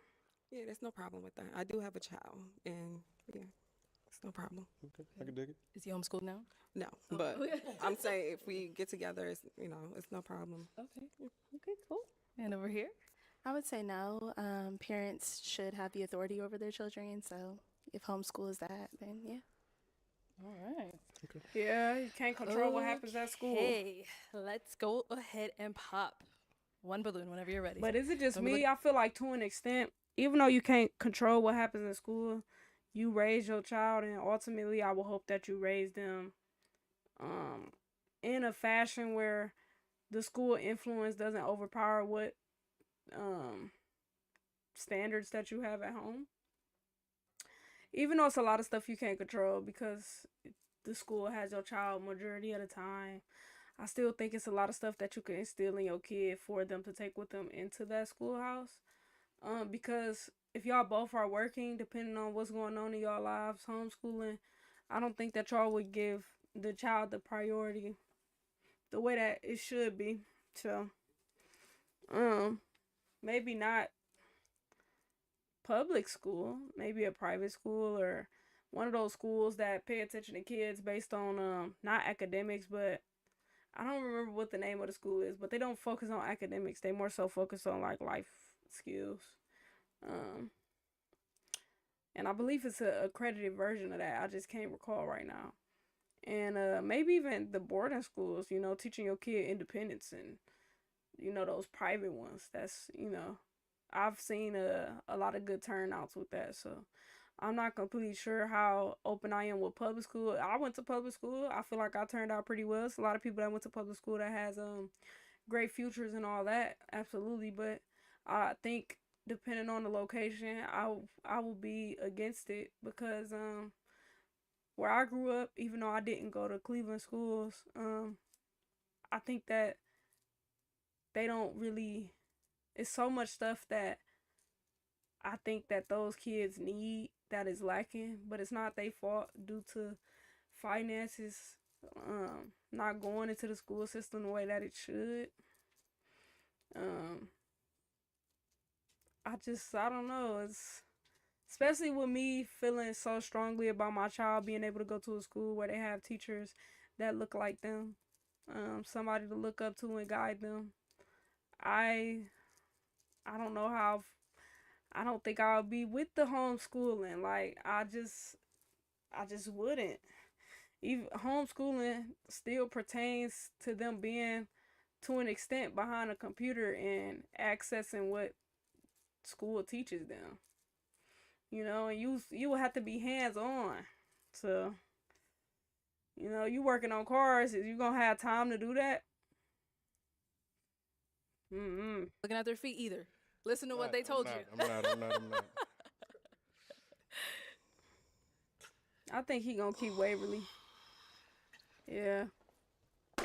Yeah, there's no problem with that. I do have a child, and yeah, it's no problem. Okay, I can dig it. Is he homeschooled now? No, but I'm saying if we get together, it's, you know, it's no problem. Okay. Okay, cool. And over here? I would say no. Parents should have the authority over their children. So if homeschool is that, then yeah. All right. Yeah, you can't control what happens at school. Okay, let's go ahead and pop one balloon whenever you're ready. But is it just Don't be me? look- I feel like to an extent, even though you can't control what happens in school, you raise your child, and ultimately, I will hope that you raise them in a fashion where the school influence doesn't overpower what standards that you have at home. Even though it's a lot of stuff you can't control because the school has your child majority of the time, I still think it's a lot of stuff that you can instill in your kid for them to take with them into that schoolhouse. Because if y'all both are working, depending on what's going on in y'all lives, homeschooling, I don't think that y'all would give the child the priority the way that it should be. So, maybe not public school, maybe a private school or one of those schools that pay attention to kids based on not academics, but I don't remember what the name of the school is, but they don't focus on academics. They more so focus on like life skills. And I believe it's a accredited version of that. I just can't recall right now. And maybe even the boarding schools, you know, teaching your kid independence and, you know, those private ones. That's, you know, I've seen a lot of good turnouts with that. So I'm not completely sure how open I am with public school. I went to public school. I feel like I turned out pretty well. It's a lot of people that went to public school that has great futures and all that. Absolutely. But I think depending on the location, I will be against it because where I grew up, even though I didn't go to Cleveland schools, I think that they don't really, it's so much stuff that I think that those kids need that is lacking, but it's not their fault due to finances not going into the school system the way that it should. I don't know. It's especially with me feeling so strongly about my child being able to go to a school where they have teachers that look like them, somebody to look up to and guide them. I don't know how. I don't think I'll be with the homeschooling. Like I just wouldn't. Even homeschooling still pertains to them being to an extent behind a computer and accessing what school teaches them. You know, and you will have to be hands on. So, you know, you working on cars, is you gonna have time to do that? Looking at their feet either. Listen to what they told you. I'm not. I think he gonna keep Waverly. Yeah.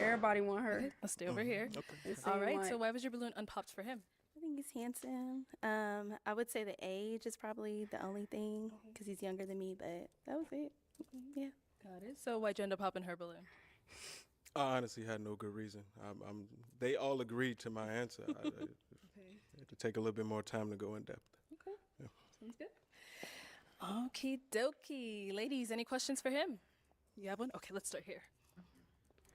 Everybody want her. Okay, let's stay over here. Okay. All right. So why was your balloon unpopped for him? I think he's handsome. I would say the age is probably the only thing because he's younger than me, but that was it. Yeah. Got it. So why'd you end up popping her balloon? I honestly had no good reason. They all agreed to my answer. I had to take a little bit more time to go in depth. Okay. Yeah. Sounds good. Okie dokie. Ladies, any questions for him? You have one? Okay, let's start here.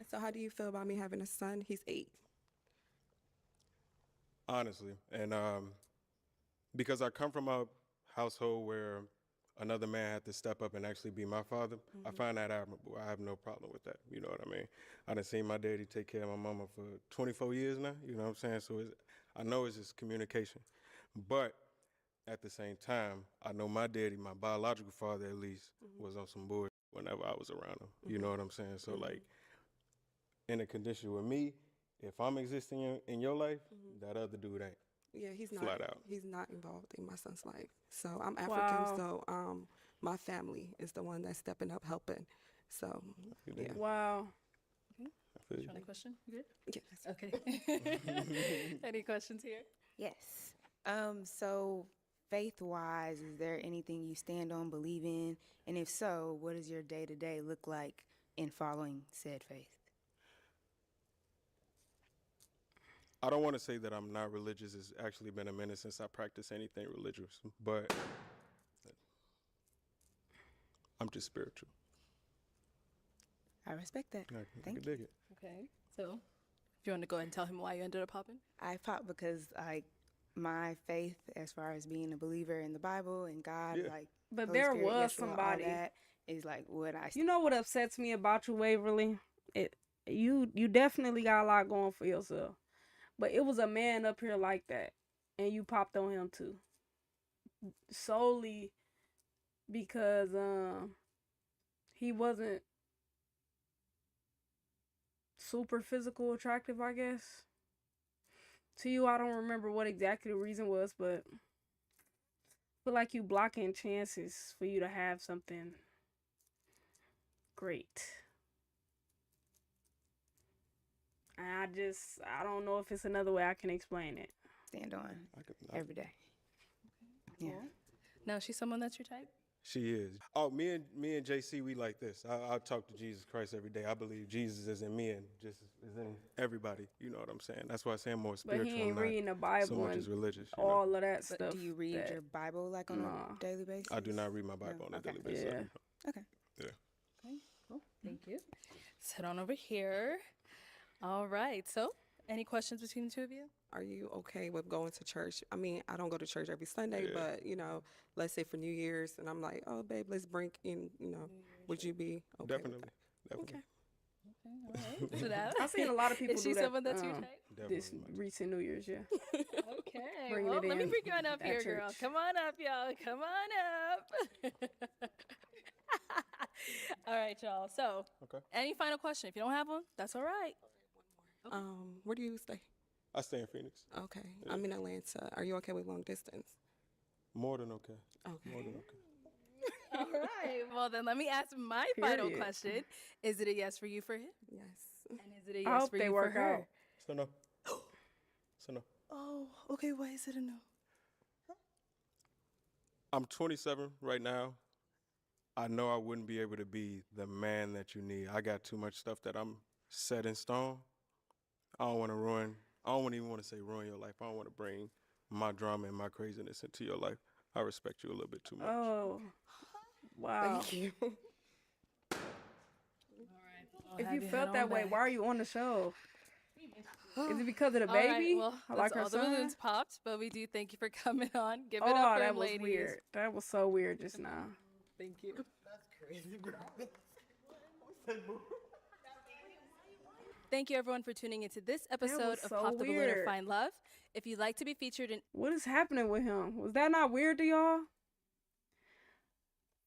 So how do you feel about me having a son? He's 8. Honestly, and because I come from a household where another man had to step up and actually be my father, I find that admirable. I have no problem with that. You know what I mean? I done seen my daddy take care of my mama for 24 years now. You know what I'm saying? So I know it's just communication. But at the same time, I know my daddy, my biological father at least, was on some bullshit whenever I was around him. You know what I'm saying? So like, in a condition with me, if I'm existing in your life, that other dude ain't. Yeah, he's not. Flat out. He's not involved in my son's life. So I'm African. Wow. So my family is the one that's stepping up, helping. So yeah. Wow. Any question? You good? Yes. Okay. Any questions here? Yes. So faith-wise, is there anything you stand on, believe in? And if so, what does your day-to-day look like in following said faith? I don't want to say that I'm not religious. It's actually been a minute since I practiced anything religious, but I'm just spiritual. I respect that. I Thank can you. dig it. Okay. So, if you want to go ahead and tell him why you ended up popping? I popped because like my faith, as far as being a believer in the Bible and God, Yeah. like But Holy there Spirit, was Yeshua, all somebody. that is like what I. You know what upsets me about you, Waverly? You definitely got a lot going for yourself. But it was a man up here like that, and you popped on him too. Solely because he wasn't super physical attractive, I guess. To you, I don't remember what exactly the reason was, but I feel like you blocking chances for you to have something great. And I don't know if it's another way I can explain it. Stand on every day. Yeah. Now, is she someone that's your type? She is. Oh, me and JC, we like this. I talk to Jesus Christ every day. I believe Jesus is in me and just is in everybody. You know what I'm saying? That's why I say I'm more But spiritual. he ain't not reading the Bible so much and as religious. all of that But stuff. do you read that- your Bible like on a daily basis? I do not read my Bible on a daily basis. Yeah. Okay. Yeah. Okay, cool. Thank you. Sit on over here. All right. So, any questions between the two of you? Are you okay with going to church? I mean, I don't go to church every Sunday, Yeah. but you know, let's say for New Year's, and I'm like, oh, babe, let's bring in, you know, would you be okay? Definitely. Okay. All right. So that, I've seen a lot of people is do she that. someone that's your type? This recent New Year's, yeah. Okay. Bringing Well, it let me in bring you on up at here, girl. church. Come on up, y'all. Come on up. All right, y'all. So, any final question? If you don't have one, that's all right. Where do you stay? I stay in Phoenix. Okay. I'm in Atlanta. Are you okay with long distance? More than okay. Okay. More than okay. All right. Well, then let me ask my final Period. question. Is it a yes for you for him? Yes. And is it a I yes hope for they you work for her? out. So no. So no. Oh, okay. Why is it a no? I'm 27 right now. I know I wouldn't be able to be the man that you need. I got too much stuff that I'm set in stone. I don't want to ruin. I don't even want to say ruin your life. I don't want to bring my drama and my craziness into your life. I respect you a little bit too much. Oh, wow. Thank you. If you felt that way, why are you on the show? Is it because of the All right, baby? well, like her all the son? balloons popped, but we do thank you for coming on. Give it Oh, up for that him, was ladies. weird. That was so weird just now. Thank you. Thank you, everyone, for tuning into this episode of so Pop the Balloon or weird. Find Love. If you'd like to be featured in What is happening with him? Was that not weird to y'all?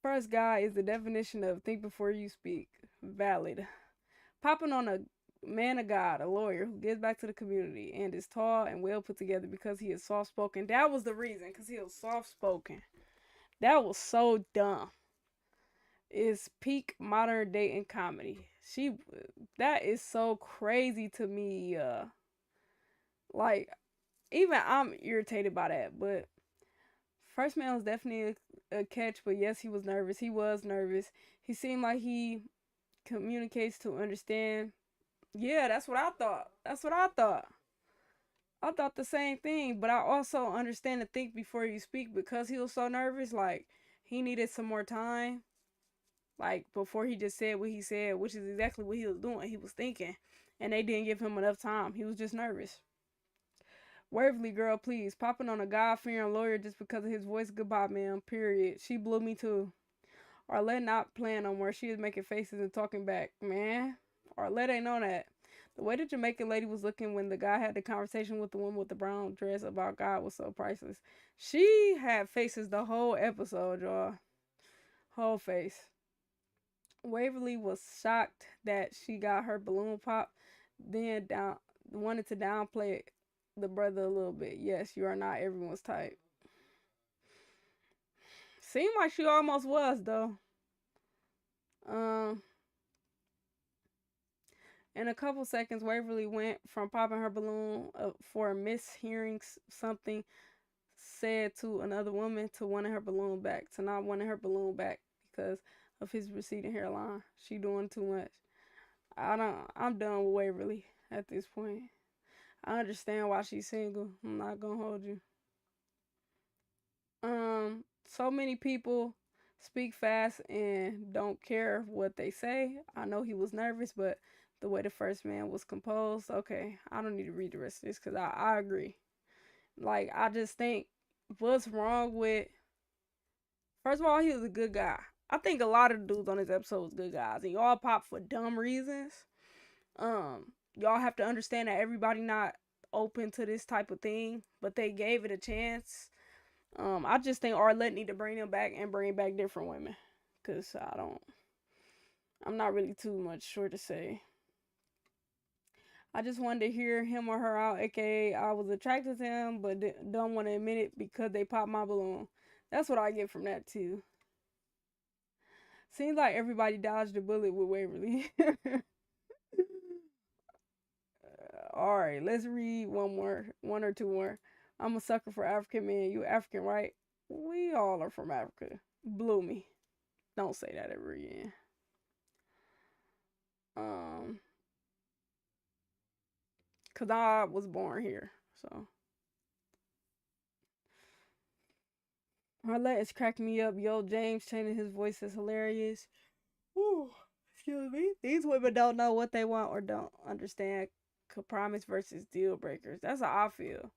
First guy is the definition of think before you speak. Valid. Popping on a man of God, a lawyer who gives back to the community and is tall and well put together because he is soft spoken. That was the reason, because he was soft spoken. That was so dumb. Is peak modern dating comedy. That is so crazy to me. Like, even I'm irritated by that. But first man was definitely a catch. But yes, he was nervous. He was nervous. He seemed like he communicates to understand. Yeah, that's what I thought. I thought the same thing. But I also understand to think before you speak because he was so nervous. Like, he needed some more time. Like, before he just said what he said, which is exactly what he was doing. He was thinking. And they didn't give him enough time. He was just nervous. Waverly, girl, please. Popping on a God-fearing lawyer just because of his voice. Goodbye, ma'am. Period. She blew me, too. Arlette not playing no more. She is making faces and talking back. Man, Arlette ain't on that. The way the Jamaican lady was looking when the guy had the conversation with the woman with the brown dress about God was so priceless. She had faces the whole episode, y'all. Whole face. Waverly was shocked that she got her balloon pop, then wanted to downplay it the brother a little bit. Yes, you are not everyone's type. Seemed like she almost was though. In a couple seconds, Waverly went from popping her balloon for mishearing something said to another woman to wanting her balloon back, to not wanting her balloon back because of his receding hairline. She doing too much. I'm done with Waverly at this point. I understand why she's single. I'm not gonna hold you. So many people speak fast and don't care what they say. I know he was nervous, but the way the first man was composed, okay, I don't need to read the rest of this because I agree. Like, I just think what's wrong with, first of all, he was a good guy. I think a lot of the dudes on this episode was good guys, and y'all pop for dumb reasons. Y'all have to understand that everybody not open to this type of thing, but they gave it a chance. I just think Arlette need to bring them back and bring back different women, cause I'm not really too much sure to say. I just wanted to hear him or her out, aka I was attracted to him, but don't want to admit it because they popped my balloon. That's what I get from that too. Seems like everybody dodged a bullet with Waverly. Alright, let's read one or two more. I'm a sucker for African men. You African, right? We all are from Africa. Blew me. Don't say that ever again. Cause I was born here, so. Arlette is cracking me up. Yo, James changing his voice is hilarious. Ooh, excuse me. These women don't know what they want or don't understand compromise versus deal breakers. That's how I feel.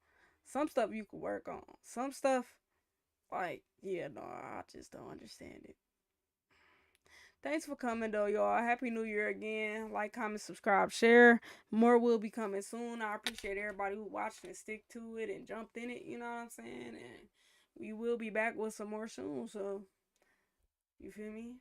Some stuff you can work on. Some stuff, like, yeah, no, I just don't understand it. Thanks for coming, though, y'all. Happy New Year again. Like, comment, subscribe, share. More will be coming soon. I appreciate everybody who watched and stick to it and jumped in it, you know what I'm saying? And we will be back with some more soon, so, you feel me?